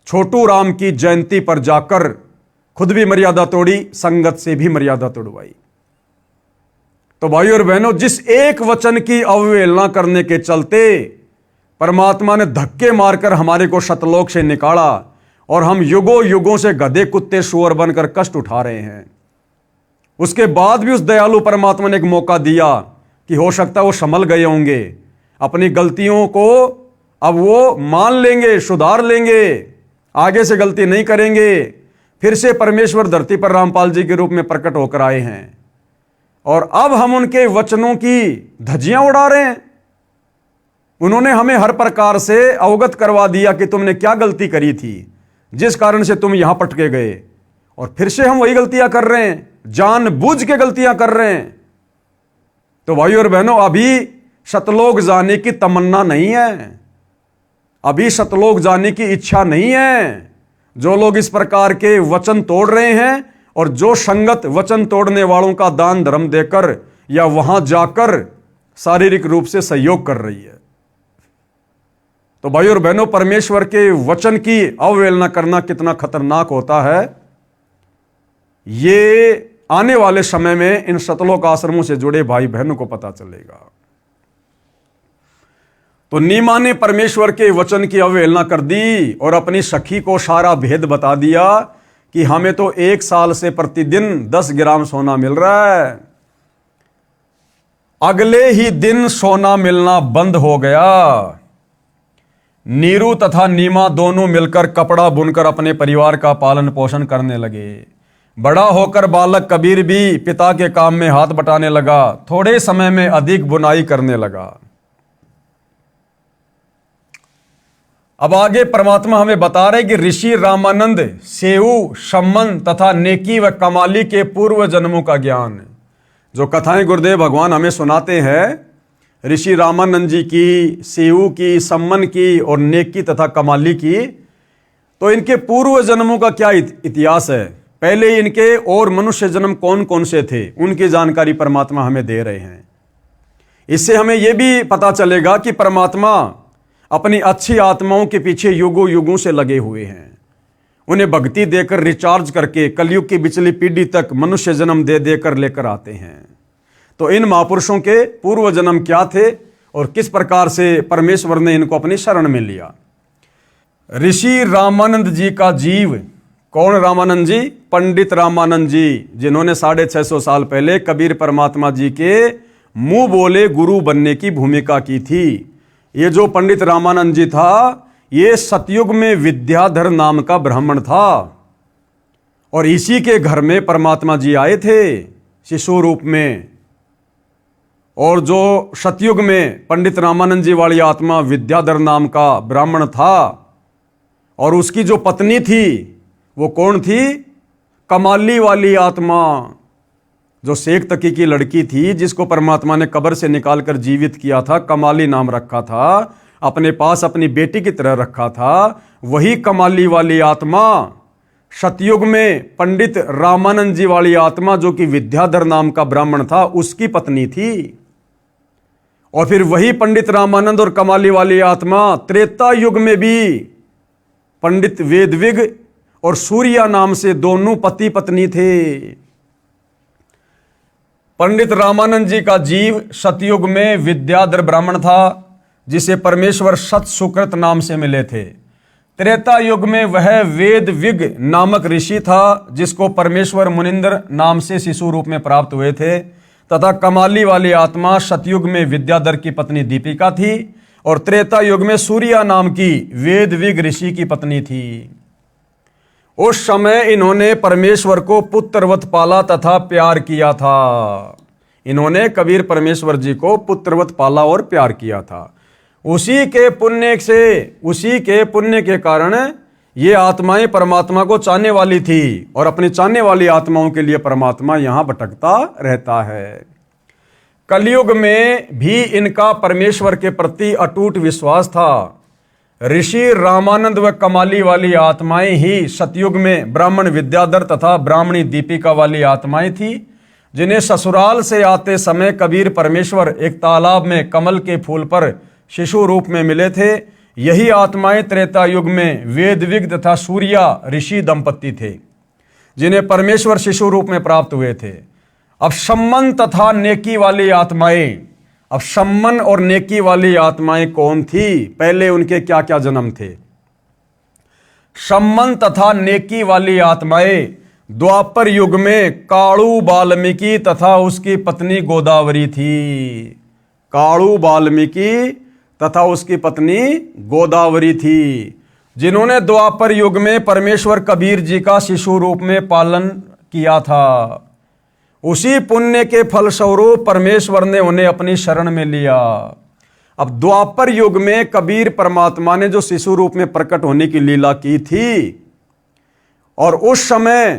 छोटू राम की जयंती पर जाकर खुद भी मर्यादा तोड़ी, संगत से भी मर्यादा तोड़वाई। तो भाइयों और बहनों, जिस एक वचन की अवहेलना करने के चलते परमात्मा ने धक्के मारकर हमारे को सतलोक से निकाला, और हम युगों युगों से गधे कुत्ते सूअर बनकर कष्ट उठा रहे हैं, उसके बाद भी उस दयालु परमात्मा ने एक मौका दिया कि हो सकता है वो संभल गए होंगे, अपनी गलतियों को अब वो मान लेंगे, सुधार लेंगे, आगे से गलती नहीं करेंगे। फिर से परमेश्वर धरती पर रामपाल जी के रूप में प्रकट होकर आए हैं, और अब हम उनके वचनों की धज्जियां उड़ा रहे हैं। उन्होंने हमें हर प्रकार से अवगत करवा दिया कि तुमने क्या गलती करी थी जिस कारण से तुम यहां पटके गए, और फिर से हम वही गलतियां कर रहे हैं, जानबूझ के गलतियां कर रहे हैं। तो भाइयों और बहनों, अभी सतलोक जाने की तमन्ना नहीं है, अभी सतलोक जाने की इच्छा नहीं है। जो लोग इस प्रकार के वचन तोड़ रहे हैं, और जो संगत वचन तोड़ने वालों का दान धर्म देकर या वहां जाकर शारीरिक रूप से सहयोग कर रही है। तो भाइयों और बहनों, परमेश्वर के वचन की अवहेलना करना कितना खतरनाक होता है, ये आने वाले समय में इन सतलोक आश्रमों से जुड़े भाई बहनों को पता चलेगा। तो नीमा ने परमेश्वर के वचन की अवहेलना कर दी और अपनी सखी को सारा भेद बता दिया कि हमें तो 1 साल से प्रतिदिन 10 ग्राम सोना मिल रहा है। अगले ही दिन सोना मिलना बंद हो गया। नीरू तथा नीमा दोनों मिलकर कपड़ा बुनकर अपने परिवार का पालन पोषण करने लगे। बड़ा होकर बालक कबीर भी पिता के काम में हाथ बटाने लगा। थोड़े समय में अधिक बुनाई करने लगा। अब आगे परमात्मा हमें बता रहे कि ऋषि रामानंद सेऊ, सम्मन तथा नेकी व कमाली के पूर्व जन्मों का ज्ञान, जो कथाएं गुरुदेव भगवान हमें सुनाते हैं, ऋषि रामानंद जी की, सेऊ की, सम्मन की और नेकी तथा कमाली की, तो इनके पूर्व जन्मों का क्या इतिहास है, पहले इनके और मनुष्य जन्म कौन कौन से थे, उनकी जानकारी परमात्मा हमें दे रहे हैं। इससे हमें यह भी पता चलेगा कि परमात्मा अपनी अच्छी आत्माओं के पीछे युगों युगों से लगे हुए हैं। उन्हें भक्ति देकर रिचार्ज करके कलयुग की पिछली पीढ़ी तक मनुष्य जन्म दे देकर लेकर आते हैं। तो इन महापुरुषों के पूर्व जन्म क्या थे और किस प्रकार से परमेश्वर ने इनको अपनी शरण में लिया। ऋषि रामानंद जी का जीव, कौन रामानंद जी? पंडित रामानंद जी, जिन्होंने 650 साल पहले कबीर परमात्मा जी के मुंह बोले गुरु बनने की भूमिका की थी। ये जो पंडित रामानंद जी था, ये सतयुग में विद्याधर नाम का ब्राह्मण था और इसी के घर में परमात्मा जी आए थे शिशु रूप में। और जो सतयुग में पंडित रामानंद जी वाली आत्मा विद्याधर नाम का ब्राह्मण था, और उसकी जो पत्नी थी वो कौन थी? कमाली वाली आत्मा, जो शेख तकी की लड़की थी, जिसको परमात्मा ने कब्र से निकालकर जीवित किया था, कमाली नाम रखा था, अपने पास अपनी बेटी की तरह रखा था। वही कमाली वाली आत्मा सतयुग में पंडित रामानंद जी वाली आत्मा, जो कि विद्याधर नाम का ब्राह्मण था, उसकी पत्नी थी। और फिर वही पंडित रामानंद और कमाली वाली आत्मा त्रेता युग में भी पंडित वेदविग और सूर्या नाम से दोनों पति पत्नी थे। पंडित रामानंद जी का जीव सतयुग में विद्याधर ब्राह्मण था, जिसे परमेश्वर सत सुकृत नाम से मिले थे। त्रेता युग में वह वेदविग नामक ऋषि था, जिसको परमेश्वर मुनिंद्र नाम से शिशु रूप में प्राप्त हुए थे। तथा कमाली वाली आत्मा सतयुग में विद्याधर की पत्नी दीपिका थी, और त्रेता युग में सूर्या नाम की वेदविग ऋषि की पत्नी थी। उस समय इन्होंने परमेश्वर को पुत्रवत पाला तथा प्यार किया था। इन्होंने कबीर परमेश्वर जी को पुत्रवत पाला और प्यार किया था। उसी के पुण्य के कारण ये आत्माएं परमात्मा को चाहने वाली थी, और अपनी चाहने वाली आत्माओं के लिए परमात्मा यहां भटकता रहता है। कलयुग में भी इनका परमेश्वर के प्रति अटूट विश्वास था। ऋषि रामानंद व कमाली वाली आत्माएं ही सतयुग में ब्राह्मण विद्याधर तथा ब्राह्मणी दीपिका वाली आत्माएं थी, जिन्हें ससुराल से आते समय कबीर परमेश्वर एक तालाब में कमल के फूल पर शिशु रूप में मिले थे। यही आत्माएं त्रेता युग में वेदविग तथा सूर्या ऋषि दंपत्ति थे, जिन्हें परमेश्वर शिशु रूप में प्राप्त हुए थे। अब सम्मन तथा नेकी वाली आत्माएं, अब सम्मन और नेकी वाली आत्माएं कौन थी? पहले उनके क्या क्या जन्म थे? सम्मन तथा नेकी वाली आत्माएं द्वापर युग में काणु वाल्मीकि तथा उसकी पत्नी गोदावरी थी। काणु वाल्मीकि तथा उसकी पत्नी गोदावरी थी, जिन्होंने द्वापर युग में परमेश्वर कबीर जी का शिशु रूप में पालन किया था। उसी पुण्य के फलस्वरूप परमेश्वर ने उन्हें अपनी शरण में लिया। अब द्वापर युग में कबीर परमात्मा ने जो शिशु रूप में प्रकट होने की लीला की थी, और उस समय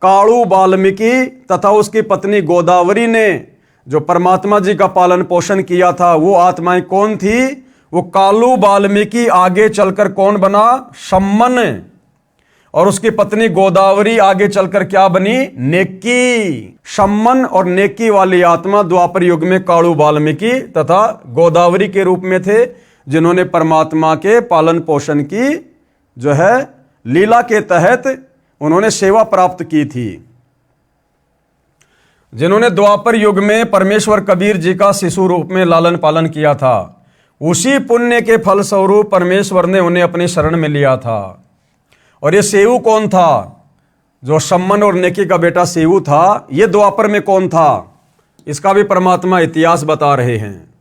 काणु वाल्मीकि तथा उसकी पत्नी गोदावरी ने जो परमात्मा जी का पालन पोषण किया था, वो आत्माएं कौन थी? वो काणु वाल्मीकि आगे चलकर कौन बना? सम्मन। और उसकी पत्नी गोदावरी आगे चलकर क्या बनी? नेकी। सम्मन और नेकी वाली आत्मा द्वापर युग में काणु वाल्मीकि तथा गोदावरी के रूप में थे, जिन्होंने परमात्मा के पालन पोषण की जो है लीला के तहत उन्होंने सेवा प्राप्त की थी। जिन्होंने द्वापर युग में परमेश्वर कबीर जी का शिशु रूप में लालन पालन किया था, उसी पुण्य के फलस्वरूप परमेश्वर ने उन्हें अपनी शरण में लिया था। और ये सेऊ कौन था? जो सम्मन और नेकी का बेटा सेऊ था, ये द्वापर में कौन था? इसका भी परमात्मा इतिहास बता रहे हैं।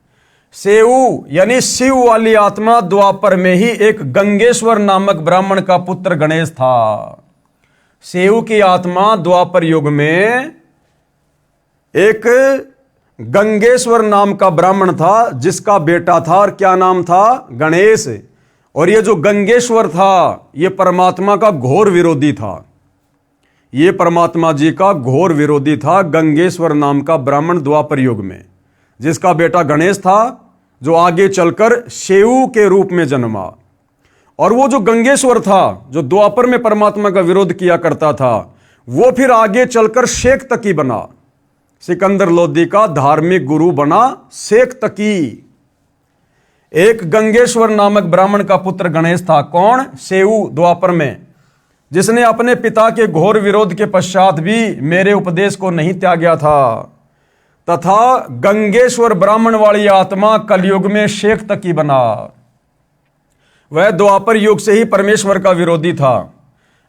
सेऊ यानी शिव वाली आत्मा द्वापर में ही एक गंगेश्वर नामक ब्राह्मण का पुत्र गणेश था। सेऊ की आत्मा द्वापर युग में एक गंगेश्वर नाम का ब्राह्मण था, जिसका बेटा था, और क्या नाम था? गणेश। और ये जो गंगेश्वर था, ये परमात्मा का घोर विरोधी था। ये परमात्मा जी का घोर विरोधी था, गंगेश्वर नाम का ब्राह्मण द्वापर युग में, जिसका बेटा गणेश था, जो आगे चलकर सेऊ के रूप में जन्मा। और वो जो गंगेश्वर था, जो द्वापर में परमात्मा का विरोध किया करता था, वो फिर आगे चलकर शेख तकी बना। सिकंदर लोदी का धार्मिक गुरु बना शेख तकी। एक गंगेश्वर नामक ब्राह्मण का पुत्र गणेश था। कौन? सेऊ द्वापर में, जिसने अपने पिता के घोर विरोध के पश्चात भी मेरे उपदेश को नहीं त्यागा था। तथा गंगेश्वर ब्राह्मण वाली आत्मा कलयुग में शेख तकी बना। वह द्वापर युग से ही परमेश्वर का विरोधी था।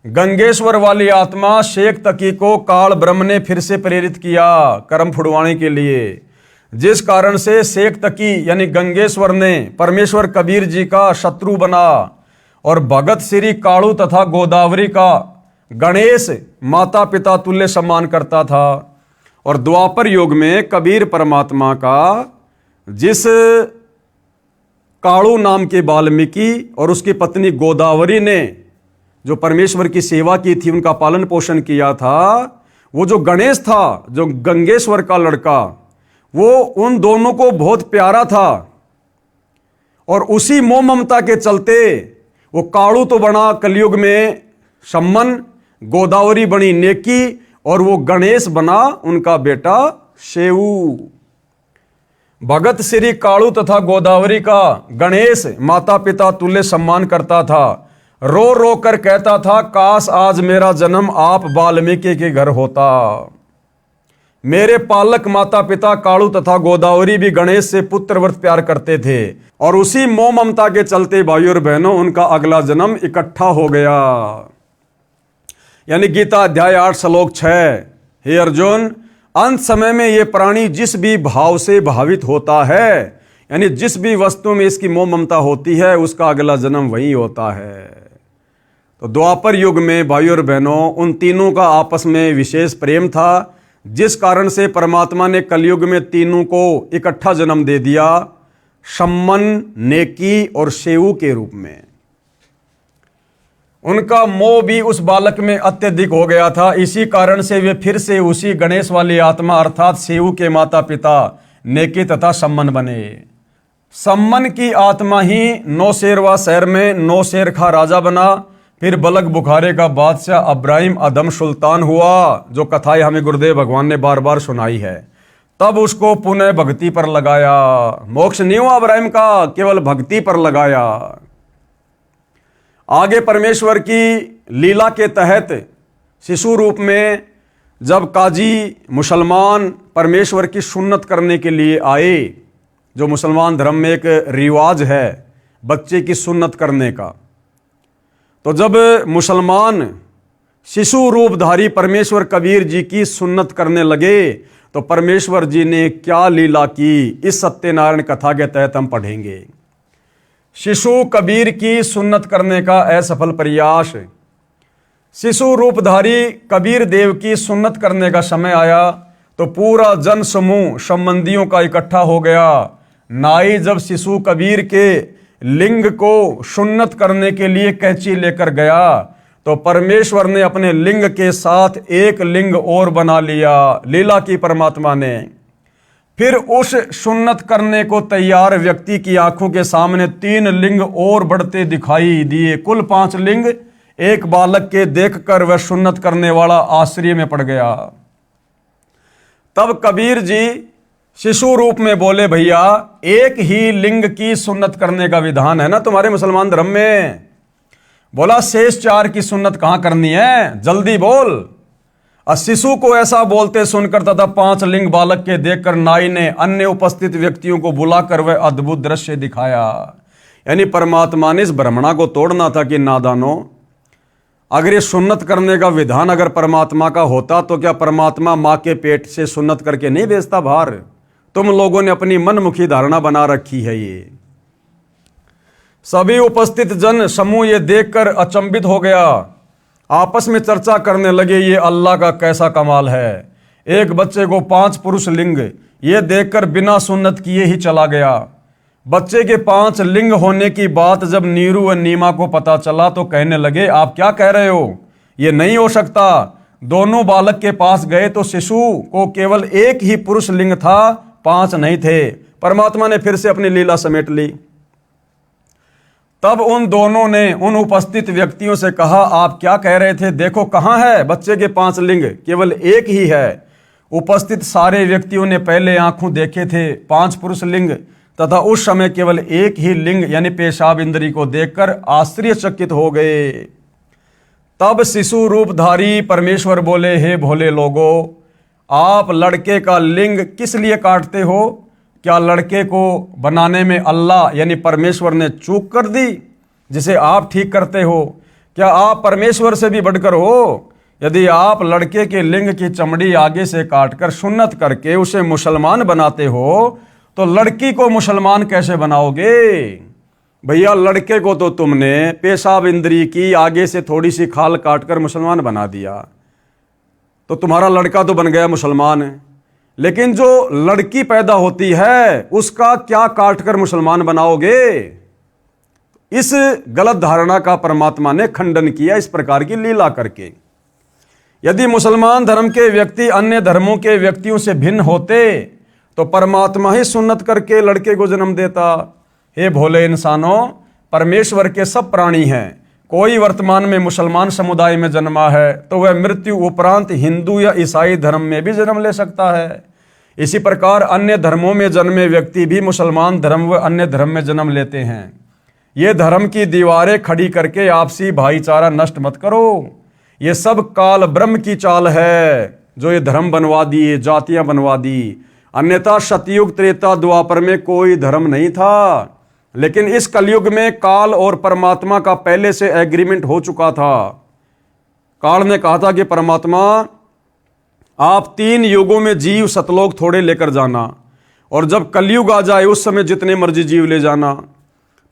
गंगेश्वर वाली आत्मा शेख तकी को काल ब्रह्म ने फिर से प्रेरित किया कर्म फुड़वाने के लिए, जिस कारण से शेख तकी यानी गंगेश्वर ने परमेश्वर कबीर जी का शत्रु बना, और भगत श्री काणु तथा गोदावरी का गणेश माता पिता तुल्य सम्मान करता था। और द्वापर युग में कबीर परमात्मा का जिस काणु नाम के वाल्मीकि और उसकी पत्नी गोदावरी ने जो परमेश्वर की सेवा की थी, उनका पालन पोषण किया था, वो जो गणेश था, जो गंगेश्वर का लड़का, वो उन दोनों को बहुत प्यारा था। और उसी मोह ममता के चलते वो काणु तो बना कलयुग में सम्मन, गोदावरी बनी नेकी, और वो गणेश बना उनका बेटा शेऊ। भगत श्री काणु तथा गोदावरी का गणेश माता पिता तुल्य सम्मान करता था। रो रो कर कहता था, काश आज मेरा जन्म आप वाल्मीकि के घर होता। मेरे पालक माता पिता काणु तथा गोदावरी भी गणेश से पुत्रव्रत प्यार करते थे, और उसी मोह ममता के चलते भाइयों और बहनों उनका अगला जन्म इकट्ठा हो गया। यानी गीता अध्याय 8 श्लोक 6, हे अर्जुन, अंत समय में ये प्राणी जिस भी भाव से भावित होता है, यानी जिस भी वस्तु में इसकी मोह ममता होती है, उसका अगला जन्म वही होता है। तो द्वापर युग में भाइयों और बहनों उन तीनों का आपस में विशेष प्रेम था, जिस कारण से परमात्मा ने कलयुग में तीनों को इकट्ठा जन्म दे दिया, सम्मन, नेकी और शेऊ के रूप में। उनका मोह भी उस बालक में अत्यधिक हो गया था। इसी कारण से वे फिर से उसी गणेश वाली आत्मा अर्थात शेऊ के माता पिता नेकी तथा सम्मन बने। सम्मन की आत्मा ही नौशेरवा शहर में नौशेर खा राजा बना, फिर बलक बुखारे का बादशाह अब्राहिम अदम सुल्तान हुआ, जो कथाएं हमें गुरुदेव भगवान ने बार बार सुनाई है। तब उसको पुनः भक्ति पर लगाया। मोक्ष नहीं हुआ अब्राहिम का, केवल भक्ति पर लगाया। आगे परमेश्वर की लीला के तहत शिशु रूप में जब काजी मुसलमान परमेश्वर की सुन्नत करने के लिए आए, जो मुसलमान धर्म में एक रिवाज है बच्चे की सुन्नत करने का, तो जब मुसलमान शिशु रूपधारी परमेश्वर कबीर जी की सुन्नत करने लगे, तो परमेश्वर जी ने क्या लीला की, इस सत्यनारायण कथा के तहत हम पढ़ेंगे। शिशु कबीर की सुन्नत करने का असफल प्रयास। शिशु रूपधारी कबीर देव की सुन्नत करने का समय आया, तो पूरा जन समूह संबंधियों का इकट्ठा हो गया। नाई जब शिशु कबीर के लिंग को सुन्नत करने के लिए कैंची लेकर गया, तो परमेश्वर ने अपने लिंग के साथ एक लिंग और बना लिया, लीला की परमात्मा ने। फिर उस सुन्नत करने को तैयार व्यक्ति की आंखों के सामने 3 लिंग और बढ़ते दिखाई दिए। कुल 5 लिंग एक बालक के देखकर वह सुन्नत करने वाला आश्चर्य में पड़ गया। तब कबीर जी शिशु रूप में बोले, भैया एक ही लिंग की सुन्नत करने का विधान है ना तुम्हारे मुसलमान धर्म में। बोला शेष 4 की सुन्नत कहां करनी है, जल्दी बोल। और शिशु को ऐसा बोलते सुनकर तथा 5 लिंग बालक के देखकर नाई ने अन्य उपस्थित व्यक्तियों को बुलाकर वह अद्भुत दृश्य दिखाया। यानी परमात्मा ने इस भ्रमणा को तोड़ना था कि नादानो, अगर ये सुन्नत करने का विधान अगर परमात्मा का होता, तो क्या परमात्मा माँ के पेट से सुन्नत करके नहीं भेजता बाहर? तुम लोगों ने अपनी मनमुखी धारणा बना रखी है। ये सभी उपस्थित जन समूह ये देखकर अचंभित हो गया, आपस में चर्चा करने लगे, ये अल्लाह का कैसा कमाल है। एक बच्चे को 5 पुरुष लिंग ये देखकर बिना सुन्नत किए ही चला गया। बच्चे के 5 लिंग होने की बात जब नीरू व नीमा को पता चला, तो कहने लगे, आप क्या कह रहे हो, ये नहीं हो सकता। दोनों बालक के पास गए तो शिशु को केवल एक ही पुरुष लिंग था, 5 नहीं थे। परमात्मा ने फिर से अपनी लीला समेट ली। तब उन दोनों ने उन उपस्थित व्यक्तियों से कहा, आप क्या कह रहे थे, देखो कहां है बच्चे के 5 लिंग, केवल एक ही है। उपस्थित सारे व्यक्तियों ने पहले आंखों देखे थे 5 पुरुष लिंग, तथा उस समय केवल एक ही लिंग यानी पेशाब इंद्री को देखकर आश्चर्यचकित हो गए। तब शिशु रूपधारी परमेश्वर बोले, हे भोले लोगों, आप लड़के का लिंग किस लिए काटते हो? क्या लड़के को बनाने में अल्लाह यानी परमेश्वर ने चूक कर दी जिसे आप ठीक करते हो? क्या आप परमेश्वर से भी बढ़कर हो? यदि आप लड़के के लिंग की चमड़ी आगे से काटकर सुन्नत करके उसे मुसलमान बनाते हो, तो लड़की को मुसलमान कैसे बनाओगे? भैया लड़के को तो तुमने पेशाब इंद्री की आगे से थोड़ी सी खाल काटकर मुसलमान बना दिया, तो तुम्हारा लड़का तो बन गया मुसलमान। लेकिन जो लड़की पैदा होती है उसका क्या काटकर मुसलमान बनाओगे? इस गलत धारणा का परमात्मा ने खंडन किया इस प्रकार की लीला करके। यदि मुसलमान धर्म के व्यक्ति अन्य धर्मों के व्यक्तियों से भिन्न होते तो परमात्मा ही सुन्नत करके लड़के को जन्म देता। हे भोले इंसानों, परमेश्वर के सब प्राणी हैं। कोई वर्तमान में मुसलमान समुदाय में जन्मा है तो वह मृत्यु उपरांत हिंदू या ईसाई धर्म में भी जन्म ले सकता है। इसी प्रकार अन्य धर्मों में जन्मे व्यक्ति भी मुसलमान धर्म व अन्य धर्म में जन्म लेते हैं। ये धर्म की दीवारें खड़ी करके आपसी भाईचारा नष्ट मत करो। ये सब काल ब्रह्म की चाल है जो ये धर्म बनवा दिए, जातियां बनवा दी। अन्यथा सतयुग त्रेता द्वापर में कोई धर्म नहीं था, लेकिन इस कलयुग में काल और परमात्मा का पहले से एग्रीमेंट हो चुका था। काल ने कहा था कि परमात्मा आप 3 युगों में जीव सतलोक थोड़े लेकर जाना, और जब कलयुग आ जाए उस समय जितने मर्जी जीव ले जाना।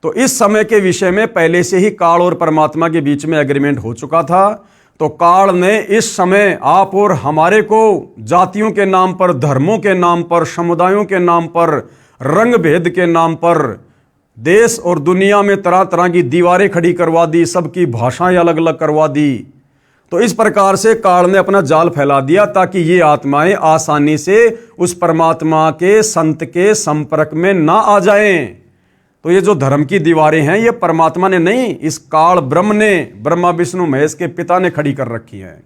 तो इस समय के विषय में पहले से ही काल और परमात्मा के बीच में एग्रीमेंट हो चुका था। तो काल ने इस समय आप और हमारे को जातियों के नाम पर, धर्मों के नाम पर, समुदायों के नाम पर, रंग भेद के नाम पर देश और दुनिया में तरह तरह की दीवारें खड़ी करवा दी, सबकी भाषाएं अलग अलग करवा दी। तो इस प्रकार से काल ने अपना जाल फैला दिया ताकि ये आत्माएं आसानी से उस परमात्मा के संत के संपर्क में ना आ जाएं। तो ये जो धर्म की दीवारें हैं ये परमात्मा ने नहीं, इस काल ब्रह्म ने, ब्रह्मा विष्णु महेश के पिता ने खड़ी कर रखी हैं।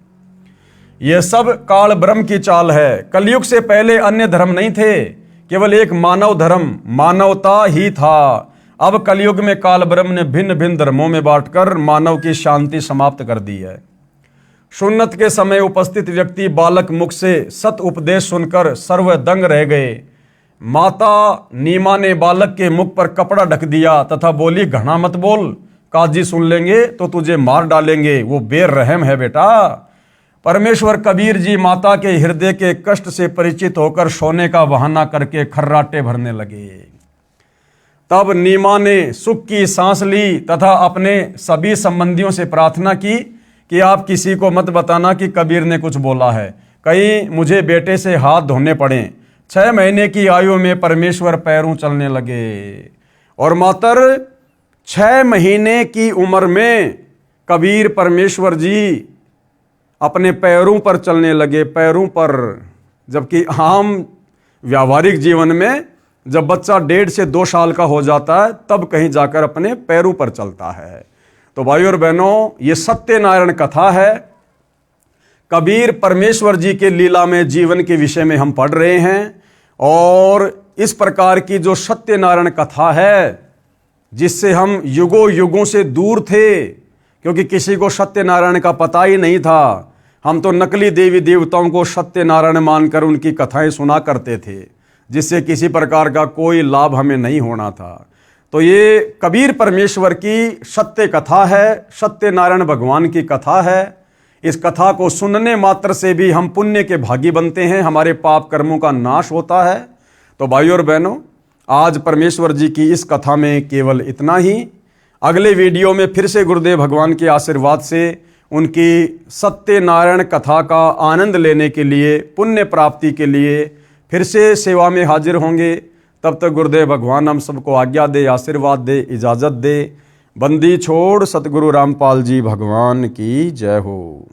ये सब काल ब्रह्म की चाल है। कलयुग से पहले अन्य धर्म नहीं थे, केवल एक मानव धर्म, मानवता ही था। अब कलयुग में काल ब्रह्म ने भिन्न भिन्न धर्मों में बांटकर मानव की शांति समाप्त कर दी है। सुन्नत के समय उपस्थित व्यक्ति बालक मुख से सत उपदेश सुनकर सर्वदंग रह गए। माता नीमा ने बालक के मुख पर कपड़ा ढक दिया तथा बोली, घना मत बोल, काजी सुन लेंगे तो तुझे मार डालेंगे, वो बेरहम है बेटा। परमेश्वर कबीर जी माता के हृदय के कष्ट से परिचित होकर सोने का बहाना करके खर्राटे भरने लगे। तब नीमा ने सुख की सांस ली तथा अपने सभी संबंधियों से प्रार्थना की कि आप किसी को मत बताना कि कबीर ने कुछ बोला है, कहीं मुझे बेटे से हाथ धोने पड़े। 6 महीने की आयु में परमेश्वर पैरों चलने लगे, और मात्र 6 महीने की उम्र में कबीर परमेश्वर जी अपने पैरों पर चलने लगे, पैरों पर। जबकि आम व्यावहारिक जीवन में जब बच्चा 1.5 से 2 साल का हो जाता है तब कहीं जाकर अपने पैरों पर चलता है। तो भाइयों और बहनों, ये सत्यनारायण कथा है। कबीर परमेश्वर जी के लीला में जीवन के विषय में हम पढ़ रहे हैं, और इस प्रकार की जो सत्यनारायण कथा है जिससे हम युगों युगों से दूर थे, क्योंकि किसी को सत्यनारायण का पता ही नहीं था। हम तो नकली देवी देवताओं को सत्यनारायण मानकर उनकी कथाएं सुना करते थे, जिससे किसी प्रकार का कोई लाभ हमें नहीं होना था। तो ये कबीर परमेश्वर की सत्य कथा है, सत्यनारायण भगवान की कथा है। इस कथा को सुनने मात्र से भी हम पुण्य के भागी बनते हैं, हमारे पाप कर्मों का नाश होता है। तो भाइयों और बहनों, आज परमेश्वर जी की इस कथा में केवल इतना ही। अगले वीडियो में फिर से गुरुदेव भगवान के आशीर्वाद से उनकी सत्यनारायण कथा का आनंद लेने के लिए, पुण्य प्राप्ति के लिए फिर से सेवा में हाजिर होंगे। तब तक गुरुदेव भगवान हम सबको आज्ञा दे, आशीर्वाद दे, इजाज़त दे। बंदी छोड़ सतगुरु रामपाल जी भगवान की जय हो।